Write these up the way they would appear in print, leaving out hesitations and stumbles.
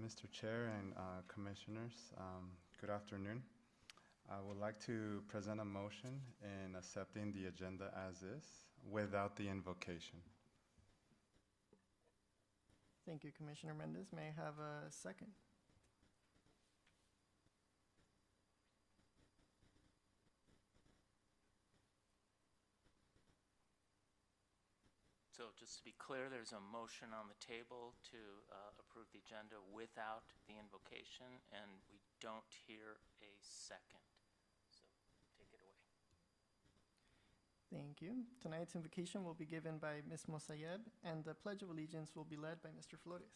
Mr. Chair and Commissioners, good afternoon. I would like to present a motion in accepting the agenda as is without the invocation. Thank you, Commissioner Mendez. May I have a second? So just to be clear, there's a motion on the table to approve the agenda without the invocation, and we don't hear a second. So take it away. Thank you. Tonight's invocation will be given by Ms. Mosayeb, and the Pledge of Allegiance will be led by Mr. Flores.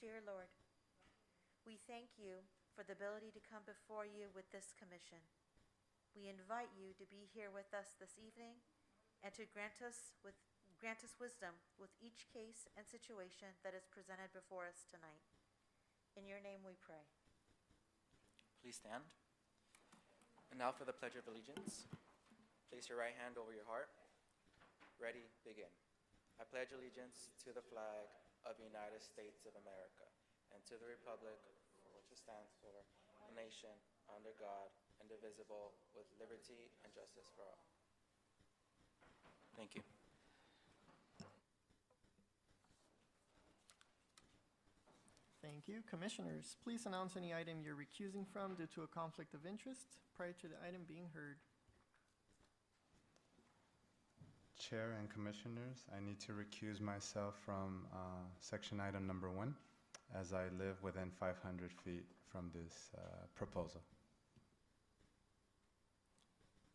Dear Lord, we thank you for the ability to come before you with this commission. We invite you to be here with us this evening and to grant us wisdom with each case and situation that is presented before us tonight. In your name we pray. Please stand. And now for the Pledge of Allegiance. Place your right hand over your heart. Ready, begin. I pledge allegiance to the flag of the United States of America and to the republic for which it stands for, a nation under God, indivisible, with liberty and justice for all. Thank you. Thank you. Commissioners, please announce any item you're recusing from due to a conflict of interest prior to the item being heard. Chair and Commissioners, I need to recuse myself from section item number 1 as I live within 500 feet from this proposal.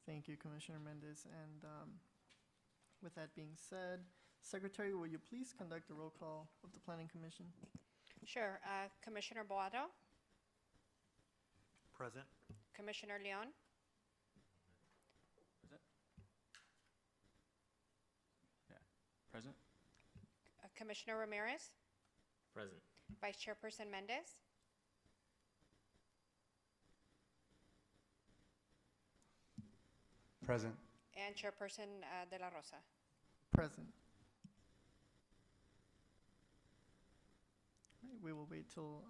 Thank you, Commissioner Mendez. And with that being said, Secretary, will you please conduct a roll call of the Planning Commission? Sure. Commissioner Boado, Present. Commissioner Leon, Present. Commissioner Ramirez, Present. Vice Chairperson Mendez, Present. and Chairperson De La Rosa. Present. All right, we will wait till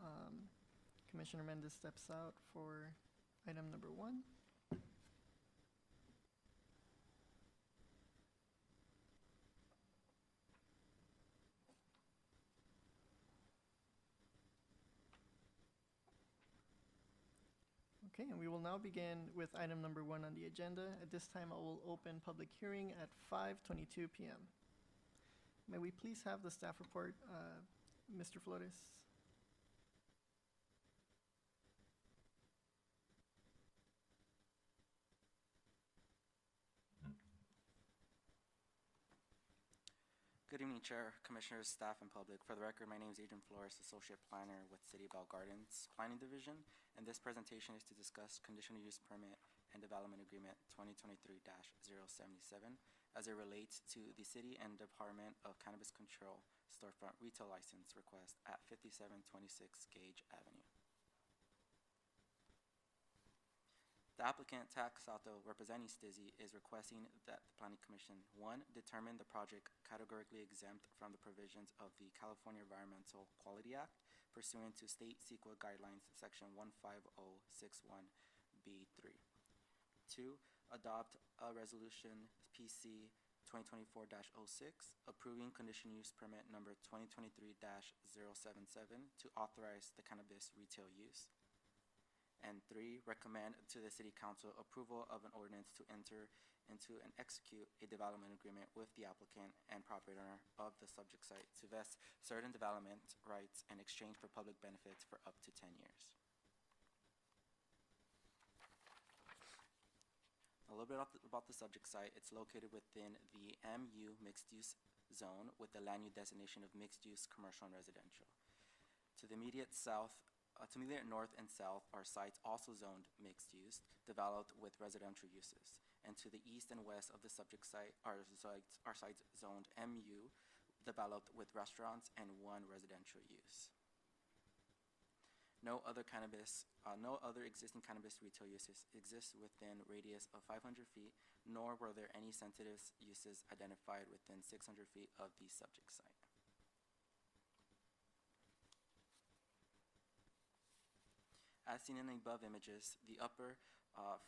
Commissioner Mendez steps out for item number 1. Okay, and we will now begin with item number 1 on the agenda. At this time, I will open public hearing at 5:22 p.m. May we please have the staff report, Mr. Flores? Good evening, Chair, Commissioners, staff, and public. For the record, my name is Adrian Flores, Associate Planner with City of Bell Gardens Planning Division, and this presentation is to discuss Conditional Use Permit and Development Agreement 2023-077 as it relates to the City and Department of Cannabis Control storefront retail license request at 5726 Gage Avenue. The applicant, Tax Sato, representing Stizzy, is requesting that the Planning Commission, 1, determine the project categorically exempt from the provisions of the California Environmental Quality Act pursuant to State CEQA Guidelines, Section 15061B3. 2, adopt a resolution PC 2024-06 approving conditional use permit number 2023-077 to authorize the cannabis retail use. And 3, recommend to the City Council approval of an ordinance to enter into and execute a development agreement with the applicant and property owner of the subject site to vest certain development rights in exchange for public benefits for up to 10 years. A little bit about the subject site. It's located within the MU mixed-use zone with the land use designation of mixed-use commercial and residential. To the immediate north and south are sites also zoned mixed use, developed with residential uses. And to the east and west of the subject site are sites zoned MU, developed with restaurants and 1 residential use. No other existing cannabis retail uses exist within radius of 500 feet, nor were there any sensitive uses identified within 600 feet of the subject site. As seen in the above images, the upper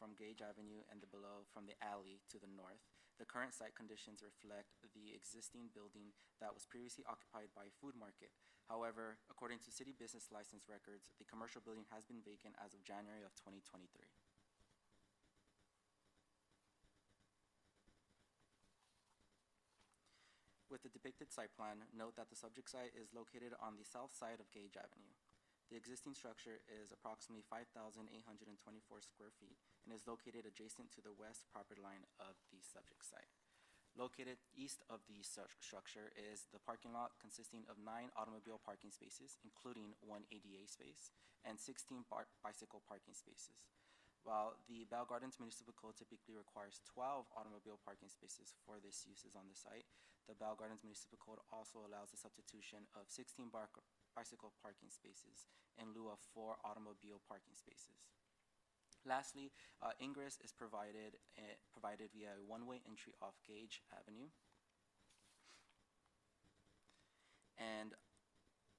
from Gage Avenue and the below from the alley to the north, the current site conditions reflect the existing building that was previously occupied by a food market. However, according to city business license records, the commercial building has been vacant as of January of 2023. With the depicted site plan, note that the subject site is located on the south side of Gage Avenue. The existing structure is approximately 5,824 square feet and is located adjacent to the west property line of the subject site. Located east of the structure is the parking lot consisting of 9 automobile parking spaces, including 1 ADA space, and 16 bicycle parking spaces. While the Bell Gardens Municipal Code typically requires 12 automobile parking spaces for this uses on the site, the Bell Gardens Municipal Code also allows the substitution of 16 bicycle parking spaces in lieu of 4 automobile parking spaces. Lastly, ingress is provided via a one-way entry off Gage Avenue, and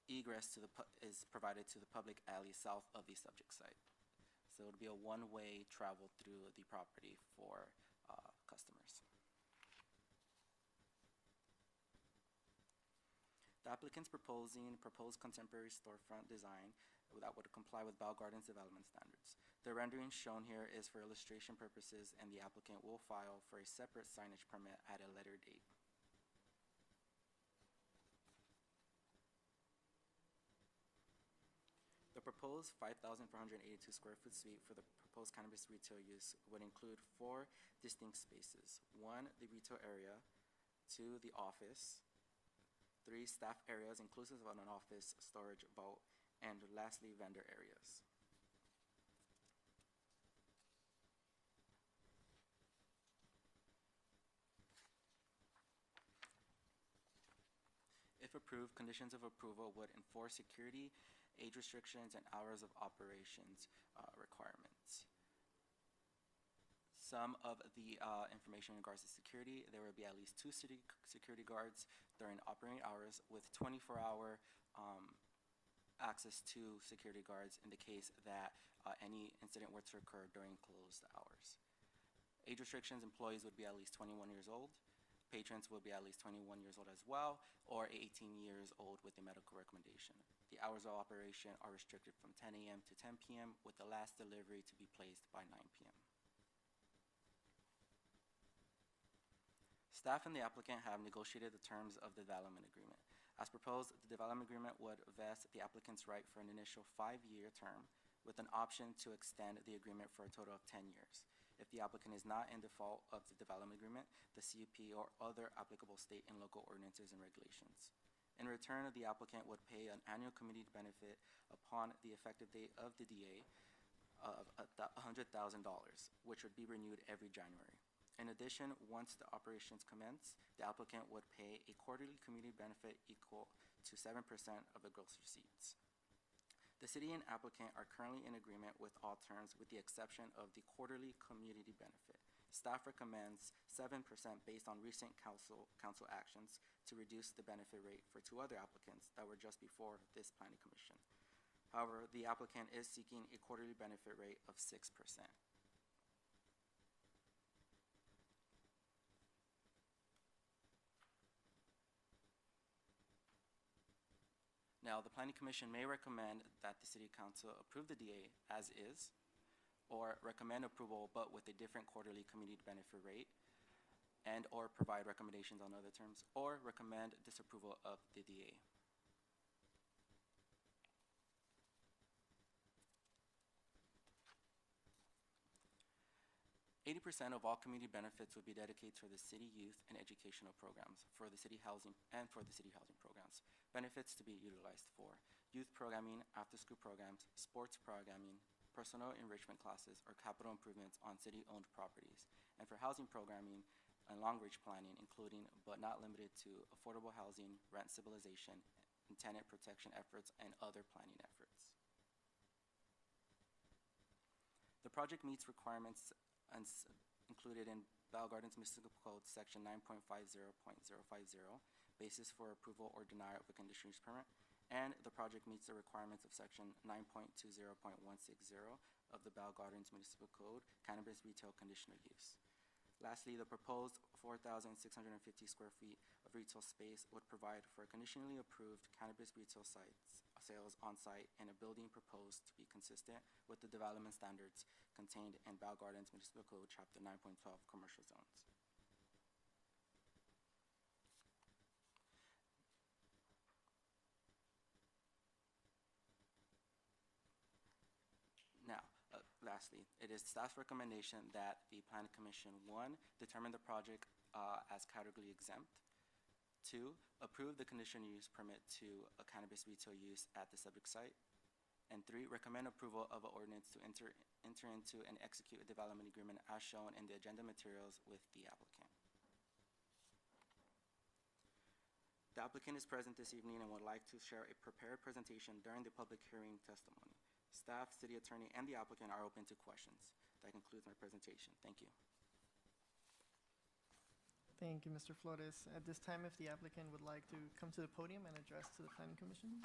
egress is provided to the public alley south of the subject site. So it would be a one-way travel through the property for customers. The applicant's proposed contemporary storefront design that would comply with Bell Gardens development standards. The rendering shown here is for illustration purposes, and the applicant will file for a separate signage permit at a later date. The proposed 5,482 square foot suite for the proposed cannabis retail use would include 4 distinct spaces. 1, the retail area. 2, the office. 3, staff areas inclusive of an office storage vault. And lastly, vendor areas. If approved, conditions of approval would enforce security, age restrictions, and hours of operations requirements. Some of the information in regards to security: there will be at least 2 city security guards during operating hours, with 24-hour access to security guards in the case that any incident were to occur during closed hours. Age restrictions: employees would be at least 21 years old. Patrons will be at least 21 years old as well, or 18 years old with a medical recommendation. The hours of operation are restricted from 10 a.m. to 10 p.m., with the last delivery to be placed by 9 p.m. Staff and the applicant have negotiated the terms of the development agreement. As proposed, the development agreement would vest the applicant's right for an initial 5-year term, with an option to extend the agreement for a total of 10 years. If the applicant is not in default of the development agreement, the CUP or other applicable state and local ordinances and regulations. In return, the applicant would pay an annual community benefit upon the effective date of the DA of $100,000, which would be renewed every January. In addition, once the operations commence, the applicant would pay a quarterly community benefit equal to 7% of the gross receipts. The city and applicant are currently in agreement with all terms, with the exception of the quarterly community benefit. Staff recommends 7% based on recent council actions to reduce the benefit rate for 2 other applicants that were just before this planning commission. However, the applicant is seeking a quarterly benefit rate of 6%. Now, the Planning Commission may recommend that the City Council approve the DA as is, or recommend approval but with a different quarterly community benefit rate, and or provide recommendations on other terms, or recommend disapproval of the DA. % of all community benefits would be dedicated to the city youth and educational programs for the city housing programs. Benefits to be utilized for youth programming, after-school programs, sports programming, personal enrichment classes, or capital improvements on city-owned properties, and for housing programming and long-range planning, including but not limited to affordable housing, rent stabilization, and tenant protection efforts, and other planning efforts. The project meets requirements included in Val Gardens Municipal Code Section 9.50.050, basis for approval or denial of a conditional use permit, and the project meets the requirements of Section 9.20.160 of the Val Gardens Municipal Code, cannabis retail conditional use. Lastly, the proposed 4,650 square feet of retail space would provide for conditionally approved cannabis retail sales on-site in a building proposed to be consistent with the development standards contained in Val Gardens Municipal Code, Chapter 9.12, Commercial Zones. Now, lastly, it is staff's recommendation that the Planning Commission, 1, determine the project as category exempt, 2, approve the conditional use permit to a cannabis retail use at the subject site, and 3, recommend approval of an ordinance to enter into and execute a development agreement as shown in the agenda materials with the applicant. The applicant is present this evening and would like to share a prepared presentation during the public hearing testimony. Staff, city attorney, and the applicant are open to questions. That concludes my presentation. Thank you. Thank you, Mr. Flores. At this time, if the applicant would like to come to the podium and address to the Planning Commission.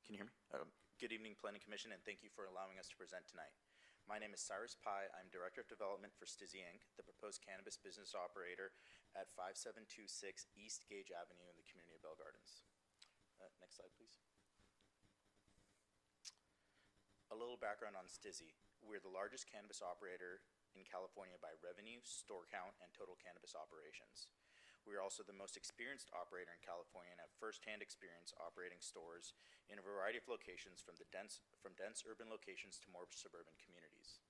Can you hear me? Good evening, Planning Commission, and thank you for allowing us to present tonight. My name is Cyrus Pai. I'm Director of Development for Stizzy Inc., the proposed cannabis business operator at 5726 East Gage Avenue in the community of Bell Gardens. Next slide, please. A little background on Stizzy. We're the largest cannabis operator in California by revenue, store count, and total cannabis operations. We are also the most experienced operator in California and have first-hand experience operating stores in a variety of locations from dense urban locations to more suburban communities.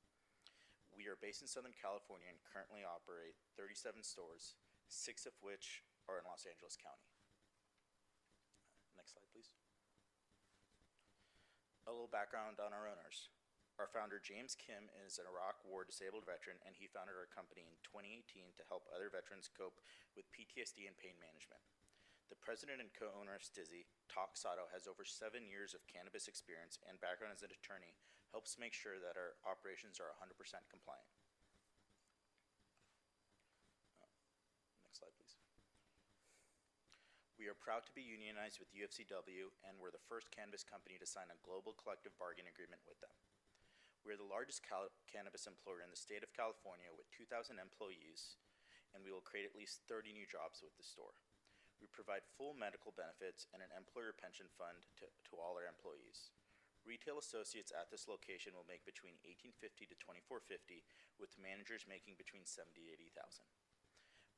We are based in Southern California and currently operate 37 stores, 6 of which are in Los Angeles County. Next slide, please. A little background on our owners. Our founder, James Kim, is an Iraq War disabled veteran, and he founded our company in 2018 to help other veterans cope with PTSD and pain management. The president and co-owner of Stizzy, Tak Sato, has over 7 years of cannabis experience and background as an attorney, helps make sure that our operations are 100% compliant. Next slide, please. We are proud to be unionized with UFCW, and we're the first cannabis company to sign a global collective bargaining agreement with them. We are the largest cannabis employer in the state of California with 2,000 employees, and we will create at least 30 new jobs with the store. We provide full medical benefits and an employer pension fund to all our employees. Retail associates at this location will make between $18.50 to $24.50, with managers making between $70,000 to $80,000.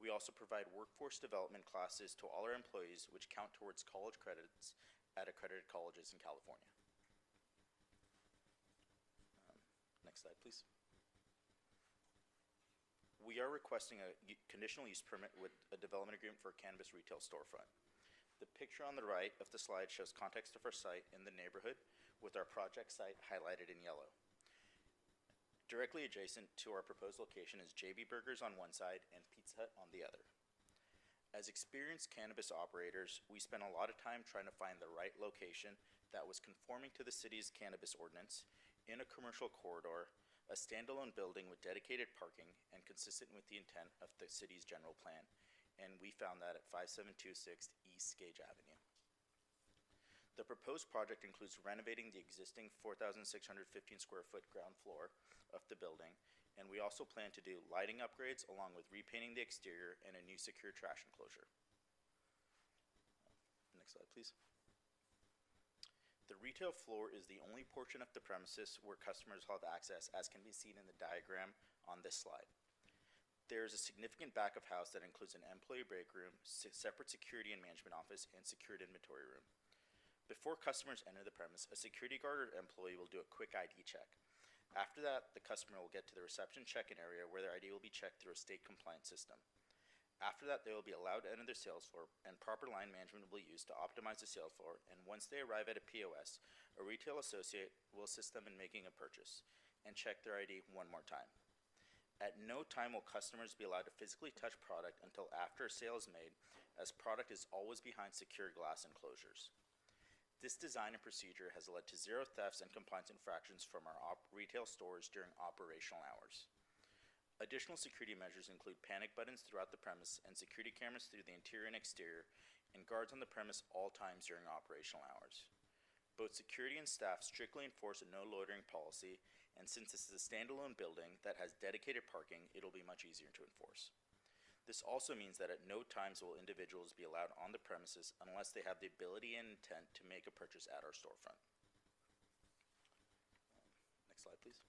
We also provide workforce development classes to all our employees, which count towards college credits at accredited colleges in California. Next slide, please. We are requesting a conditional use permit with a development agreement for a cannabis retail storefront. The picture on the right of the slide shows context of our site in the neighborhood, with our project site highlighted in yellow. Directly adjacent to our proposed location is JB Burgers on one side and Pizza Hut on the other. As experienced cannabis operators, we spent a lot of time trying to find the right location that was conforming to the city's cannabis ordinance, in a commercial corridor, a standalone building with dedicated parking, and consistent with the intent of the city's general plan. And we found that at 5726 East Gage Avenue. The proposed project includes renovating the existing 4,615 square foot ground floor of the building, and we also plan to do lighting upgrades along with repainting the exterior and a new secure trash enclosure. Next slide, please. The retail floor is the only portion of the premises where customers will have access, as can be seen in the diagram on this slide. There is a significant back of house that includes an employee break room, separate security and management office, and secured inventory room. Before customers enter the premise, a security guard or employee will do a quick ID check. After that, the customer will get to the reception check-in area where their ID will be checked through a state-compliant system. After that, they will be allowed to enter the sales floor, and proper line management will be used to optimize the sales floor, and once they arrive at a POS, a retail associate will assist them in making a purchase and check their ID one more time. At no time will customers be allowed to physically touch product until after a sale is made, as product is always behind secure glass enclosures. This design and procedure has led to 0 thefts and compliance infractions from our retail stores during operational hours. Additional security measures include panic buttons throughout the premise and security cameras through the interior and exterior, and guards on the premise all times during operational hours. Both security and staff strictly enforce a no loitering policy, and since this is a standalone building that has dedicated parking, it'll be much easier to enforce. This also means that at no times will individuals be allowed on the premises unless they have the ability and intent to make a purchase at our storefront. Next slide, please.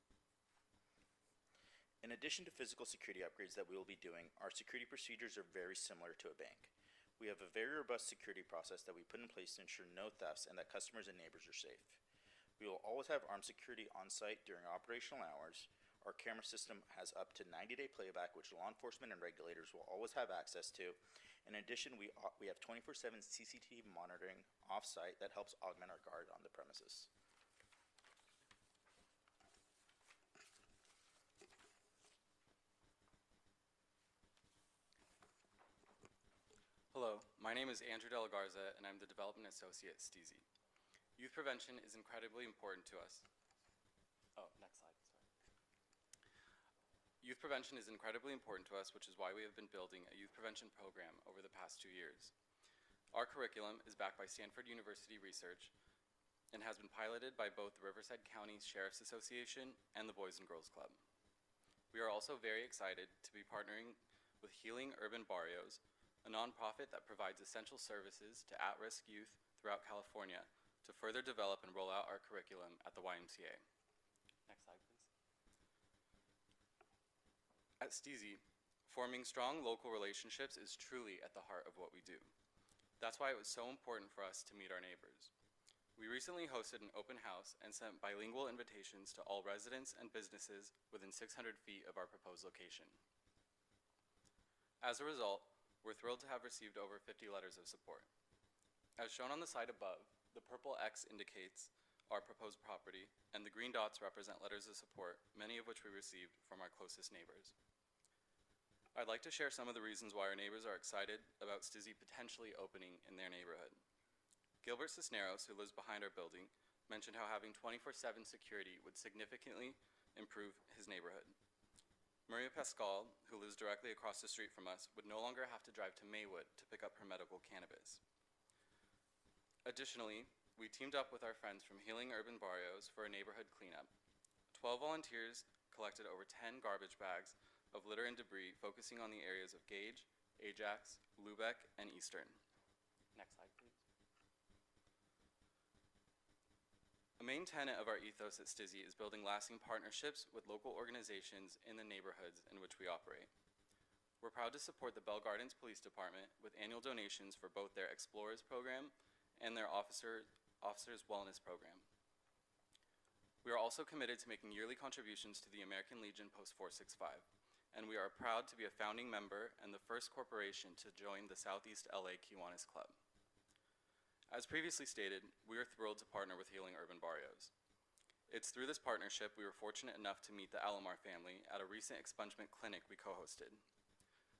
In addition to physical security upgrades that we will be doing, our security procedures are very similar to a bank. We have a very robust security process that we put in place to ensure no thefts and that customers and neighbors are safe. We will always have armed security on site during operational hours. Our camera system has up to 90-day playback, which law enforcement and regulators will always have access to. In addition, we have 24/7 CCTV monitoring off-site that helps augment our guard on the premises. Hello, my name is Andrew De La Garza, and I'm the Development Associate at Steezy. Youth prevention is incredibly important to us. Oh, next slide, sorry. Youth prevention is incredibly important to us, which is why we have been building a youth prevention program over the past 2 years. Our curriculum is backed by Stanford University research and has been piloted by both the Riverside County Sheriff's Association and the Boys and Girls Club. We are also very excited to be partnering with Healing Urban Barrios, a nonprofit that provides essential services to at-risk youth throughout California to further develop and roll out our curriculum at the YMCA. Next slide, please. At Steezy, forming strong local relationships is truly at the heart of what we do. That's why it was so important for us to meet our neighbors. We recently hosted an open house and sent bilingual invitations to all residents and businesses within 600 feet of our proposed location. As a result, we're thrilled to have received over 50 letters of support. As shown on the slide above, the purple X indicates our proposed property, and the green dots represent letters of support, many of which we received from our closest neighbors. I'd like to share some of the reasons why our neighbors are excited about Steezy potentially opening in their neighborhood. Gilbert Cisneros, who lives behind our building, mentioned how having 24/7 security would significantly improve his neighborhood. Maria Pascal, who lives directly across the street from us, would no longer have to drive to Maywood to pick up her medical cannabis. Additionally, we teamed up with our friends from Healing Urban Barrios for a neighborhood cleanup. 12 volunteers collected over 10 garbage bags of litter and debris, focusing on the areas of Gage, Ajax, Lubeck, and Eastern. Next slide, please. A main tenet of our ethos at Steezy is building lasting partnerships with local organizations in the neighborhoods in which we operate. We're proud to support the Bell Gardens Police Department with annual donations for both their Explorers program and their Officers Wellness program. We are also committed to making yearly contributions to the American Legion Post 465, and we are proud to be a founding member and the first corporation to join the Southeast LA Kiwanis Club. As previously stated, we are thrilled to partner with Healing Urban Barrios. It's through this partnership we were fortunate enough to meet the Alomar family at a recent expungement clinic we co-hosted.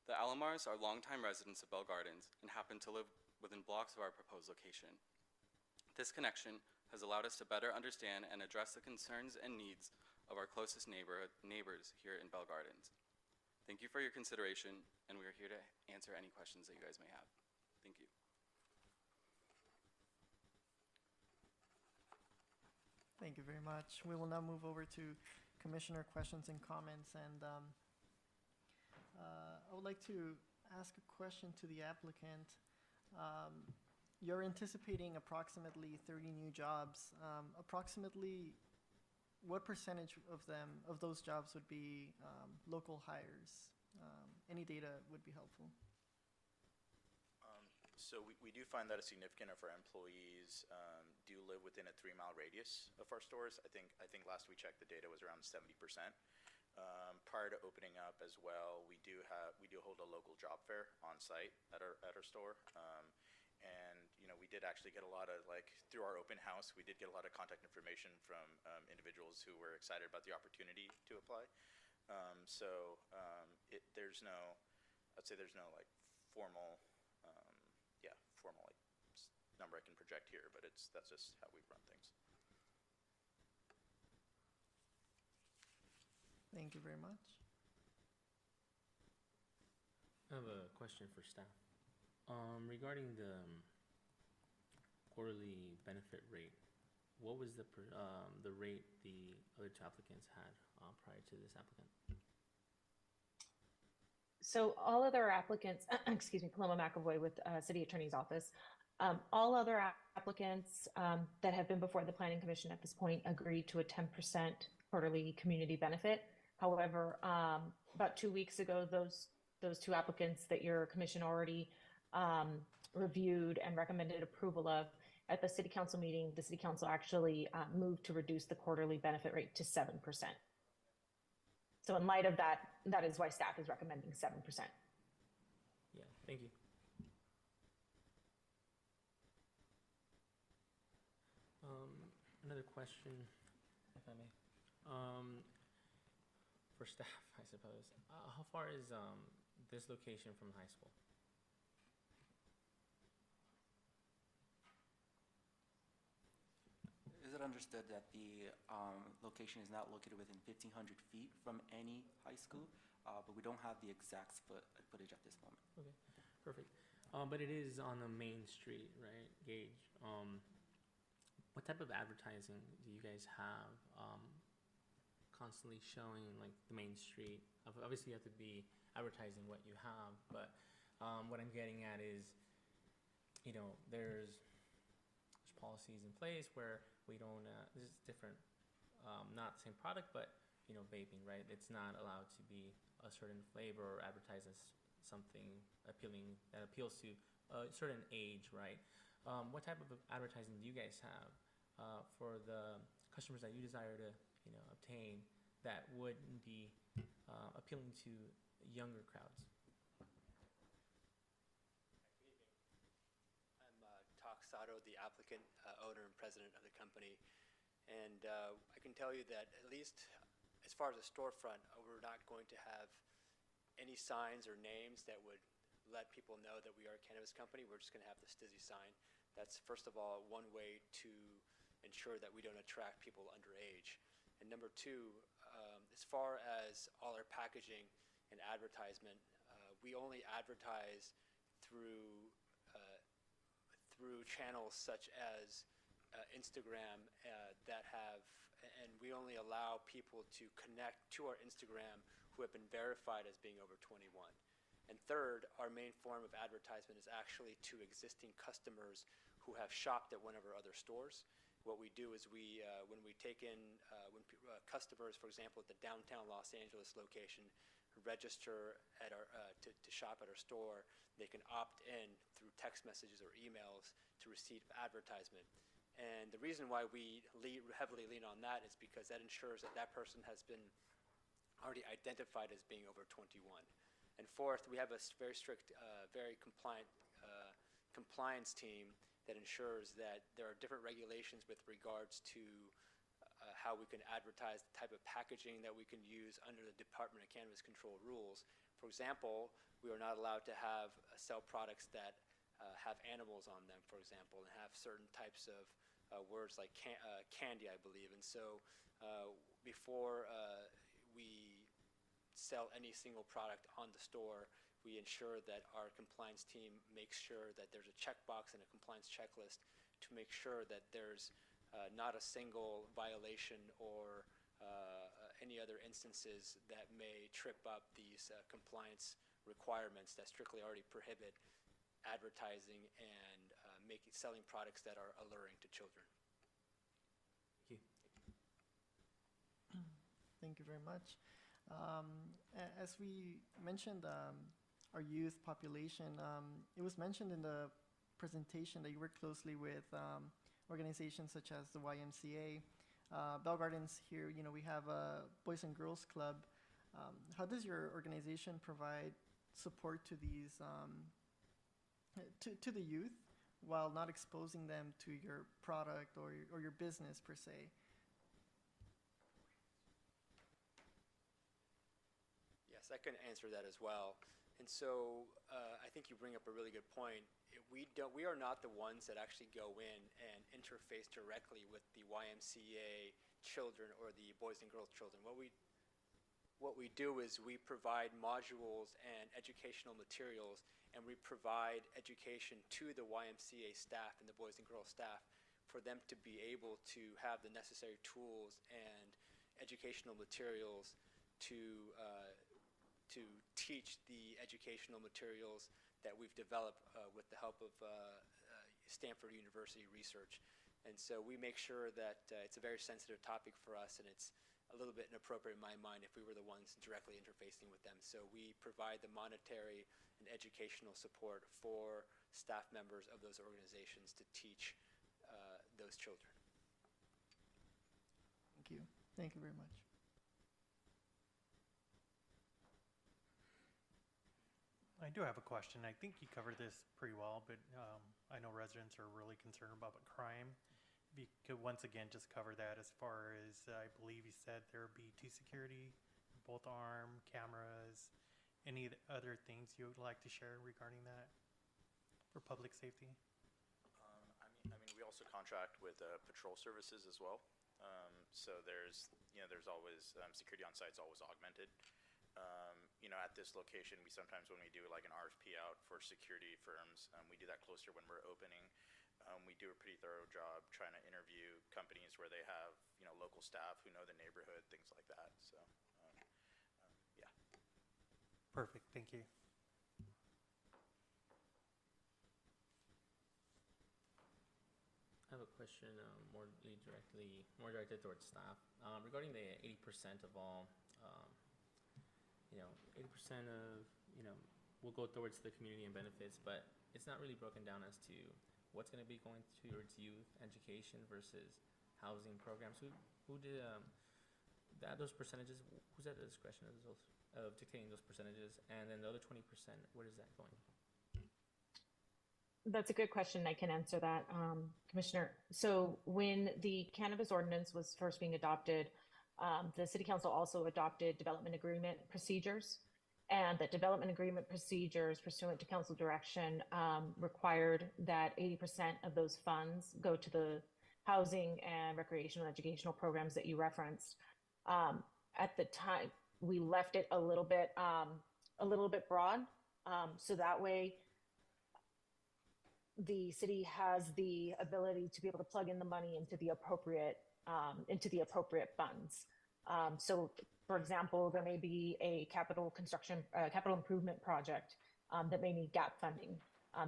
The Alomars are longtime residents of Bell Gardens and happen to live within blocks of our proposed location. This connection has allowed us to better understand and address the concerns and needs of our closest neighbors here in Bell Gardens. Thank you for your consideration, and we are here to answer any questions that you guys may have. Thank you. Thank you very much. We will now move over to commissioner questions and comments, and I would like to ask a question to the applicant. You're anticipating approximately 30 new jobs. Approximately what percentage of those jobs would be local hires? Any data would be helpful. So we do find that a significant of our employees do live within a 3-mile radius of our stores. I think last we checked, the data was around 70%. Prior to opening up as well, we do hold a local job fair on site at our store. And we did actually get a lot of, like, through our open house, we did get a lot of contact information from individuals who were excited about the opportunity to apply. There's no, I'd say there's no like formal, formal like number I can project here, but that's just how we run things. Thank you very much. I have a question for staff. Regarding the quarterly benefit rate, what was the rate the other two applicants had prior to this applicant? So all other applicants, excuse me, Paloma McAvoy with City Attorney's Office, all other applicants that have been before the Planning Commission at this point agreed to a 10% quarterly community benefit. However, about 2 weeks ago, those two applicants that your commission already reviewed and recommended approval of, at the City Council meeting, the City Council actually moved to reduce the quarterly benefit rate to 7%. So in light of that, that is why staff is recommending 7%. Yeah, thank you. Another question, if I may. For staff, I suppose. How far is this location from high school? Is it understood that the location is not located within 1,500 feet from any high school, but we don't have the exact footage at this moment. Okay, perfect. But it is on the main street, right, Gage? What type of advertising do you guys have constantly showing, like, the main street? Obviously, you have to be advertising what you have, but what I'm getting at is, there's policies in place where we don't, this is different, not the same product, but, vaping, right? It's not allowed to be a certain flavor or advertise as something appealing, that appeals to a certain age, right? What type of advertising do you guys have for the customers that you desire to, obtain that would be appealing to younger crowds? Sato, the applicant, owner and president of the company. And I can tell you that at least as far as a storefront, we're not going to have any signs or names that would let people know that we are a cannabis company. We're just going to have the Stizzy sign. That's, first of all, one way to ensure that we don't attract people underage. And number two, as far as all our packaging and advertisement, we only advertise through channels such as Instagram that have, and we only allow people to connect to our Instagram who have been verified as being over 21. And third, our main form of advertisement is actually to existing customers who have shopped at one of our other stores. What we do is when we take in, customers, for example, at the downtown Los Angeles location, register at our to shop at our store, they can opt in through text messages or emails to receive advertisement. And the reason why we heavily lean on that is because that ensures that that person has been already identified as being over 21. And fourth, we have a very strict, very compliant compliance team that ensures that there are different regulations with regards to how we can advertise, the type of packaging that we can use under the Department of Cannabis Control rules. For example, we are not allowed to sell products that have animals on them, for example, and have certain types of words like candy, I believe. And so before we sell any single product on the store, we ensure that our compliance team makes sure that there's a checkbox and a compliance checklist to make sure that there's not a single violation or any other instances that may trip up these compliance requirements that strictly already prohibit advertising and selling products that are alluring to children. Thank you. Thank you very much. As we mentioned, our youth population, it was mentioned in the presentation that you work closely with organizations such as the YMCA. Bell Gardens here, we have a Boys and Girls Club. How does your organization provide support to these to the youth while not exposing them to your product or your business per se? Yes, I can answer that as well. And so I think you bring up a really good point. We are not the ones that actually go in and interface directly with the YMCA children or the Boys and Girls children. What we do is we provide modules and educational materials, and we provide education to the YMCA staff and the Boys and Girls staff for them to be able to have the necessary tools and educational materials to teach the educational materials that we've developed with the help of Stanford University research. And so we make sure that it's a very sensitive topic for us, and it's a little bit inappropriate in my mind if we were the ones directly interfacing with them. So we provide the monetary and educational support for staff members of those organizations to teach those children. Thank you. Thank you very much. I do have a question. I think you covered this pretty well, but I know residents are really concerned about crime. If you could once again just cover that as far as, I believe you said there would be 2 security, both arm, cameras, any other things you would like to share regarding that for public safety? I mean, we also contract with patrol services as well. So there's always, security on site is always augmented. At this location, we sometimes, when we do like an RFP out for security firms, we do that closer when we're opening. We do a pretty thorough job trying to interview companies where they have, local staff who know the neighborhood, things like that. So, yeah. Perfect. Thank you. I have a question more directed towards staff. Regarding the 80% of all, 80% of, will go towards the community and benefits, but it's not really broken down as to what's going to be going towards youth education versus housing programs. Who did those percentages? Who's at the discretion of dictating those percentages? And then the other 20%, where is that going? That's a good question. I can answer that, Commissioner. So when the cannabis ordinance was first being adopted, the City Council also adopted development agreement procedures, and that development agreement procedures pursuant to council direction required that 80% of those funds go to the housing and recreational educational programs that you referenced. At the time, we left it a little bit broad, so that way the city has the ability to be able to plug in the money into the appropriate funds. So, for example, there may be a capital improvement project that may need gap funding.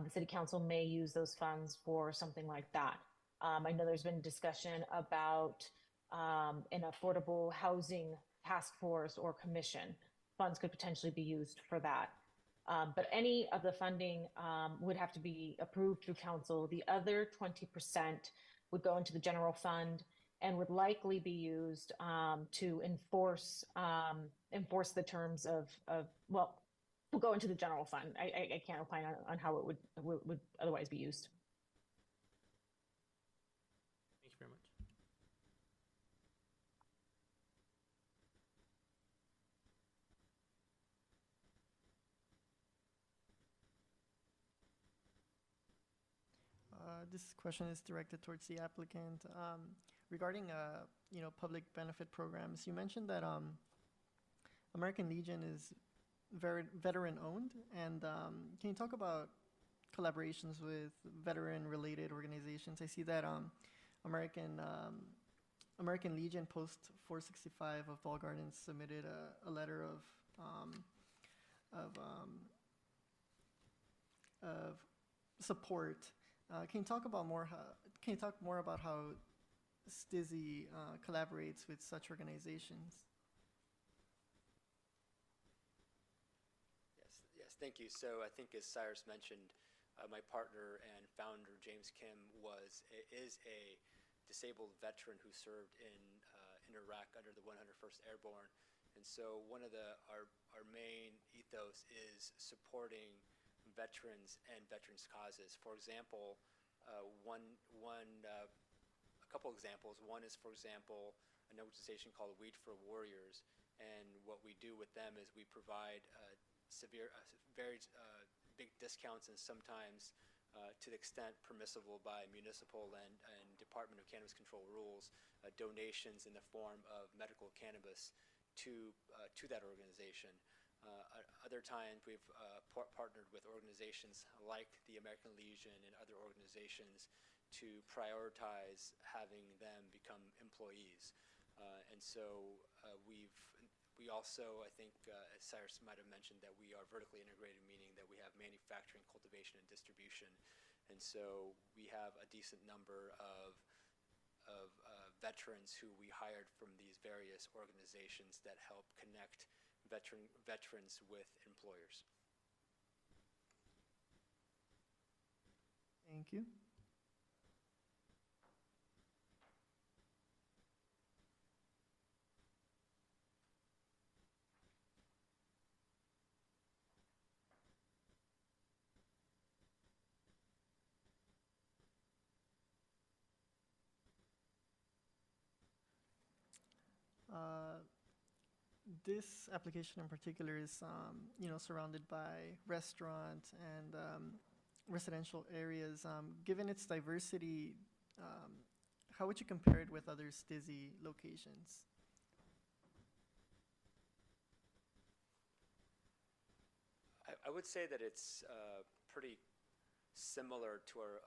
The City Council may use those funds for something like that. I know there's been discussion about an affordable housing task force or commission. Funds could potentially be used for that. But any of the funding would have to be approved through council. The other 20% would go into the general fund and would likely be used to enforce the terms of will go into the general fund. I can't opine on how it would otherwise be used. Thank you very much. This question is directed towards the applicant. Regarding public benefit programs, you mentioned that American Legion is very veteran-owned, and can you talk about collaborations with veteran-related organizations? I see that American Legion Post 465 of Ball Gardens submitted a letter of support. Can you talk more about how STIZI collaborates with such organizations? Yes, thank you. So I think as Cyrus mentioned, my partner and founder, James Kim, is a disabled veteran who served in Iraq under the 101st Airborne. And so one of our main ethos is supporting veterans and veterans' causes. For example, a couple examples. One is, for example, an organization called Weed for Warriors. And what we do with them is we provide very big discounts, and sometimes to the extent permissible by municipal and Department of Cannabis Control rules, donations in the form of medical cannabis to that organization. Other times we've partnered with organizations like the American Legion and other organizations to prioritize having them become employees. And so we also, I think, as Cyrus might have mentioned, that we are vertically integrated, meaning that we have manufacturing, cultivation, and distribution. And so we have a decent number of veterans who we hired from these various organizations that help connect veterans with employers. Thank you. This application in particular is, surrounded by restaurant and residential areas. Given its diversity, how would you compare it with other STIZI locations? I would say that it's pretty similar to our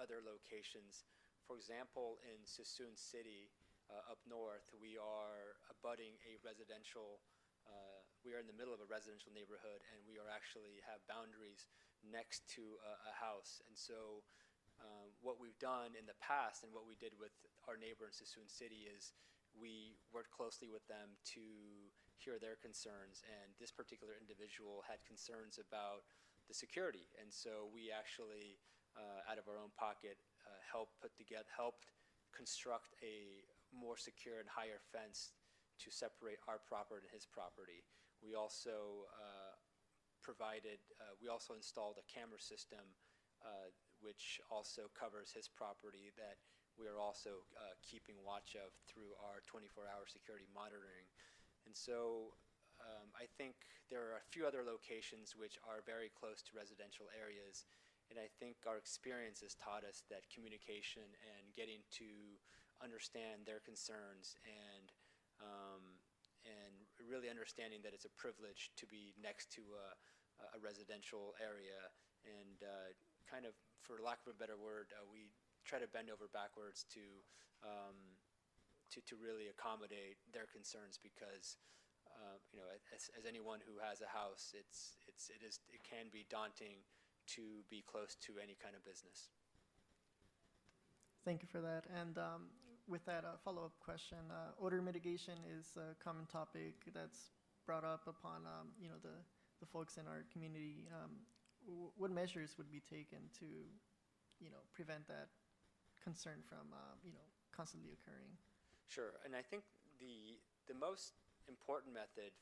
other locations. For example, in Suisun City, up north, we are abutting a residential. We are in the middle of a residential neighborhood, and we are actually have boundaries next to a house. And so, what we've done in the past, and what we did with our neighbor in Suisun City, is we worked closely with them to hear their concerns. And this particular individual had concerns about the security, and so we actually, out of our own pocket, helped construct a more secure and higher fence to separate our property and his property. We also installed a camera system which also covers his property that we are also keeping watch of through our 24-hour security monitoring. And so I think there are a few other locations which are very close to residential areas, and I think our experience has taught us that communication and getting to understand their concerns and really understanding that it's a privilege to be next to a residential area, and kind of, for lack of a better word, we try to bend over backwards to really accommodate their concerns, because as anyone who has a house, it can be daunting to be close to any kind of business. Thank you for that. And with that follow-up question, odor mitigation is a common topic that's brought up upon the folks in our community. What measures would be taken to prevent that concern from constantly occurring? Sure, and I think the most important method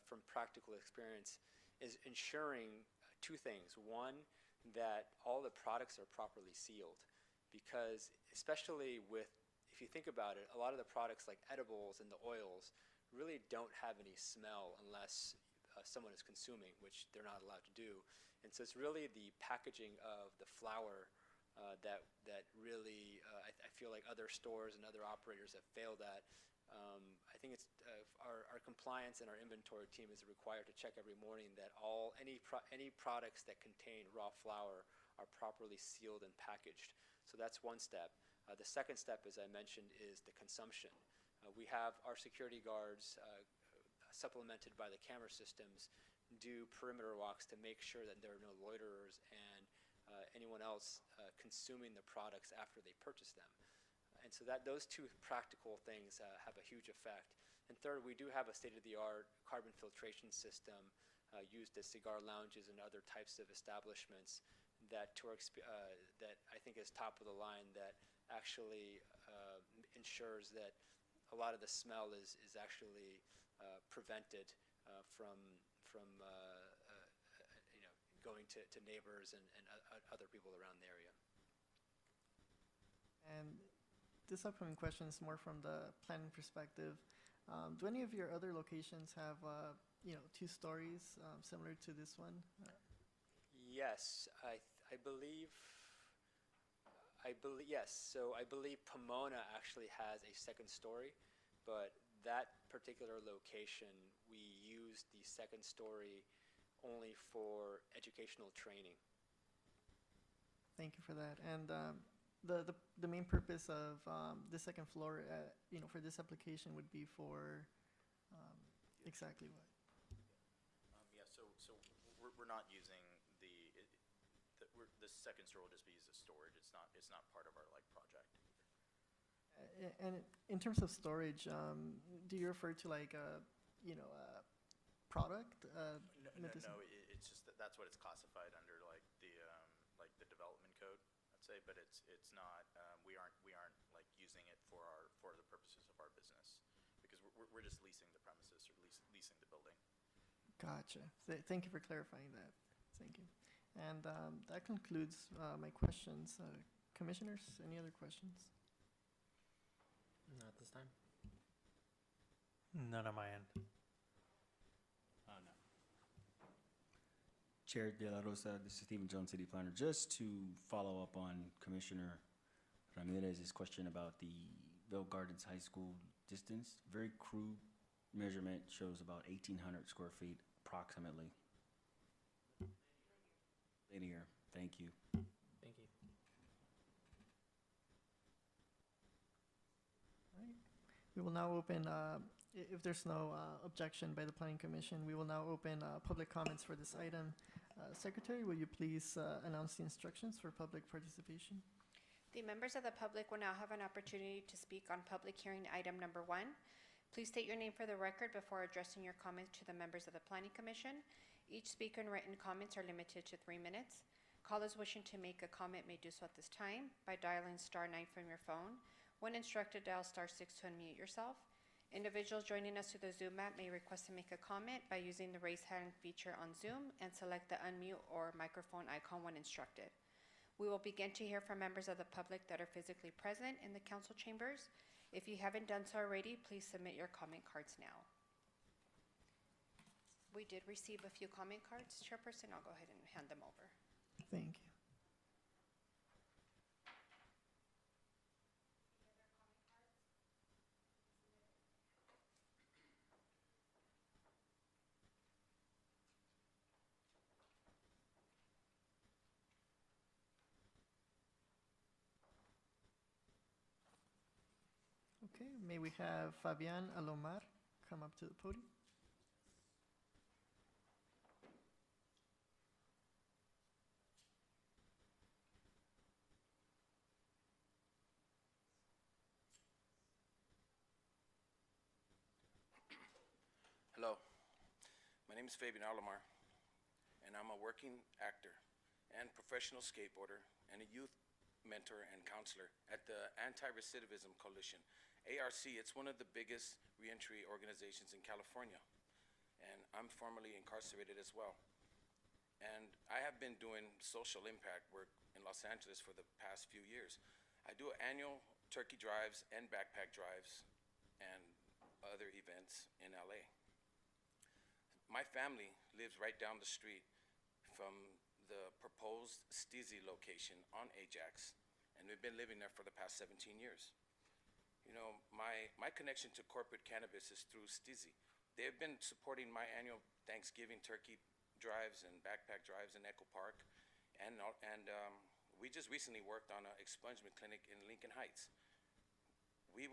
from practical experience is ensuring two things. One, that all the products are properly sealed, because especially if you think about it, a lot of the products like edibles and the oils really don't have any smell unless someone is consuming, which they're not allowed to do. And so it's really the packaging of the flower that really I feel like other stores and other operators have failed at. I think it's our compliance and our inventory team is required to check every morning that any products that contain raw flower are properly sealed and packaged. So that's one step. The second step, as I mentioned, is the consumption. We have our security guards, supplemented by the camera systems, do perimeter walks to make sure that there are no loiterers and anyone else consuming the products after they purchase them. And so those two practical things have a huge effect. And third, we do have a state-of-the-art carbon filtration system used at cigar lounges and other types of establishments that that I think is top of the line, that actually ensures that a lot of the smell is actually prevented from going to neighbors and other people around the area. And this upcoming question is more from the planning perspective. Do any of your other locations have, 2 stories similar to this one? Yes, I believe yes. So I believe Pomona actually has a second story, but that particular location, we use the second story only for educational training. Thank you for that. And the main purpose of the second floor, for this application would be for exactly what? Yeah, so we're not using the second store will just be used as storage. It's not part of our project. And in terms of storage, do you refer to product? No, it's just that's what it's classified under, the development code, I'd say, but it's not. We aren't using it for the purposes of our business, because we're just leasing the premises or leasing the building. Gotcha. Thank you for clarifying that. Thank you. And that concludes my questions. Commissioners, any other questions? Not this time. None on my end. No. Chair De La Rosa, this is Stephen Jones, City Planner. Just to follow up on Commissioner Ramirez's question about the Bell Gardens High School distance, very crude measurement shows about 1,800 square feet approximately. Linear, thank you. Thank you. All right. We will now open, if there's no objection by the Planning Commission, we will now open public comments for this item. Secretary, will you please announce the instructions for public participation? The members of the public will now have an opportunity to speak on public hearing item number 1. Please state your name for the record before addressing your comments to the members of the Planning Commission. Each speaker and written comments are limited to 3 minutes. Callers wishing to make a comment may do so at this time by dialing *9 from your phone. When instructed, dial *6 to unmute yourself. Individuals joining us through the Zoom app may request to make a comment by using the raise hand feature on Zoom and select the unmute or microphone icon when instructed. We will begin to hear from members of the public that are physically present in the council chambers. If you haven't done so already, please submit your comment cards now. We did receive a few comment cards, Chairperson. I'll go ahead and hand them over. Thank you. Okay, may we have Fabian Alomar come up to the podium? Hello, my name is Fabian Alomar, and I'm a working actor and professional skateboarder and a youth mentor and counselor at the Anti-Recidivism Coalition, ARC. It's one of the biggest reentry organizations in California, and I'm formerly incarcerated as well. And I have been doing social impact work in Los Angeles for the past few years. I do annual turkey drives and backpack drives and other events in LA. My family lives right down the street from the proposed Stizzy location on Ajax, and we've been living there for the past 17 years. You know, my connection to corporate cannabis is through Stizzy. They've been supporting my annual Thanksgiving turkey drives and backpack drives in Echo Park, and we just recently worked on an expungement clinic in Lincoln Heights. We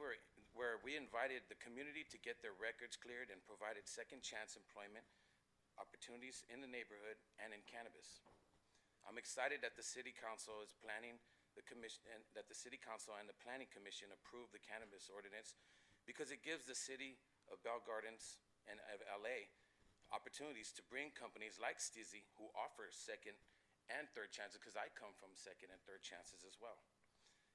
invited the community to get their records cleared and provided second chance employment opportunities in the neighborhood and in cannabis. I'm excited that the City Council is planning the commission, and that the City Council and the Planning Commission approve the cannabis ordinance, because it gives the city of Bell Gardens and of LA opportunities to bring companies like Stizzy, who offer second and third chances, because I come from second and third chances as well.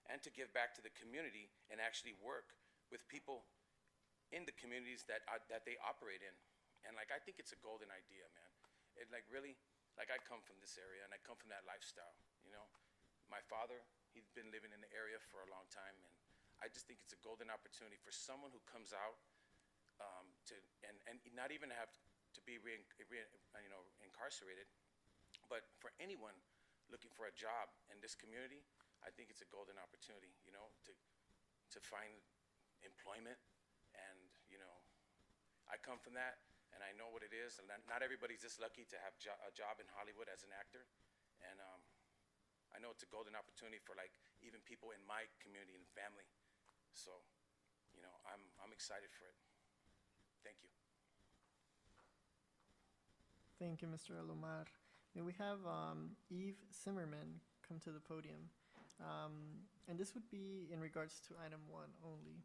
And to give back to the community and actually work with people in the communities that they operate in. And like, I think it's a golden idea, man. It like really, like I come from this area and I come from that lifestyle, you know. My father, he's been living in the area for a long time, and I just think it's a golden opportunity for someone who comes out and not even have to be incarcerated, but for anyone looking for a job in this community, I think it's a golden opportunity, you know, to find employment. And, you know, I come from that, and I know what it is, and not everybody's just lucky to have a job in Hollywood as an actor. And I know it's a golden opportunity for, like, even people in my community and family. So, you know, I'm excited for it. Thank you. Thank you, Mr. Alomar. May we have Eve Zimmerman come to the podium? And this would be in regards to item 1 only.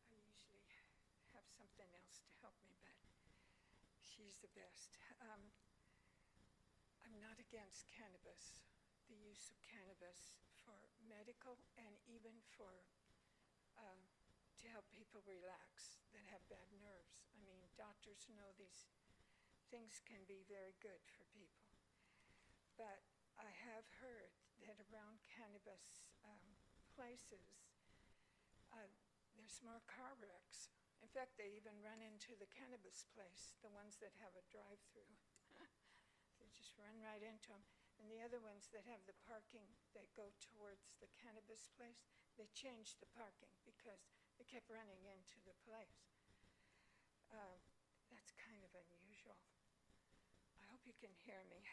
I usually have something else to help me, but she's the best. I'm not against cannabis, the use of cannabis for medical and even for to help people relax that have bad nerves. I mean, doctors know these things can be very good for people. But I have heard that around cannabis places, there's more car wrecks. In fact, they even run into the cannabis place, the ones that have a drive-through. They just run right into them. And the other ones that have the parking that go towards the cannabis place, they changed the parking because they kept running into the place. That's kind of unusual. I hope you can hear me.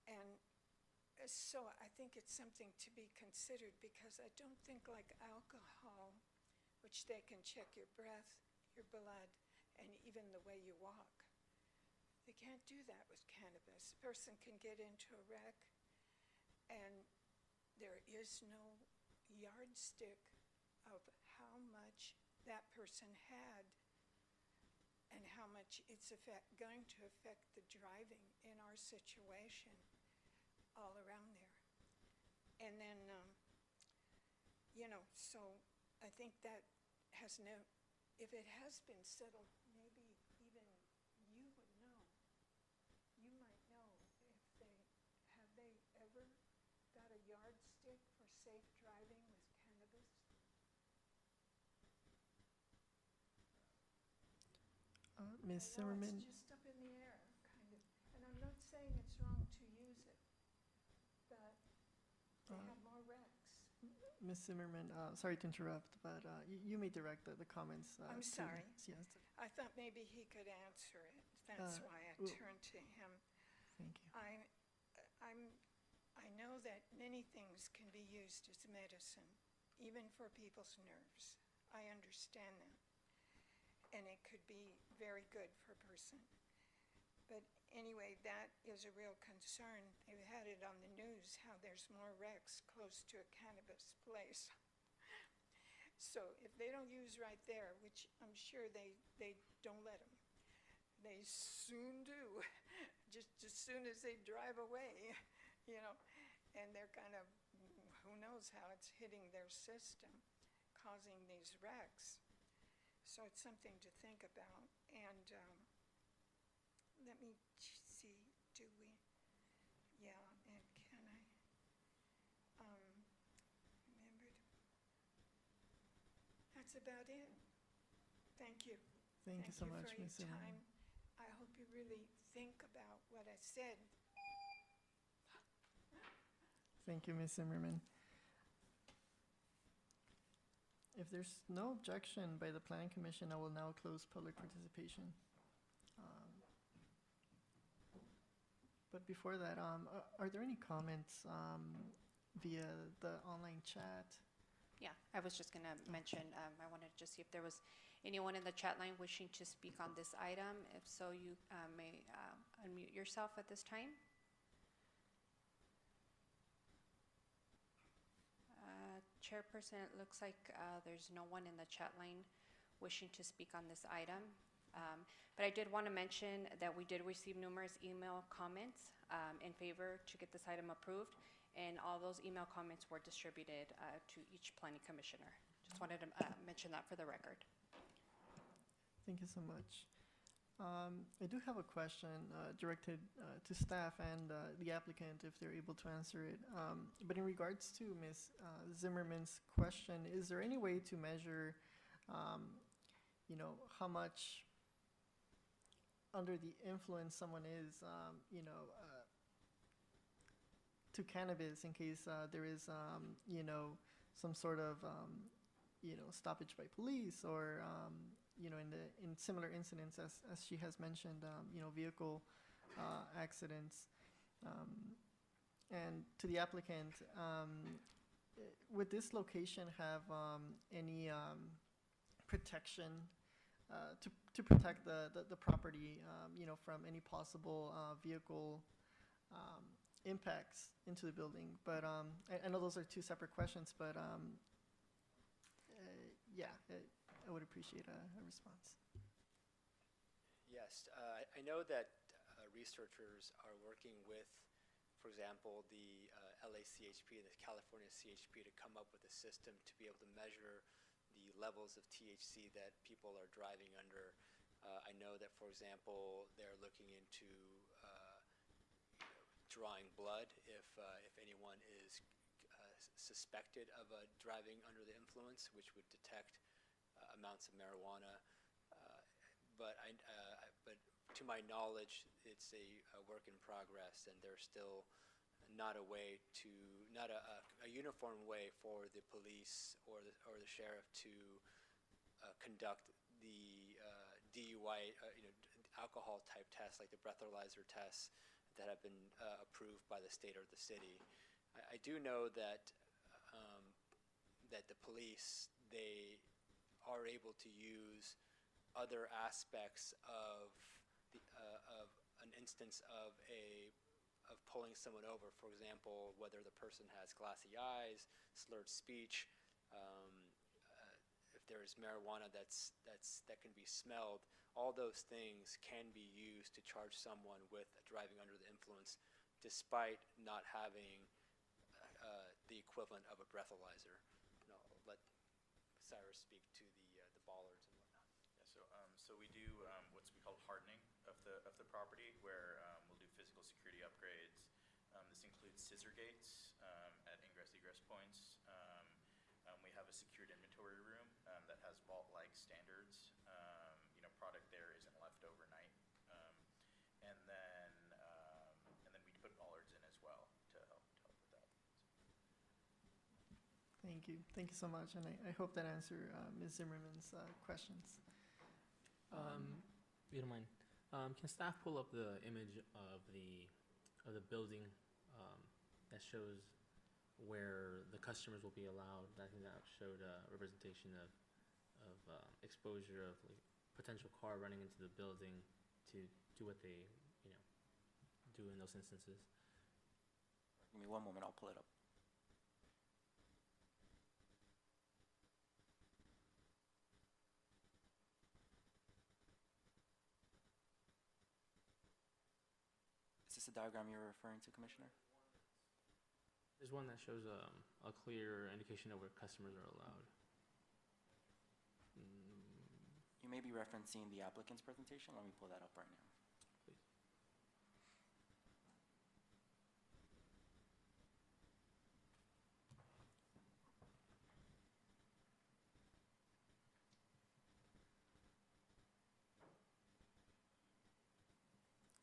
And so I think it's something to be considered, because I don't think like alcohol, which they can check your breath, your blood, and even the way you walk. They can't do that with cannabis. A person can get into a wreck, and there is no yardstick of how much that person had and how much it's going to affect the driving in our situation all around there. And then, you know, so I think that has no, if it has been settled, maybe even you would know. You might know if have they ever got a yardstick for safe driving with cannabis? Ms. Zimmerman? It's just up in the air, kind of. And I'm not saying it's wrong to use it, but they have more wrecks. Ms. Zimmerman, sorry to interrupt, but you may direct the comments. I'm to- sorry. Yes, I thought maybe he could answer it. That's why I well- turned to him. thank you. I know that many things can be used as medicine, even for people's nerves. I understand that. And it could be very good for a person. But anyway, that is a real concern. They've had it on the news, how there's more wrecks close to a cannabis place. So if they don't use right there, which I'm sure they don't let them, they soon do, just as soon as they drive away, you know, and they're kind of, who knows how it's hitting their system, causing these wrecks. So it's something to think about. And let me see, do we, yeah, and can I, remembered, that's about it. Thank you. Thank you so much, for your Ms. Zimmerman. time. I hope you really think about what I said. Thank you, Ms. Zimmerman. If there's no objection by the Planning Commission, I will now close public participation. But before that, are there any comments via the online chat Yeah, I was just gonna mention, I wanted to just see if there was anyone in the chat line wishing to speak on this item. If so, you may unmute yourself at this time. Chairperson, it looks like there's no one in the chat line wishing to speak on this item. But I did want to mention that we did receive numerous email comments in favor to get this item approved, and all those email comments were distributed to each planning commissioner. Just wanted to mention that for the record. Thank you so much. I do have a question directed to staff and the applicant if they're able to answer it. But in regards to Ms. Zimmerman's question, is there any way to measure, how much under the influence someone is, to cannabis in case there is, some sort of, stoppage by police or, in similar incidents as she has mentioned, vehicle accidents. And to the applicant, would this location have any protection to protect the property, from any possible vehicle impacts into the building? But I know those are two separate questions, but yeah, I would appreciate a response. Yes, I know that researchers are working with, for example, the LACHP and the California CHP to come up with a system to be able to measure the levels of THC that people are driving under. I know that, for example, they're looking into drawing blood if anyone is suspected of driving under the influence, which would detect amounts of marijuana. But to my knowledge, it's a work in progress, and there's still not a uniform way for the police or the sheriff to conduct the DUI, alcohol type tests like the breathalyzer tests that have been approved by the state or the city. I do know that that the police, they are able to use other aspects of an instance of pulling someone over. For example, whether the person has glassy eyes, slurred speech, if there is marijuana that can be smelled. All those things can be used to charge someone with driving under the influence, despite not having the equivalent of a breathalyzer. And I'll let Cyrus speak to the bollards and whatnot. Yeah, so we do what's we call hardening of the property, where we'll do physical security upgrades. This includes scissor gates at ingress/egress points. We have a secured inventory room that has vault-like standards. Product there isn't left overnight. And then we put bollards in as well to help with that. Thank you. Thank you so much. And I hope that answered Ms. Zimmerman's questions. If you don't mind, can staff pull up the image of the building that shows where the customers will be allowed? I think that showed a representation of exposure of potential car running into the building to do what they do in those instances. Give me one moment, I'll pull it up. Is this the diagram you're referring to, Commissioner? There's one that shows a clear indication of where customers are allowed. You may be referencing the applicant's presentation. Let me pull that up right now. Please.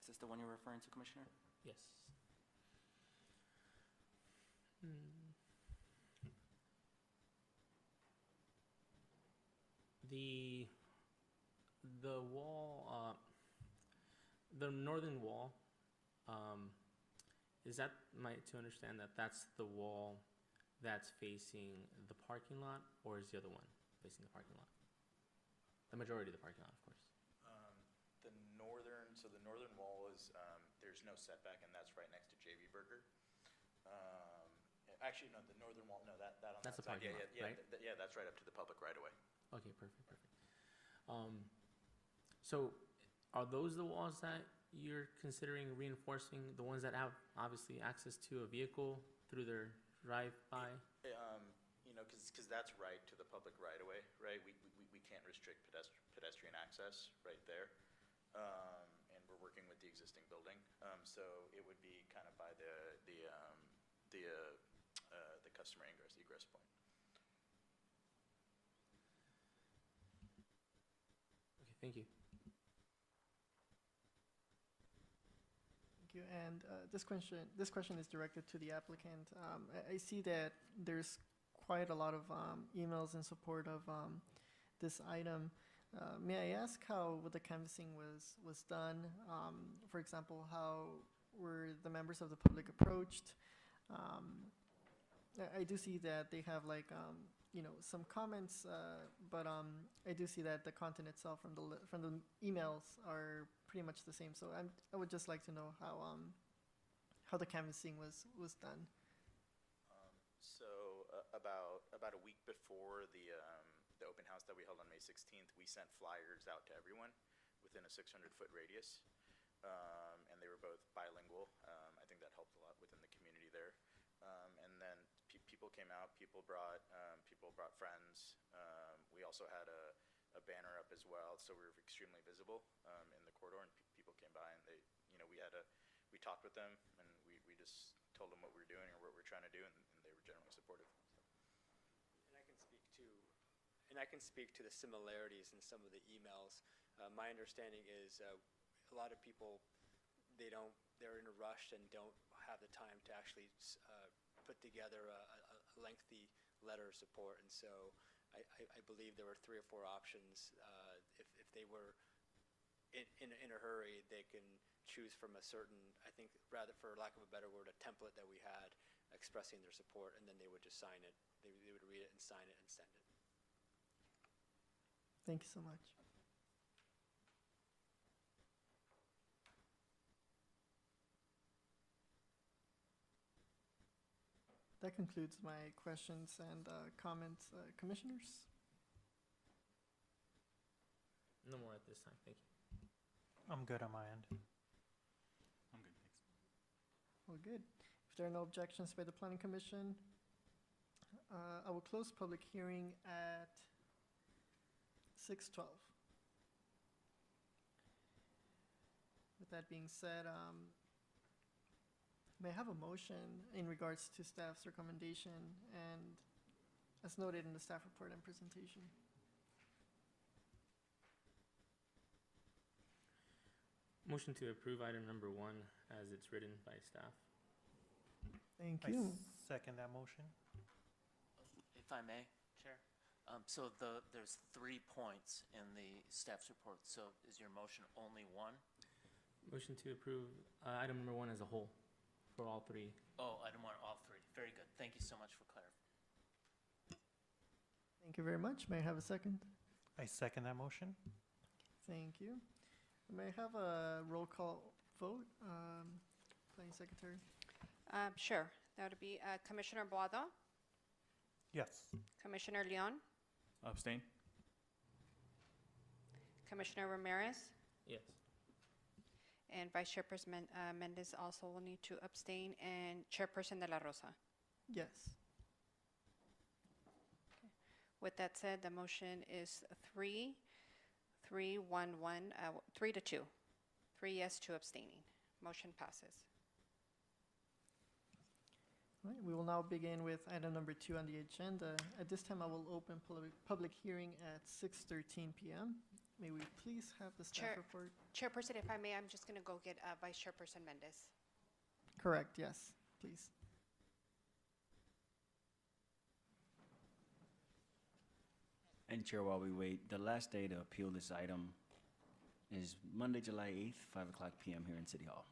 Is this the one you're referring to, Commissioner? Yes. The wall, the northern wall, is that to understand that that's the wall that's facing the parking lot, or is the other one facing the parking lot? The majority of the parking lot, of course. So the northern wall is, there's no setback, and that's right next to JB Burger. Actually, no, the northern wall, no, that on That's that the side. parking lot, right? Yeah, that's right up to the public right away. Okay, perfect. So are those the walls that you're considering reinforcing, the ones that have obviously access to a vehicle through their drive-by? Because that's right to the public right away, right? We can't restrict pedestrian access right there. And we're working with the existing building. So it would be kind of by the customer ingress egress point. Okay, thank you. Thank you. And this question is directed to the applicant. I see that there's quite a lot of emails in support of this item. May I ask how the canvassing was done? For example, how were the members of the public approached? I do see that they have some comments, but I do see that the content itself from the emails are pretty much the same. So I would just like to know how the canvassing was done. So about a week before the open house that we held on May 16th, we sent flyers out to everyone within a 600-foot radius, and they were both bilingual. I think that helped a lot within the community there. And then people came out. People brought friends. We also had a banner up as well, so we were extremely visible in the corridor, and people came by, and we talked with them, and we just told them what we were doing or what we were trying to do, and they were generally supportive. And I can speak to the similarities in some of the emails. My understanding is a lot of people, they're in a rush and don't have the time to actually put together a lengthy letter of support. And so I believe there were 3 or 4 options. If they were in a hurry, they can choose from a certain, I think, rather, for lack of a better word, a template that we had expressing their support, and then they would just sign it. They would read it and sign it and send it. Thank you so much. That concludes my questions and comments. Commissioners? No more at this time, thank you. I'm good on my end. I'm good, thanks. Well, good. If there are no objections by the Planning Commission, I will close public hearing at 6:12. With that being said, may I have a motion in regards to staff's recommendation and as noted in the staff report and presentation? Motion to approve item number 1 as it's written by staff. Thank I you. second that motion. If I may, Chair. So there's 3 points in the staff's report. So is your motion only 1? Motion to approve item number 1 as a whole for all 3. Oh, item 1, all 3. Very good. Thank you so much for clarifying. Thank you very much. May I have a second? I second that motion. Thank you. May I have a roll call vote, Planning Secretary? Sure. That would be Commissioner Boado, Yes. Commissioner Leon, Abstain? Commissioner Ramirez, Yes. and Vice Chairperson Mendez also will need to abstain, and Chairperson De La Rosa. Yes. With that said, the motion is 3-2. 3 yes, 2 abstaining. Motion passes. All right, we will now begin with item number 2 on the agenda. At this time, I will open public hearing at 6:13 p.m. May we please have the staff report? Chairperson, if I may, I'm just going to go get Vice Chairperson Mendez. Correct, yes, please. And Chair, while we wait, the last day to appeal this item is Monday, July 8th, 5:00 p.m. here in City Hall.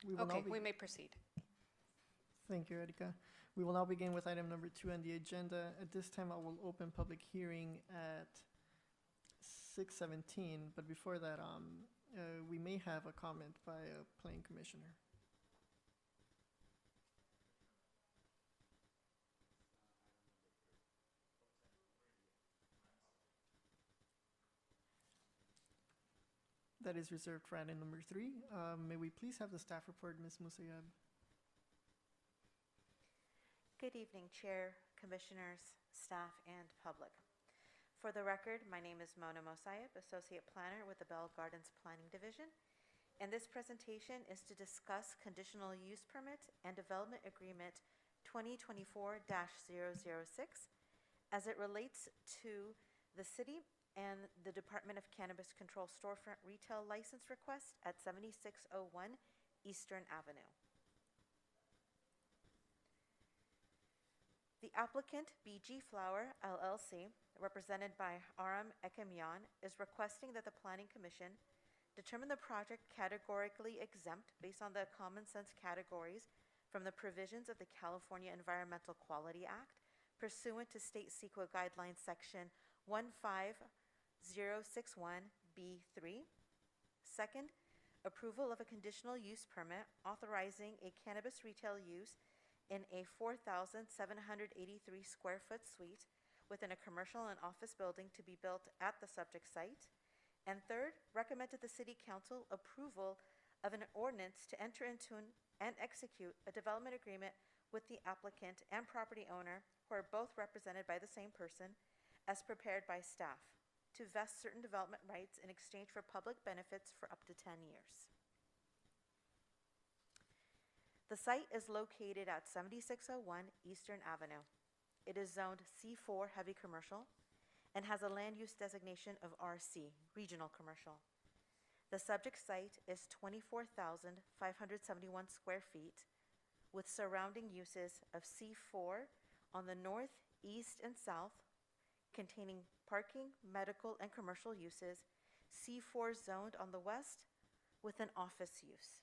We will now Okay, we may proceed. Thank you, Erika. We will now begin with item number 2 on the agenda. At this time, I will open public hearing at 6:17, but before that, we may have a comment by a planning commissioner. That is reserved for item number 3. May we please have the staff report, Ms. Musayab? Good evening, Chair, Commissioners, staff, and public. For the record, my name is Mona Mosayeb, Associate Planner with the Bell Gardens Planning Division, and this presentation is to discuss Conditional Use Permit and Development Agreement 2024-006 as it relates to the City and the Department of Cannabis Control Storefront Retail License Request at 7601 Eastern Avenue. The applicant, BG Flower LLC, represented by Aram Ekemyan, is requesting that the Planning Commission determine the project categorically exempt based on the common sense categories from the provisions of the California Environmental Quality Act pursuant to State CEQA Guidelines Section 15061B3. Second, approval of a conditional use permit authorizing a cannabis retail use in a 4,783 square foot suite within a commercial and office building to be built at the subject site. And third, recommend to the City Council approval of an ordinance to enter into and execute a development agreement with the applicant and property owner, who are both represented by the same person, as prepared by staff, to vest certain development rights in exchange for public benefits for up to 10 years. The site is located at 7601 Eastern Avenue. It is zoned C4 Heavy Commercial and has a land use designation of RC, Regional Commercial. The subject site is 24,571 square feet with surrounding uses of C4 on the north, east, and south, containing parking, medical, and commercial uses, C4 zoned on the west with an office use.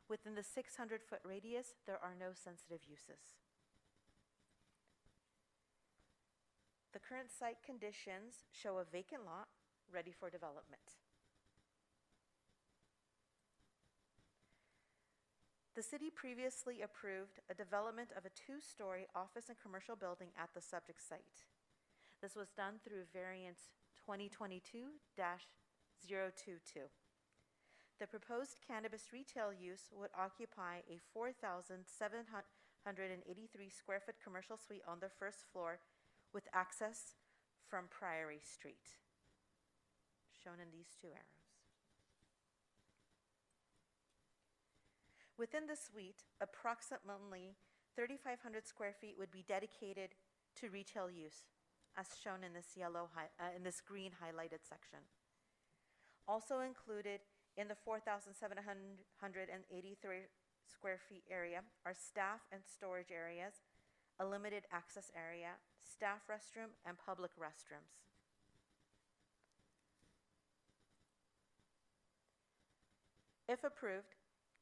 Within the 600-foot radius, there are no sensitive uses. The current site conditions show a vacant lot ready for development. The city previously approved a development of a 2-story office and commercial building at the subject site. This was done through variance 2022-022. The proposed cannabis retail use would occupy a 4,783 square foot commercial suite on the first floor with access from Priory Street, shown in these 2 arrows. Within the suite, approximately 3,500 square feet would be dedicated to retail use, as shown in this in this green highlighted section. Also included in the 4,783 square feet area are staff and storage areas, a limited access area, staff restroom, and public restrooms. If approved,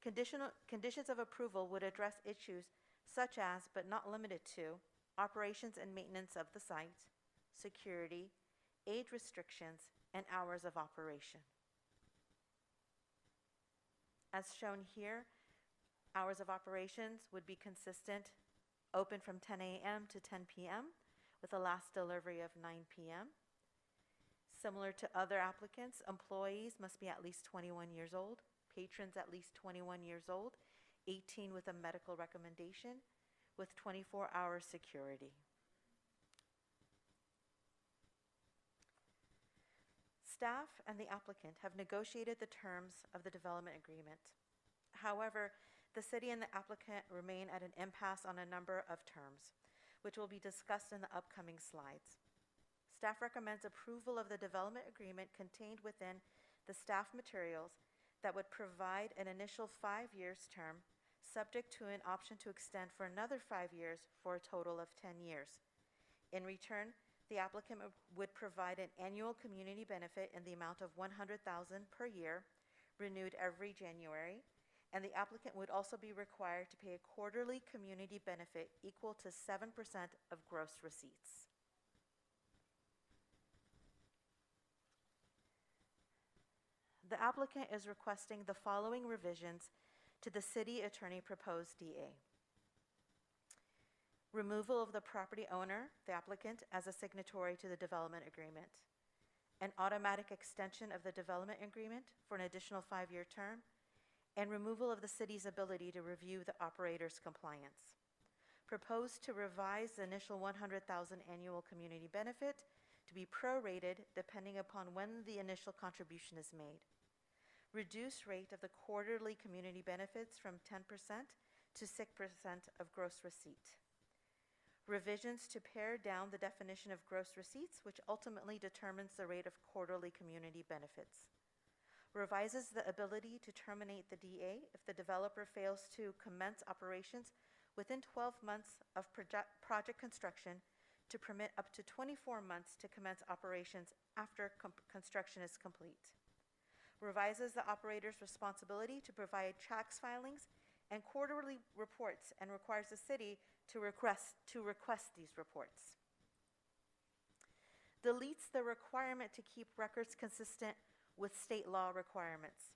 conditions of approval would address issues such as, but not limited to, operations and maintenance of the site, security, age restrictions, and hours of operation. As shown here, hours of operations would be consistent, open from 10 a.m. to 10 p.m. with a last delivery of 9 p.m. Similar to other applicants, employees must be at least 21 years old, patrons at least 21 years old, 18 with a medical recommendation, with 24-hour security. Staff and the applicant have negotiated the terms of the development agreement. However, the city and the applicant remain at an impasse on a number of terms, which will be discussed in the upcoming slides. Staff recommends approval of the development agreement contained within the staff materials that would provide an initial 5 years term, subject to an option to extend for another 5 years for a total of 10 years. In return, The applicant would provide an annual community benefit in the amount of $100,000 per year, renewed every January, and the applicant would also be required to pay a quarterly community benefit equal to 7% of gross receipts. The applicant is requesting the following revisions to the city attorney proposed DA. Removal of the property owner, the applicant, as a signatory to the development agreement. An automatic extension of the development agreement for an additional 5-year term, and removal of the city's ability to review the operator's compliance. Proposed to revise the initial $100,000 annual community benefit to be prorated depending upon when the initial contribution is made. Reduce rate of the quarterly community benefits from 10% to 6% of gross receipt. Revisions to pare down the definition of gross receipts, which ultimately determines the rate of quarterly community benefits. Revises the ability to terminate the DA if the developer fails to commence operations within 12 months of project construction to permit up to 24 months to commence operations after construction is complete. Revises the operator's responsibility to provide tax filings and quarterly reports and requires the city to request these reports. Deletes the requirement to keep records consistent with state law requirements.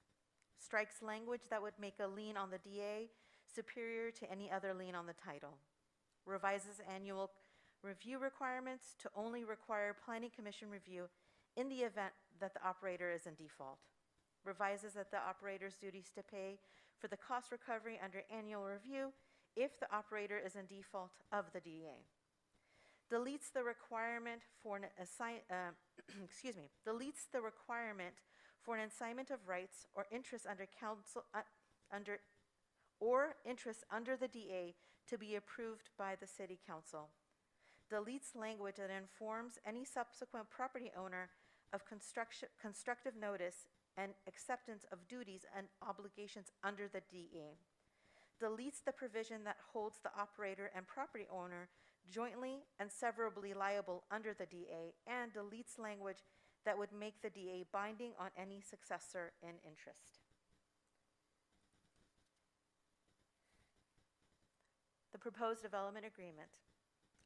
Strikes language that would make a lien on the DA superior to any other lien on the title. Revises annual review requirements to only require Planning Commission review in the event that the operator is in default. Revises that the operator's duties to pay for the cost recovery under annual review if the operator is in default of the DA. Deletes the requirement for an deletes the requirement for an assignment of rights or interest under interest under the DA to be approved by the City Council. Deletes language that informs any subsequent property owner of constructive notice and acceptance of duties and obligations under the DA. Deletes the provision that holds the operator and property owner jointly and severably liable under the DA, and deletes language that would make the DA binding on any successor in interest. The proposed development agreement.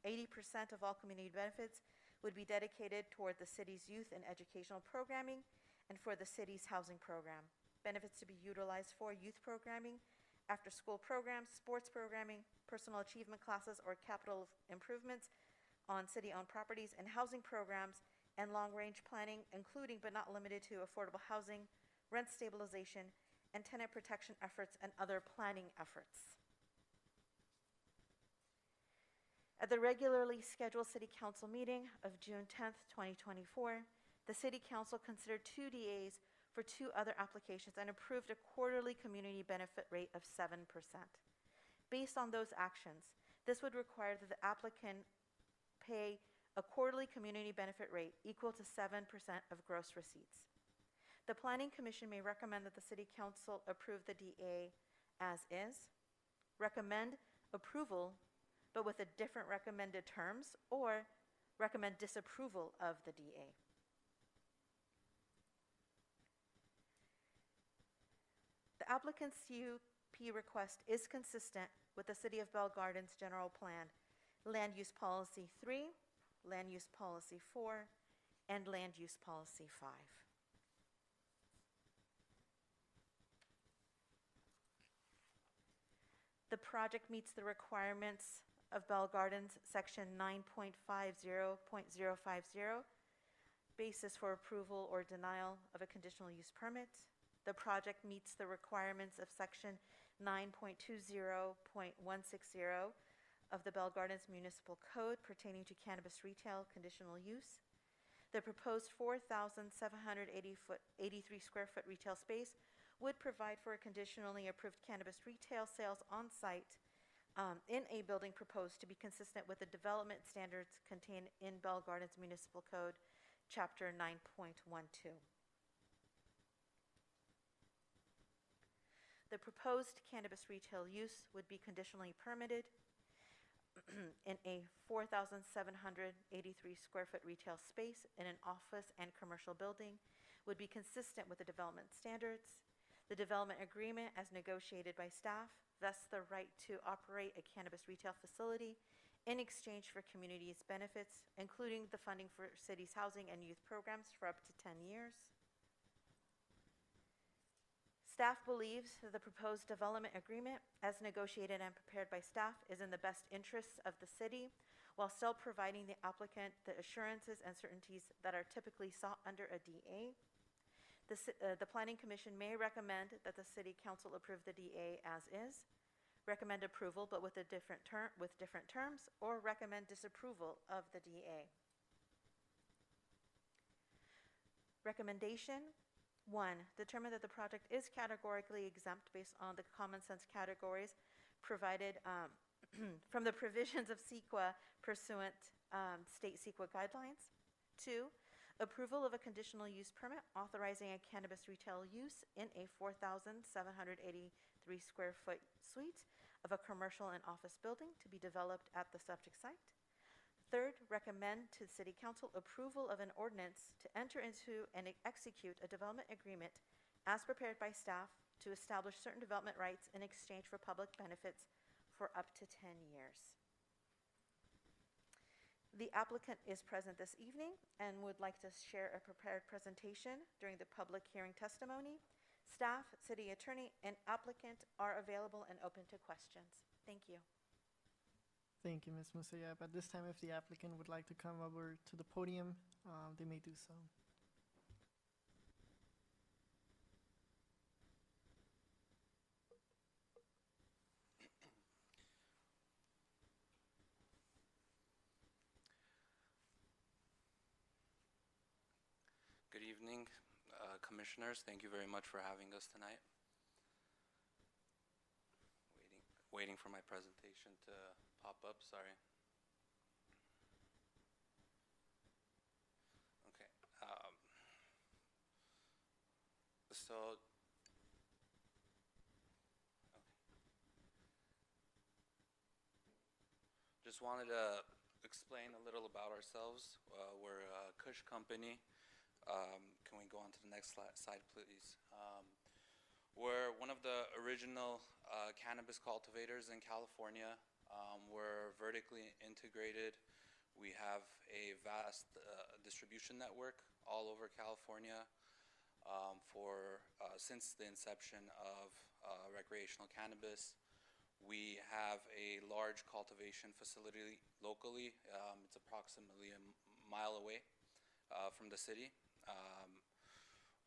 80% of all community benefits would be dedicated toward the city's youth and educational programming and for the city's housing program. Benefits to be utilized for youth programming, after-school programs, sports programming, personal achievement classes or capital improvements on city-owned properties, and housing programs and long-range planning, including but not limited to affordable housing, rent stabilization, and tenant protection efforts and other planning efforts. At the regularly scheduled City Council meeting of June 10th, 2024, the City Council considered 2 DAs for 2 other applications and approved a quarterly community benefit rate of 7%. Based on those actions, this would require that the applicant pay a quarterly community benefit rate equal to 7% of gross receipts. The Planning Commission may recommend that the City Council approve the DA as is, recommend approval but with a different recommended terms, or recommend disapproval of the DA. The applicant's CUP request is consistent with the City of Bell Gardens General Plan, Land Use Policy 3, Land Use Policy 4, and Land Use Policy 5. The project meets the requirements of Bell Gardens Section 9.50.050, basis for approval or denial of a conditional use permit. The project meets the requirements of Section 9.20.160 of the Bell Gardens Municipal Code pertaining to cannabis retail conditional use. The proposed 4,783 square foot retail space would provide for a conditionally approved cannabis retail sales on site in a building proposed to be consistent with the development standards contained in Bell Gardens Municipal Code, Chapter 9.12. The proposed cannabis retail use would be conditionally permitted in a 4,783 square foot retail space in an office and commercial building would be consistent with the development standards. The development agreement, as negotiated by staff, vests the right to operate a cannabis retail facility in exchange for community's benefits, including the funding for city's housing and youth programs for up to 10 years. Staff believes that the proposed development agreement, as negotiated and prepared by staff, is in the best interests of the city, while still providing the applicant the assurances and certainties that are typically sought under a DA. The Planning Commission may recommend that the City Council approve the DA as is, recommend approval but with different terms, or recommend disapproval of the DA. Recommendation 1, determine that the project is categorically exempt based on the common sense categories provided from the provisions of CEQA pursuant state CEQA guidelines. 2, approval of a conditional use permit authorizing a cannabis retail use in a 4,783 square foot suite of a commercial and office building to be developed at the subject site. 3rd, recommend to City Council approval of an ordinance to enter into and execute a development agreement as prepared by staff to establish certain development rights in exchange for public benefits for up to 10 years. The applicant is present this evening and would like to share a prepared presentation during the public hearing testimony. Staff, city attorney, and applicant are available and open to questions. Thank you. Thank you, Ms. Musayab. At this time, if the applicant would like to come over to the podium, they may do so. Good evening, commissioners. Thank you very much for having us tonight. Waiting for my presentation to pop up, sorry. Okay. Just wanted to explain a little about ourselves. We're a Kush company. Can we go on to the next slide, please? We're one of the original cannabis cultivators in California. We're vertically integrated. We have a vast distribution network all over California since the inception of recreational cannabis. We have a large cultivation facility locally. It's approximately a mile away from the city.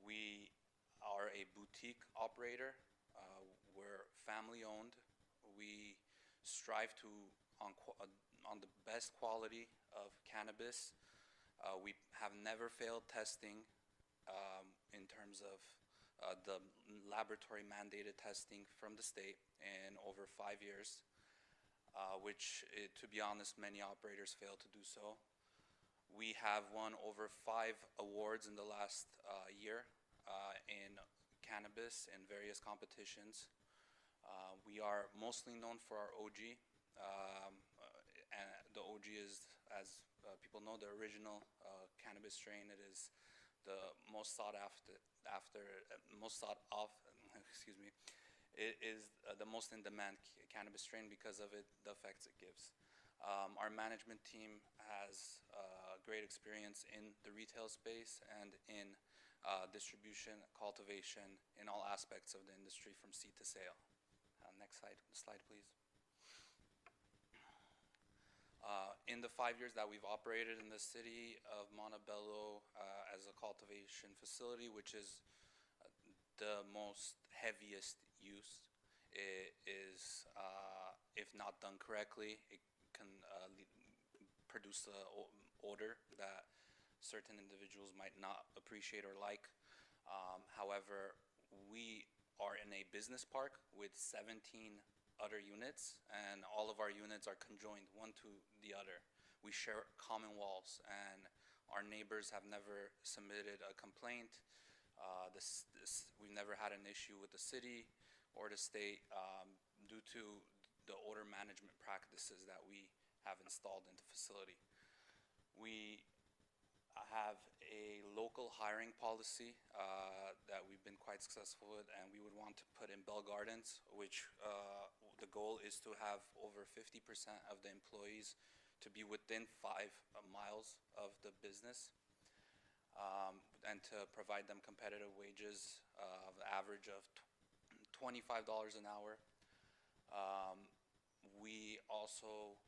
We are a boutique operator. We're family owned. We strive on the best quality of cannabis. We have never failed testing in terms of the laboratory mandated testing from the state in over 5 years, which, to be honest, many operators fail to do so. We have won over 5 awards in the last year in cannabis in various competitions. We are mostly known for our OG. And the OG is, as people know, the original cannabis strain. It is the most sought after, excuse me. It is the most in demand cannabis strain because of the effects it gives. Our management team has great experience in the retail space and in distribution, cultivation, in all aspects of the industry from seed to sale. Next slide, please. In the 5 years that we've operated in the city of Montebello as a cultivation facility, which is the most heaviest use, it is, if not done correctly, it can produce an odor that certain individuals might not appreciate or like. However, we are in a business park with 17 other units, and all of our units are conjoined one to the other. We share common walls, and our neighbors have never submitted a complaint. We've never had an issue with the city or the state due to the odor management practices that we have installed in the facility. We have a local hiring policy that we've been quite successful with, and we would want to put in Bell Gardens, which the goal is to have over 50% of the employees to be within 5 miles of the business, and to provide them competitive wages of the average of $25 an hour. We also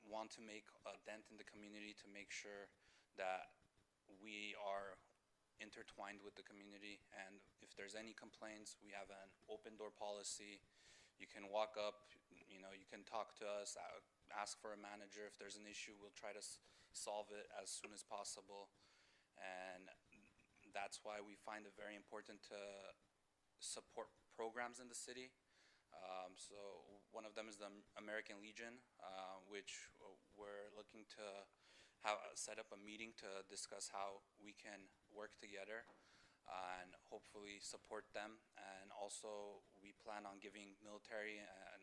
want to make a dent in the community to make sure that we are intertwined with the community, and if there's any complaints, we have an open door policy. You can walk up, you can talk to us, ask for a manager. If there's an issue, we'll try to solve it as soon as possible. And that's why we find it very important to support programs in the city. So one of them is the American Legion, which we're looking to set up a meeting to discuss how we can work together and hopefully support them. And also we plan on giving military and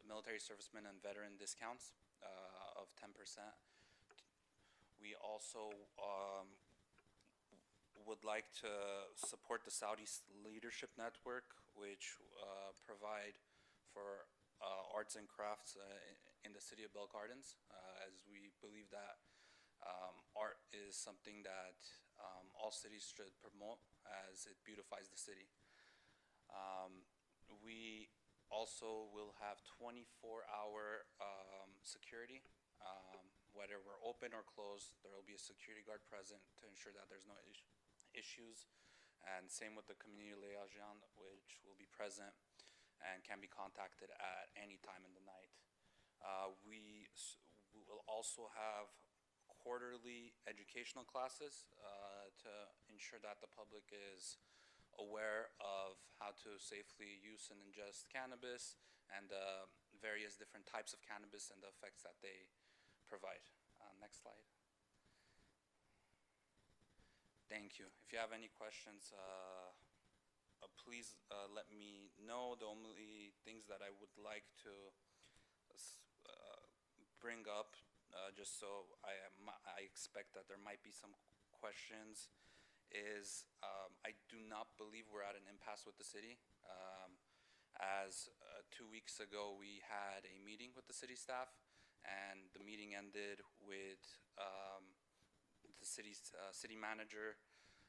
military servicemen and veteran discounts of 10%. We also would like to support the Southeast Leadership Network, which provide for arts and crafts in the city of Bell Gardens, as we believe that art is something that all cities should promote, as it beautifies the city. We also will have 24-hour security. Whether we're open or closed, there will be a security guard present to ensure that there's no issues. And same with the community liaison, which will be present and can be contacted at any time in the night. We will also have quarterly educational classes to ensure that the public is aware of how to safely use and ingest cannabis and the various different types of cannabis and the effects that they provide. Next slide. Thank you. If you have any questions, please let me know. The only things that I would like to bring up, just so I expect that there might be some questions, is I do not believe we're at an impasse with the city. As 2 weeks ago, we had a meeting with the city staff, and the meeting ended with the city manager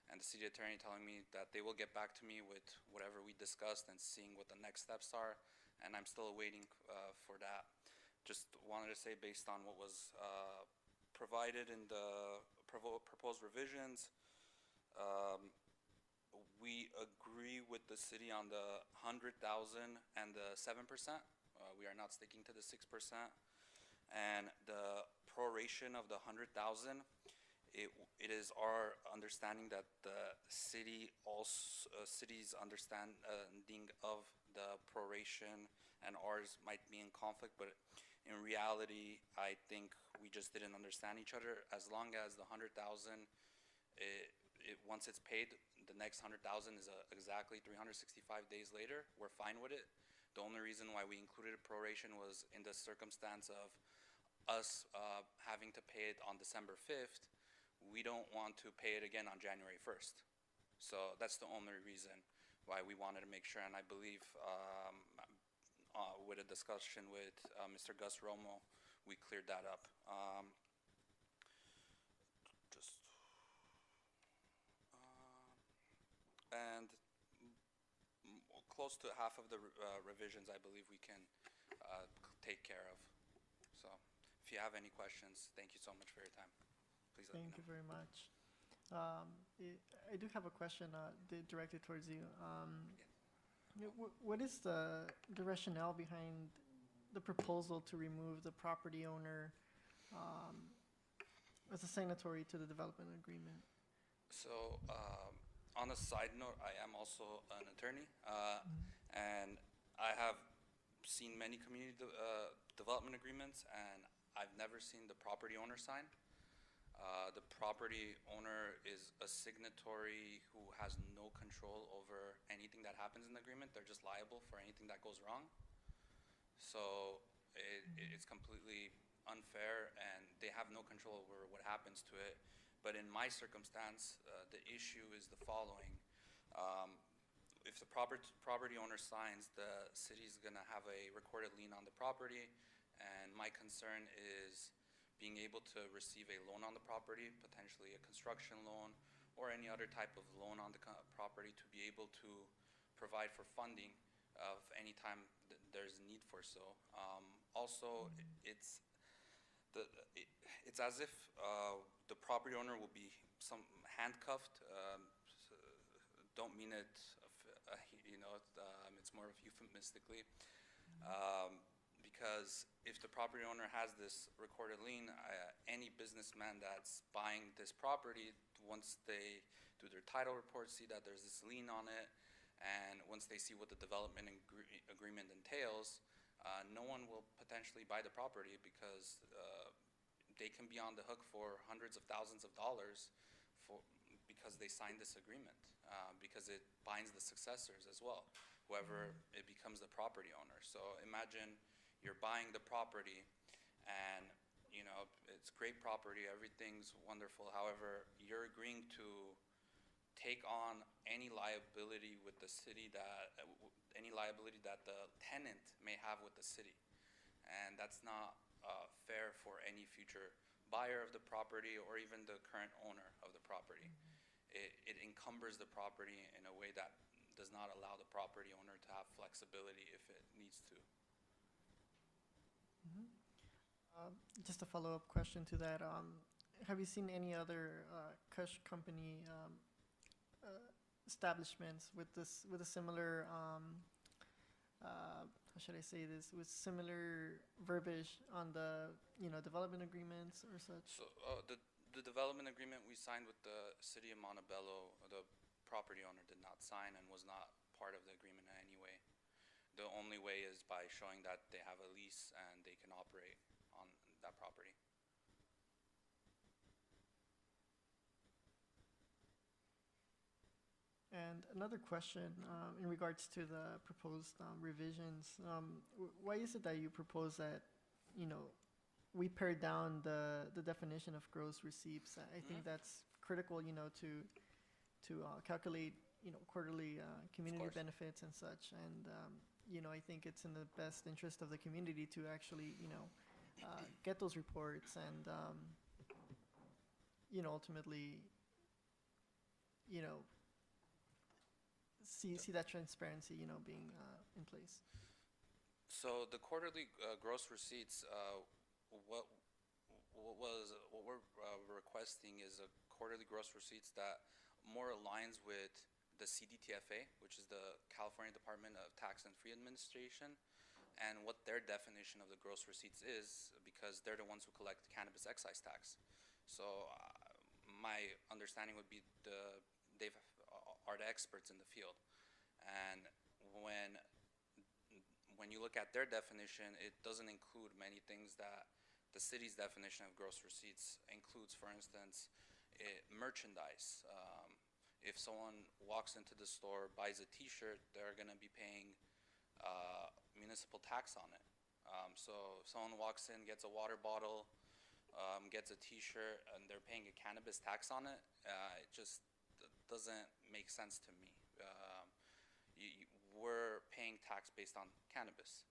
and the city attorney telling me that they will get back to me with whatever we discussed and seeing what the next steps are, and I'm still waiting for that. Just wanted to say, based on what was provided in the proposed revisions, we agree with the city on the 100,000 and the 7%. We are not sticking to the 6%. And the proration of the 100,000, it is our understanding that the city's understanding of the proration and ours might be in conflict, but in reality, I think we just didn't understand each other. As long as the 100,000, once it's paid, the next 100,000 is exactly 365 days later. We're fine with it. The only reason why we included a proration was in the circumstance of us having to pay it on December 5th. We don't want to pay it again on January 1st. So that's the only reason why we wanted to make sure, and I believe with a discussion with Mr. Gus Romo, we cleared that up. And close to half of the revisions, I believe we can take care of. So if you have any questions, thank you so much for your time. Please let me know. Thank you very much. I do have a question directed towards you. What is the rationale behind the proposal to remove the property owner as a signatory to the development agreement? So on a side note, I am also an attorney, and I have seen many community development agreements, and I've never seen the property owner sign. The property owner is a signatory who has no control over anything that happens in the agreement. They're just liable for anything that goes wrong. So it's completely unfair, and they have no control over what happens to it. But in my circumstance, the issue is the following. If the property owner signs, the city's gonna have a recorded lien on the property, and my concern is being able to receive a loan on the property, potentially a construction loan, or any other type of loan on the property, to be able to provide for funding of any time there's a need for so. Also, it's as if the property owner will be handcuffed. Don't mean it, it's more of euphemistically. Because if the property owner has this recorded lien, any businessman that's buying this property, once they do their title report, see that there's this lien on it, and once they see what the development agreement entails, no one will potentially buy the property, because they can be on the hook for hundreds of thousands of dollars because they signed this agreement, because it binds the successors as well, whoever it becomes the property owner. So imagine you're buying the property, and it's great property, everything's wonderful. However, you're agreeing to take on any liability with the city any liability that the tenant may have with the city, and that's not fair for any future buyer of the property or even the current owner of the property. It encumbers the property in a way that does not allow the property owner to have flexibility if it needs to. Just a follow-up question to that. Have you seen any other Kush company establishments with a similar how should I say this, with similar verbiage on the development agreements or such? So the development agreement we signed with the city of Montebello, the property owner did not sign and was not part of the agreement in any way. The only way is by showing that they have a lease and they can operate on that property. And another question in regards to the proposed revisions. Why is it that you propose that, we pare down the definition of gross receipts? I think that's critical, to calculate, quarterly community benefits and such. And, I think it's in the best interest of the community to actually, get those reports and, ultimately, see that transparency, being in place. So the quarterly gross receipts, what we're requesting is a quarterly gross receipts that more aligns with the CDTFA, which is the California Department of Tax and Fee Administration, and what their definition of the gross receipts is, because they're the ones who collect cannabis excise tax. So my understanding would be they are the experts in the field, and when you look at their definition, it doesn't include many things that the city's definition of gross receipts includes. For instance, merchandise. If someone walks into the store, buys a T-shirt, they're going to be paying municipal tax on it. So if someone walks in, gets a water bottle, gets a T-shirt, and they're paying a cannabis tax on it, it just doesn't make sense to me. We're paying tax based on cannabis.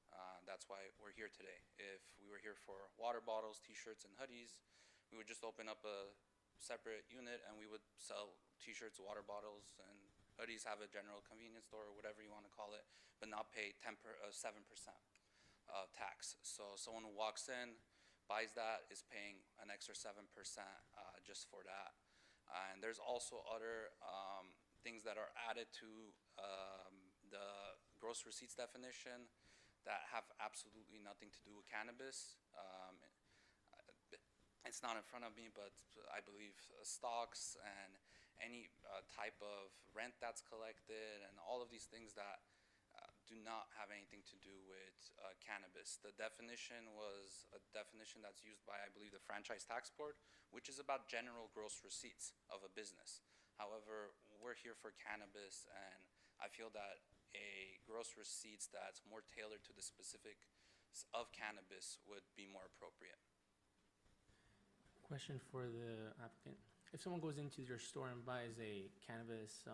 That's why we're here today. If we were here for water bottles, T-shirts, and hoodies, we would just open up a separate unit and we would sell T-shirts, water bottles, and hoodies, have a general convenience store or whatever you want to call it, but not pay 7% tax. So someone who walks in, buys that, is paying an extra 7% just for that. And there's also other things that are added to the gross receipts definition that have absolutely nothing to do with cannabis. It's not in front of me, but I believe stocks and any type of rent that's collected and all of these things that do not have anything to do with cannabis. The definition was a definition that's used by, I believe, the Franchise Tax Board, which is about general gross receipts of a business. However, we're here for cannabis, and I feel that a gross receipts that's more tailored to the specific of cannabis would be more appropriate. Question for the applicant. If someone goes into your store and buys a cannabis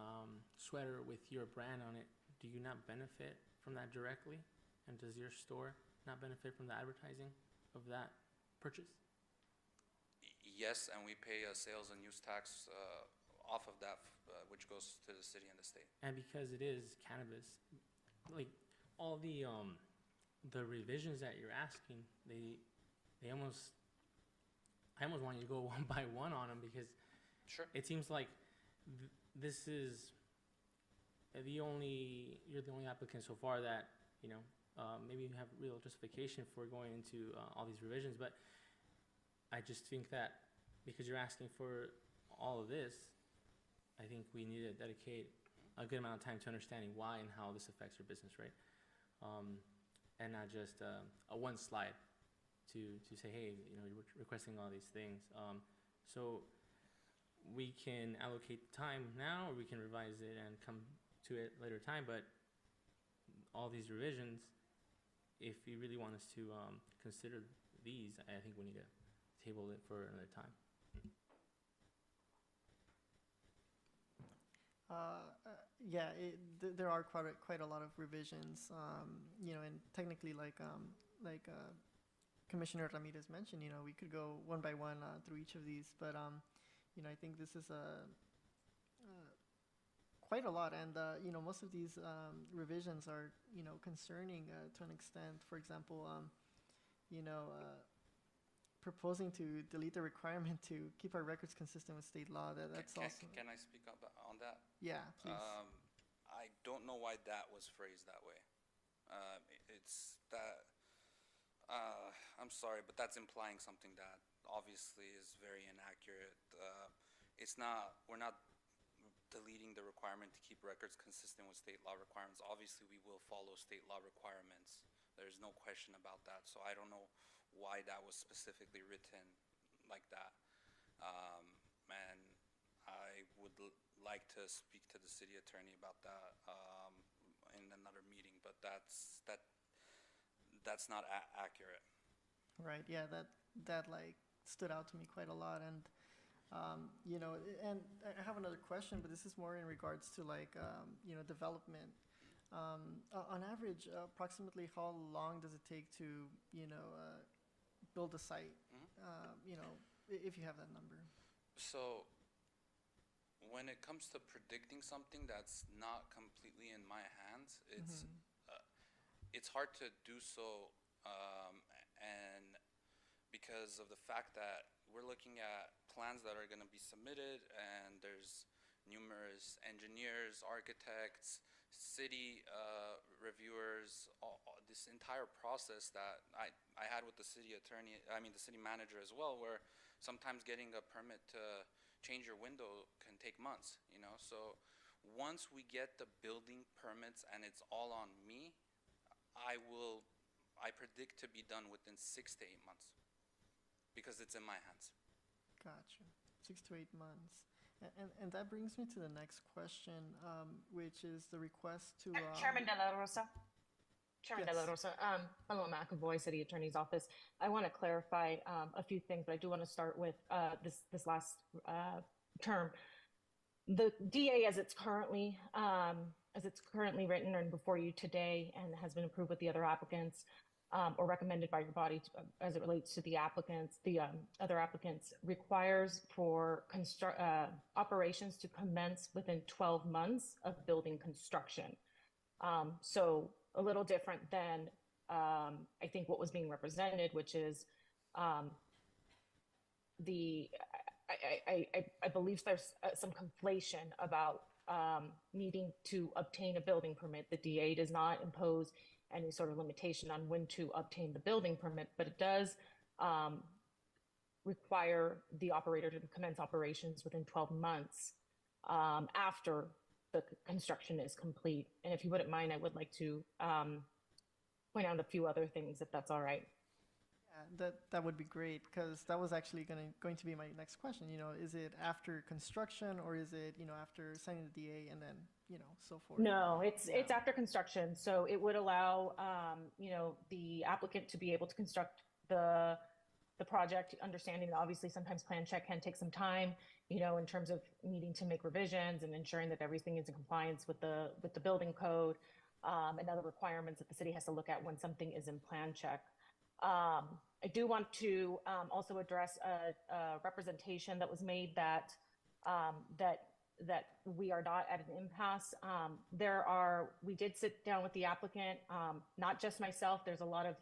sweater with your brand on it, do you not benefit from that directly? And does your store not benefit from the advertising of that purchase? Yes, and we pay a sales and use tax off of that, which goes to the city and the state. And because it is cannabis, like all the revisions that you're asking, I almost want you to go one by one on them, because Sure. it seems like this is you're the only applicant so far that, maybe you have real justification for going into all these revisions. But I just think that because you're asking for all of this, I think we need to dedicate a good amount of time to understanding why and how this affects your business, right? And not just a one slide to say, hey, you're requesting all these things. So we can allocate the time now, or we can revise it and come to it later time. But all these revisions, if you really want us to consider these, I think we need to table it for another time. Yeah, there are quite a lot of revisions, and technically, like Commissioner Ramirez mentioned, we could go one by one through each of these, but I think this is quite a lot, and most of these revisions are concerning to an extent. For example, proposing to delete the requirement to keep our records consistent with state law. That's also. Can I speak up on that? Yeah, please. I don't know why that was phrased that way. It's that. I'm sorry, but that's implying something that obviously is very inaccurate. It's not. We're not deleting the requirement to keep records consistent with state law requirements. Obviously, we will follow state law requirements. There's no question about that. So I don't know why that was specifically written like that. And I would like to speak to the city attorney about that in another meeting, but that's not accurate. Right. Yeah. That like stood out to me quite a lot, and and I have another question, but this is more in regards to like development. On average, approximately how long does it take to build a site? If you have that number. So when it comes to predicting something that's not completely in my hands, it's hard to do so, and because of the fact that we're looking at plans that are going to be submitted, and there's numerous engineers, architects, city reviewers, this entire process that I had with the city attorney, the city manager as well, where sometimes getting a permit to change your window can take months, So once we get the building permits and it's all on me, I predict to be done within 6 to 8 months because it's in my hands. Gotcha. 6 to 8 months. And that brings me to the next question, which is the request to... Chairman De La Rosa. Chairman Yes. De La Rosa. Hello, McAvoy, City Attorney's Office. I want to clarify a few things, but I do want to start with this last term. The DA, as it's currently written and before you today, and has been approved with the other applicants, or recommended by your body as it relates to the applicants, the other applicants, requires for operations to commence within 12 months of building construction. So a little different than I think what was being represented, which is I believe there's some conflation about needing to obtain a building permit. The DA does not impose any sort of limitation on when to obtain the building permit, but it does require the operator to commence operations within 12 months after the construction is complete. And if you wouldn't mind, I would like to point out a few other things, if that's all right. Yeah, that would be great, because that was actually going to be my next question. Is it after construction, or is it, after signing the DA and then, so forth? No, it's Yeah. after construction. So it would allow, the applicant to be able to construct the project, understanding that obviously sometimes plan check can take some time, in terms of needing to make revisions and ensuring that everything is in compliance with the building code, and other requirements that the city has to look at when something is in plan check. I do want to also address a representation that was made that we are not at an impasse. We did sit down with the applicant, not just myself. There's a lot of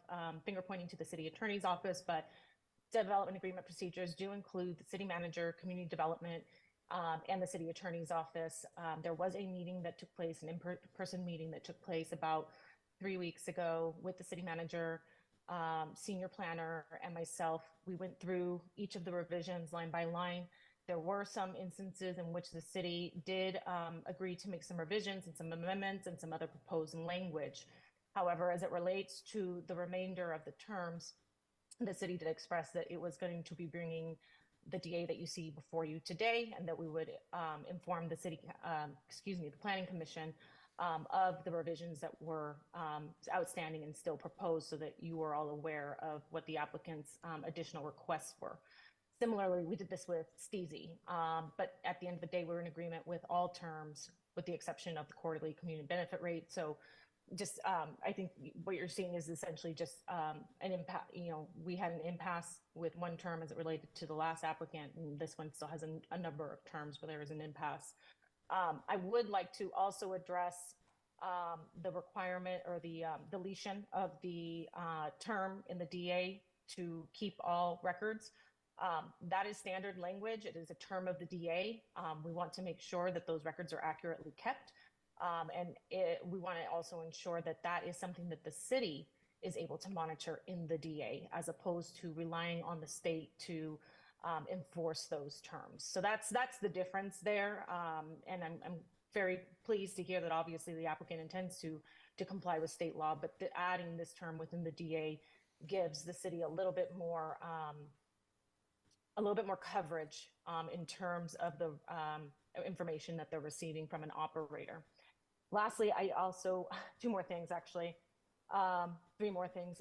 finger pointing to the city attorney's office, but development agreement procedures do include the city manager, community development, and the city attorney's office. There was a meeting that took place, an in-person meeting that took place about 3 weeks ago with the city manager, senior planner, and myself. We went through each of the revisions line by line. There were some instances in which the city did agree to make some revisions and some amendments and some other proposed language. However, as it relates to the remainder of the terms, the city did express that it was going to be bringing the DA that you see before you today, and that we would inform the the Planning Commission of the revisions that were outstanding and still proposed, so that you were all aware of what the applicant's additional requests were. Similarly, we did this with Steezy, but at the end of the day, we're in agreement with all terms, with the exception of the quarterly community benefit rate. So just, I think what you're seeing is essentially just an impact. We had an impasse with one term as it related to the last applicant, and this one still has a number of terms where there is an impasse. I would like to also address the requirement or the deletion of the term in the DA to keep all records. That is standard language. It is a term of the DA. We want to make sure that those records are accurately kept. We want to also ensure that that is something that the city is able to monitor in the DA, as opposed to relying on the state to enforce those terms. So that's the difference there. And I'm very pleased to hear that obviously the applicant intends to comply with state law, but adding this term within the DA gives the city a little bit more coverage in terms of the information that they're receiving from an operator. Lastly, I also, three more things,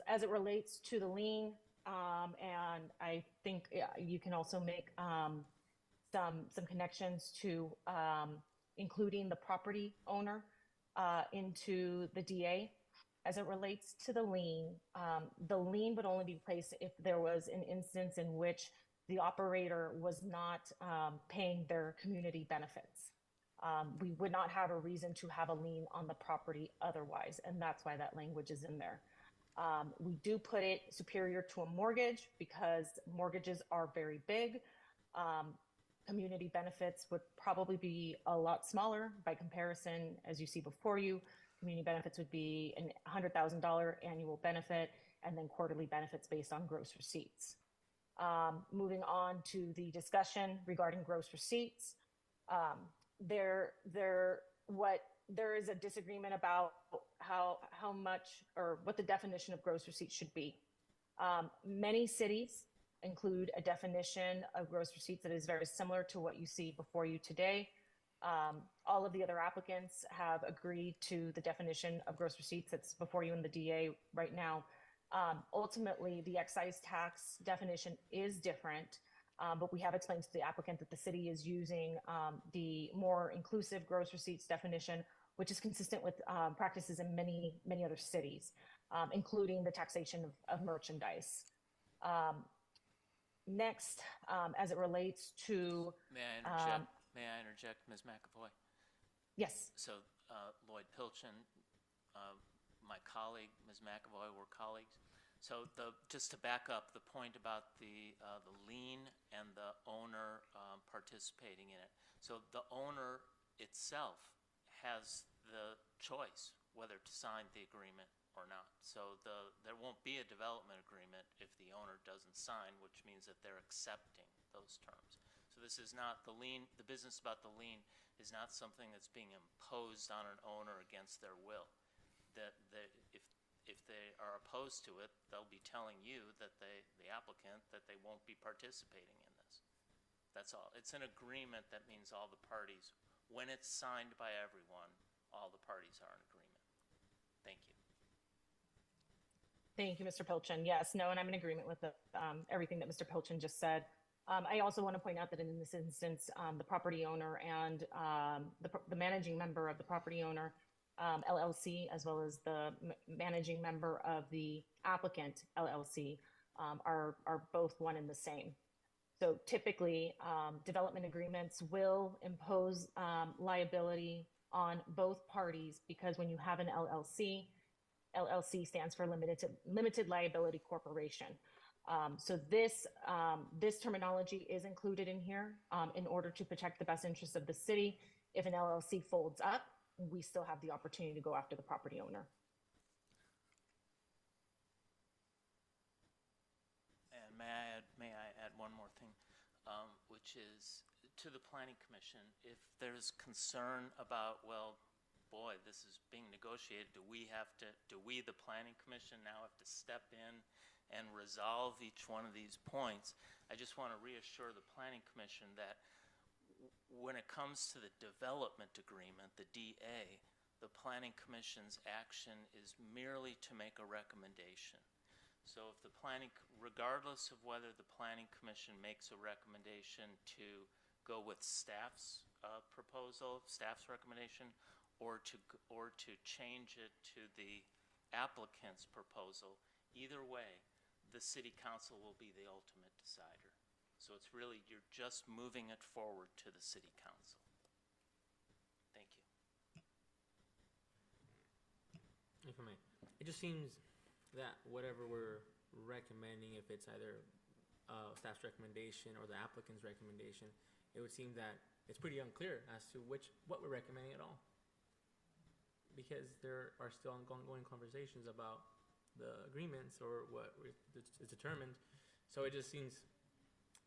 as it relates to the lien, and I think you can also make some connections to including the property owner into the DA. As it relates to the lien would only be placed if there was an instance in which the operator was not paying their community benefits. We would not have a reason to have a lien on the property otherwise, and that's why that language is in there. We do put it superior to a mortgage because mortgages are very big. Community benefits would probably be a lot smaller by comparison. As you see before you, community benefits would be a $100,000 annual benefit, and then quarterly benefits based on gross receipts. Moving on to the discussion regarding gross receipts, there is a disagreement about how much or what the definition of gross receipts should be. Many cities include a definition of gross receipts that is very similar to what you see before you today. All of the other applicants have agreed to the definition of gross receipts that's before you in the DA right now. Ultimately, the excise tax definition is different, but we have explained to the applicant that the city is using the more inclusive gross receipts definition, which is consistent with practices in many, many other cities, including the taxation of merchandise. Next, as it relates to... May I interject, Ms. McAvoy? Yes. So Lloyd Pilchin, my colleague, Ms. McAvoy, were colleagues. So just to back up the point about the lien and the owner participating in it. So the owner itself has the choice whether to sign the agreement or not. So there won't be a development agreement if the owner doesn't sign, which means that they're accepting those terms. So this is not the lien. The business about the lien is not something that's being imposed on an owner against their will. That if if they are opposed to it, they'll be telling you that the applicant, that they won't be participating in this. That's all. It's an agreement that means all the parties, when it's signed by everyone, all the parties are in agreement. Thank you. Thank you, Mr. Pilchin. Yes, no, and I'm in agreement with everything that Mr. Pilchin just said. I also want to point out that in this instance, the property owner and the managing member of the property owner LLC, as well as the managing member of the applicant LLC, are both one and the same. So typically, development agreements will impose liability on both parties, because when you have an LLC, LLC stands for limited liability corporation. So this terminology is included in here in order to protect the best interests of the city. If an LLC folds up, we still have the opportunity to go after the property owner. And may I add one more thing, which is to the Planning Commission, if there's concern about, well, boy, this is being negotiated, do we, the Planning Commission, now have to step in and resolve each one of these points? I just want to reassure the Planning Commission that when it comes to the development agreement, the DA, the Planning Commission's action is merely to make a recommendation. So if the regardless of whether the Planning Commission makes a recommendation to go with staff's proposal, staff's recommendation, or to change it to the applicant's proposal, either way, the City Council will be the ultimate decider. So it's really, you're just moving it forward to the City Council. Thank you. If I may, it just seems that whatever we're recommending, if it's either staff's recommendation or the applicant's recommendation, it would seem that it's pretty unclear as to what we're recommending at all, because there are still ongoing conversations about the agreements or what is determined. So it just seems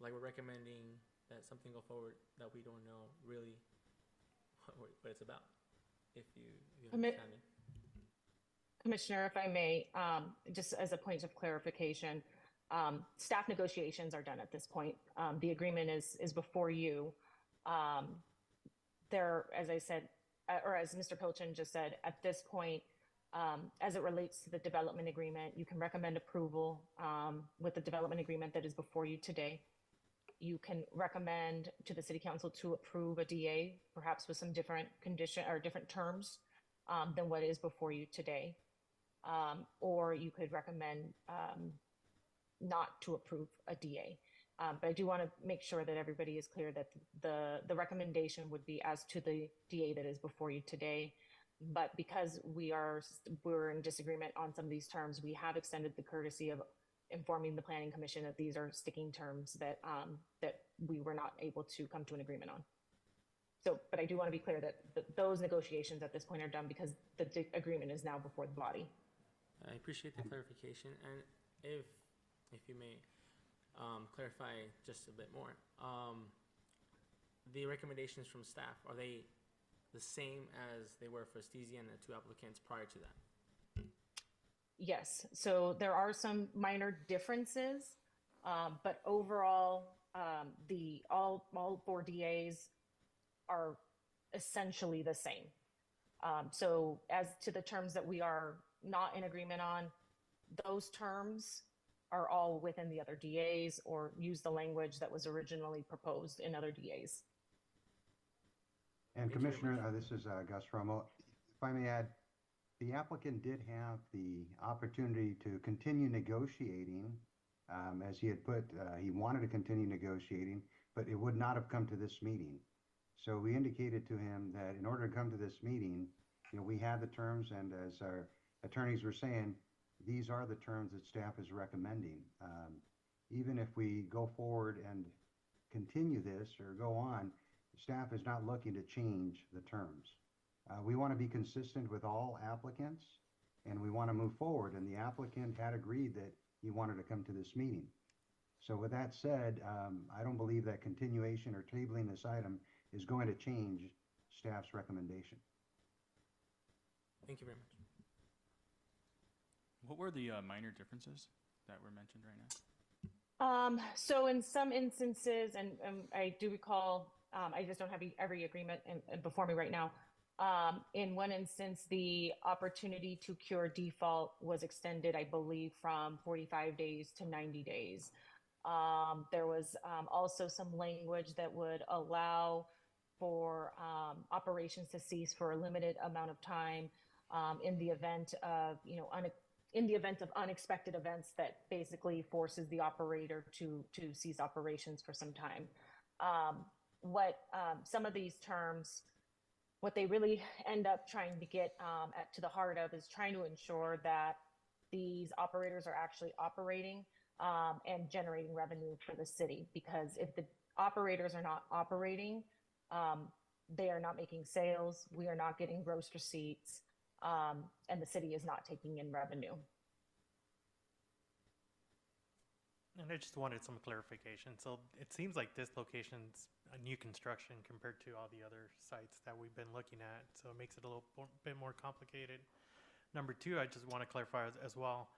like we're recommending that something go forward that we don't know really what it's about, if you understand me. Commissioner, if I may, just as a point of clarification, staff negotiations are done at this point. The agreement is before you. There, as I said, or as Mr. Pilchin just said, at this point, as it relates to the development agreement, you can recommend approval with the development agreement that is before you today. You can recommend to the City Council to approve a DA, perhaps with some different condition or different terms than what is before you today. Or you could recommend not to approve a DA. But I do want to make sure that everybody is clear that the recommendation would be as to the DA that is before you today. But because we're in disagreement on some of these terms, we have extended the courtesy of informing the Planning Commission that these are sticking terms that we were not able to come to an agreement on. So, but I do want to be clear that those negotiations at this point are done because the agreement is now before the body. I appreciate the clarification, and if you may clarify just a bit more, the recommendations from staff, are they the same as they were for Steezy and the two applicants prior to that? Yes, so there are some minor differences, but overall, all four DAs are essentially the same. So as to the terms that we are not in agreement on, those terms are all within the other DAs or use the language that was originally proposed in other DAs. And Commissioner, this is Gus Romo. If I may add, the applicant did have the opportunity to continue negotiating, as he had put, he wanted to continue negotiating, but it would not have come to this meeting. So we indicated to him that in order to come to this meeting, we had the terms, and as our attorneys were saying, these are the terms that staff is recommending. Even if we go forward and continue this or go on, staff is not looking to change the terms. We want to be consistent with all applicants, and we want to move forward, and the applicant had agreed that he wanted to come to this meeting. So with that said, I don't believe that continuation or tabling this item is going to change staff's recommendation. Thank you very much. What were the minor differences that were mentioned right now? So in some instances, and I do recall, I just don't have every agreement before me right now. In one instance, the opportunity to cure default was extended, I believe, from 45 days to 90 days. There was also some language that would allow for operations to cease for a limited amount of time in the event of, in the event of unexpected events that basically forces the operator to cease operations for some time. What some of these terms, what they really end up trying to get to the heart of is trying to ensure that these operators are actually operating and generating revenue for the city. Because if the operators are not operating, they are not making sales, we are not getting gross receipts, and the city is not taking in revenue. And I just wanted some clarification. So it seems like this location's a new construction compared to all the other sites that we've been looking at. So it makes it a little bit more complicated. Number two, I just want to clarify as well.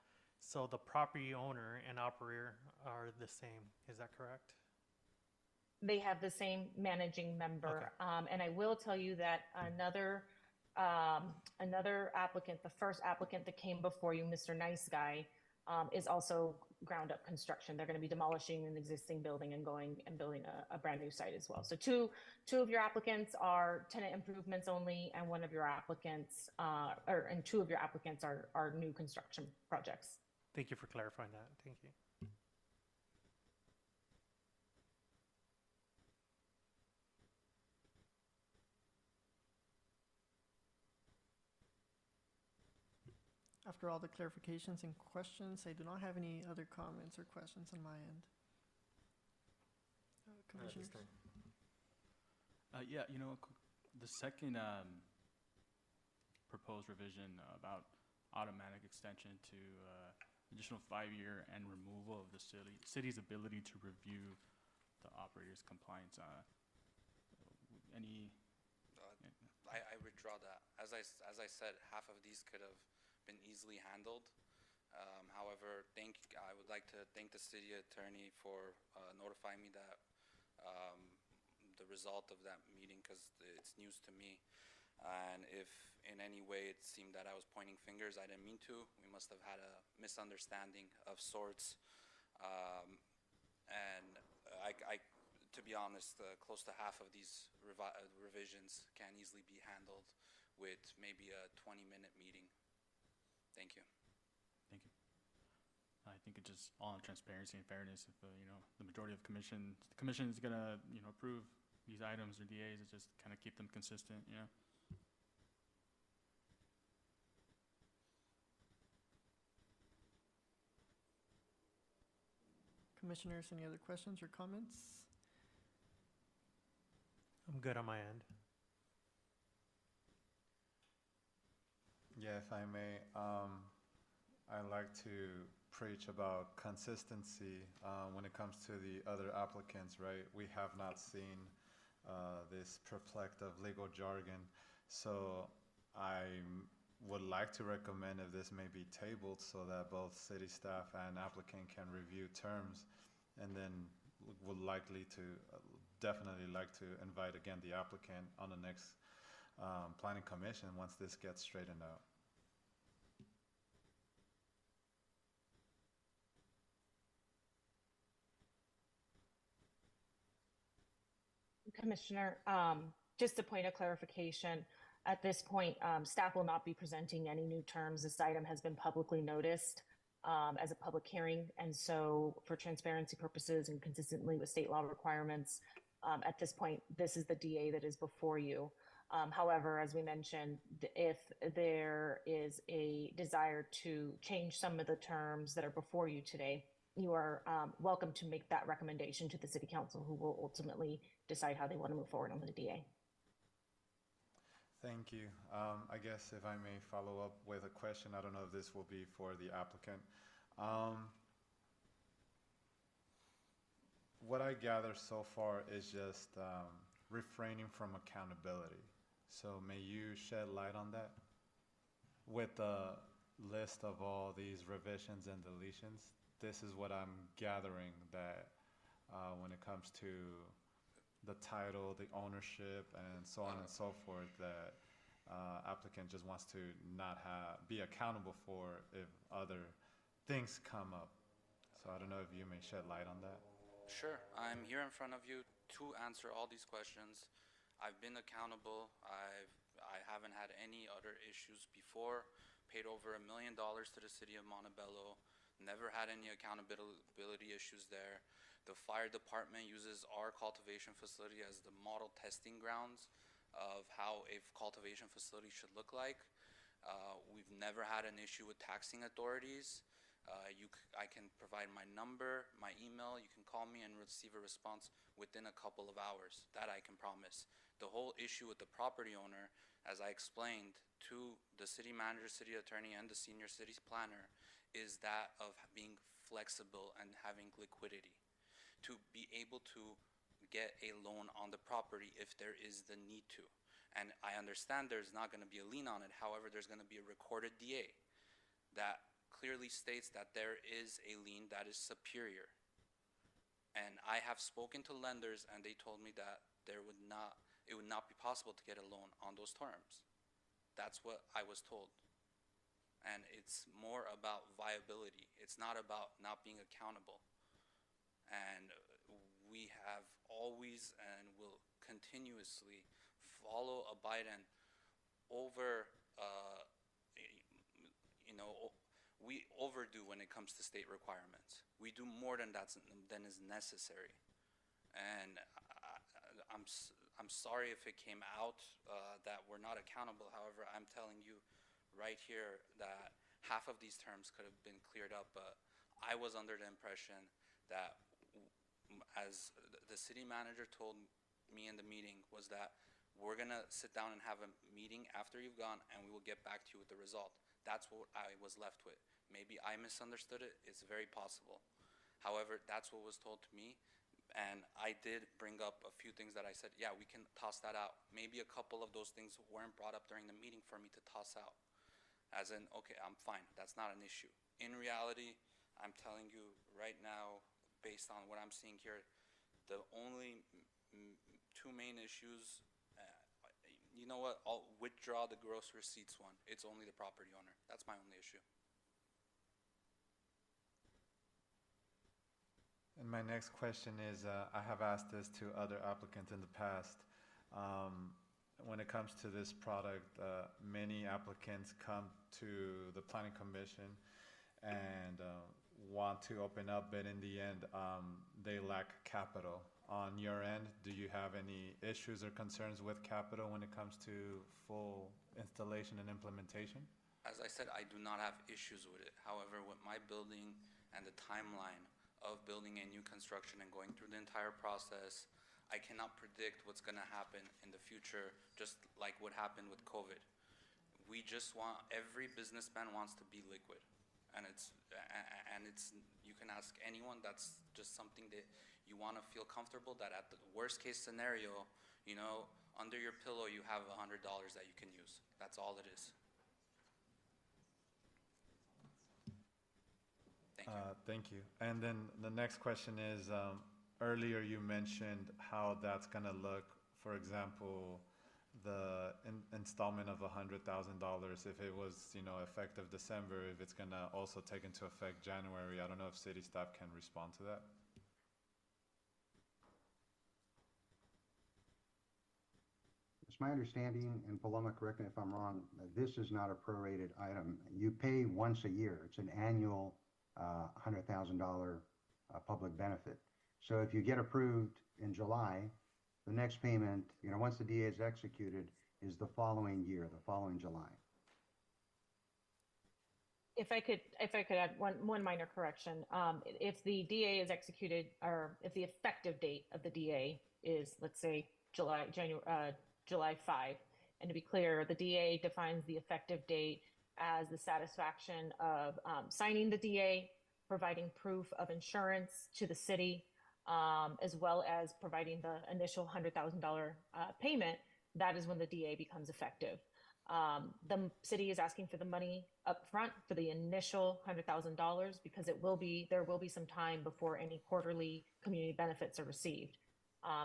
So the property owner and operator are the same. Is that correct? They have the same managing member. Okay. And I will tell you that another applicant, the first applicant that came before you, Mr. Nice Guy, is also ground up construction. They're going to be demolishing an existing building and going and building a brand new site as well. So two of your applicants are tenant improvements only, and one of your applicants, and two of your applicants are new construction projects. Thank you for clarifying that. Thank you. After all the clarifications and questions, I do not have any other comments or questions on my end. Commissioners? Yeah, the second proposed revision about automatic extension to additional 5-year and removal of the city's ability to review the operator's compliance. I withdraw that. As I said, half of these could have been easily handled. However, I would like to thank the city attorney for notifying me that the result of that meeting, because it's news to me. And if in any way it seemed that I was pointing fingers, I didn't mean to. We must have had a misunderstanding of sorts. And to be honest, close to half of these revisions can easily be handled with maybe a 20-minute meeting. Thank you. Thank you. I think it's just all in transparency and fairness. If the majority of the commission is gonna approve these items or DAs, it's just kind of keep them consistent. Commissioners, any other questions or comments? I'm good on my end. Yeah, if I may, I like to preach about consistency when it comes to the other applicants, right? We have not seen this perplexed of legal jargon. So I would like to recommend if this may be tabled so that both city staff and applicant can review terms, and then would definitely like to invite again the applicant on the next planning commission once this gets straightened out. Commissioner, just a point of clarification. At this point, staff will not be presenting any new terms. This item has been publicly noticed as a public hearing. And so for transparency purposes and consistently with state law requirements, at this point, this is the DA that is before you. However, as we mentioned, if there is a desire to change some of the terms that are before you today, you are welcome to make that recommendation to the City Council, who will ultimately decide how they want to move forward on the DA. Thank you. I guess if I may follow up with a question, I don't know if this will be for the applicant. What I gather so far is just refraining from accountability. So may you shed light on that? With list of all these revisions and deletions, this is what I'm gathering, that when it comes to the title, the ownership, and so on and so forth, that applicant just wants to not be accountable for if other things come up. So I don't know if you may shed light on that. Sure, I'm here in front of you to answer all these questions. I've been accountable. I haven't had any other issues before. Paid over $1 million to the city of Montebello. Never had any accountability issues there. The fire department uses our cultivation facility as the model testing grounds of how a cultivation facility should look like. We've never had an issue with taxing authorities. I can provide my number, my email. You can call me and receive a response within a couple of hours. That I can promise. The whole issue with the property owner, as I explained to the city manager, city attorney, and the senior city planner, is that of being flexible and having liquidity to be able to get a loan on the property if there is the need to. And I understand there's not going to be a lien on it. However, there's going to be a recorded DA that clearly states that there is a lien that is superior. And I have spoken to lenders, and they told me that it would not be possible to get a loan on those terms. That's what I was told. And it's more about viability. It's not about not being accountable. And we have always and will continuously follow, abide, and we overdo when it comes to state requirements. We do more than is necessary. And I'm sorry if it came out that we're not accountable. However, I'm telling you right here that half of these terms could have been cleared up, but I was under the impression that, as the city manager told me in the meeting, was that we're gonna sit down and have a meeting after you've gone, and we will get back to you with the result. That's what I was left with. Maybe I misunderstood it. It's very possible. However, that's what was told to me. And I did bring up a few things that I said, yeah, we can toss that out. Maybe a couple of those things weren't brought up during the meeting for me to toss out. As in, okay, I'm fine. That's not an issue. In reality, I'm telling you right now, based on what I'm seeing here, the only two main issues, you know what, I'll withdraw the gross receipts one. It's only the property owner. That's my only issue. And my next question is, I have asked this to other applicants in the past. When it comes to this product, many applicants come to the Planning Commission and want to open up, but in the end, they lack capital. On your end, do you have any issues or concerns with capital when it comes to full installation and implementation? As I said, I do not have issues with it. However, with my building and the timeline of building a new construction and going through the entire process, I cannot predict what's going to happen in the future, just like what happened with COVID. We just want, every businessman wants to be liquid. And it's, you can ask anyone, that's just something that you want to feel comfortable that at the worst case scenario, you know, under your pillow you have $100 that you can use. That's all it is. Thank you. And then the next question is, earlier you mentioned how that's going to look, for example, the installment of $100,000, if it was, you know, effective December, if it's going to also take into effect January. I don't know if city staff can respond to that. It's my understanding, and Paloma, correct me if I'm wrong, this is not a prorated item. You pay once a year. It's an annual $100,000 public benefit. So if you get approved in July, the next payment, you know, once the DA is executed, is the following year, the following July. If I could add one minor correction, if the DA is executed, or if the effective date of the DA is, let's say, July 5, and to be clear, the DA defines the effective date as the satisfaction of signing the DA, providing proof of insurance to the city, as well as providing the initial $100,000 payment. That is when the DA becomes effective. The city is asking for the money up front for the initial $100,000 because there will be some time before any quarterly community benefits are received,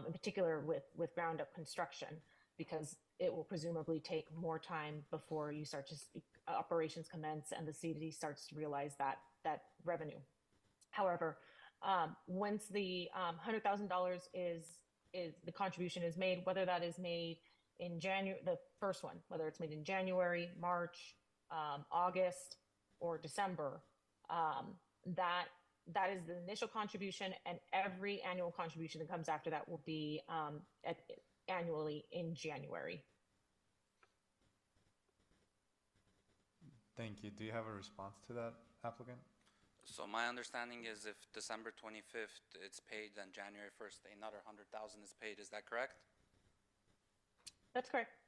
in particular with ground up construction, because it will presumably take more time before you start to operations commence and the city starts to realize that revenue. However, once the $100,000 is the contribution is made, whether that is made in January, the first one, whether it's made in January, March, August, or December, that is the initial contribution, and every annual contribution that comes after that will be annually in January. Thank you. Do you have a response to that, applicant? So my understanding is if December 25th it's paid, then January 1st another 100,000 is paid. Is that correct? That's correct.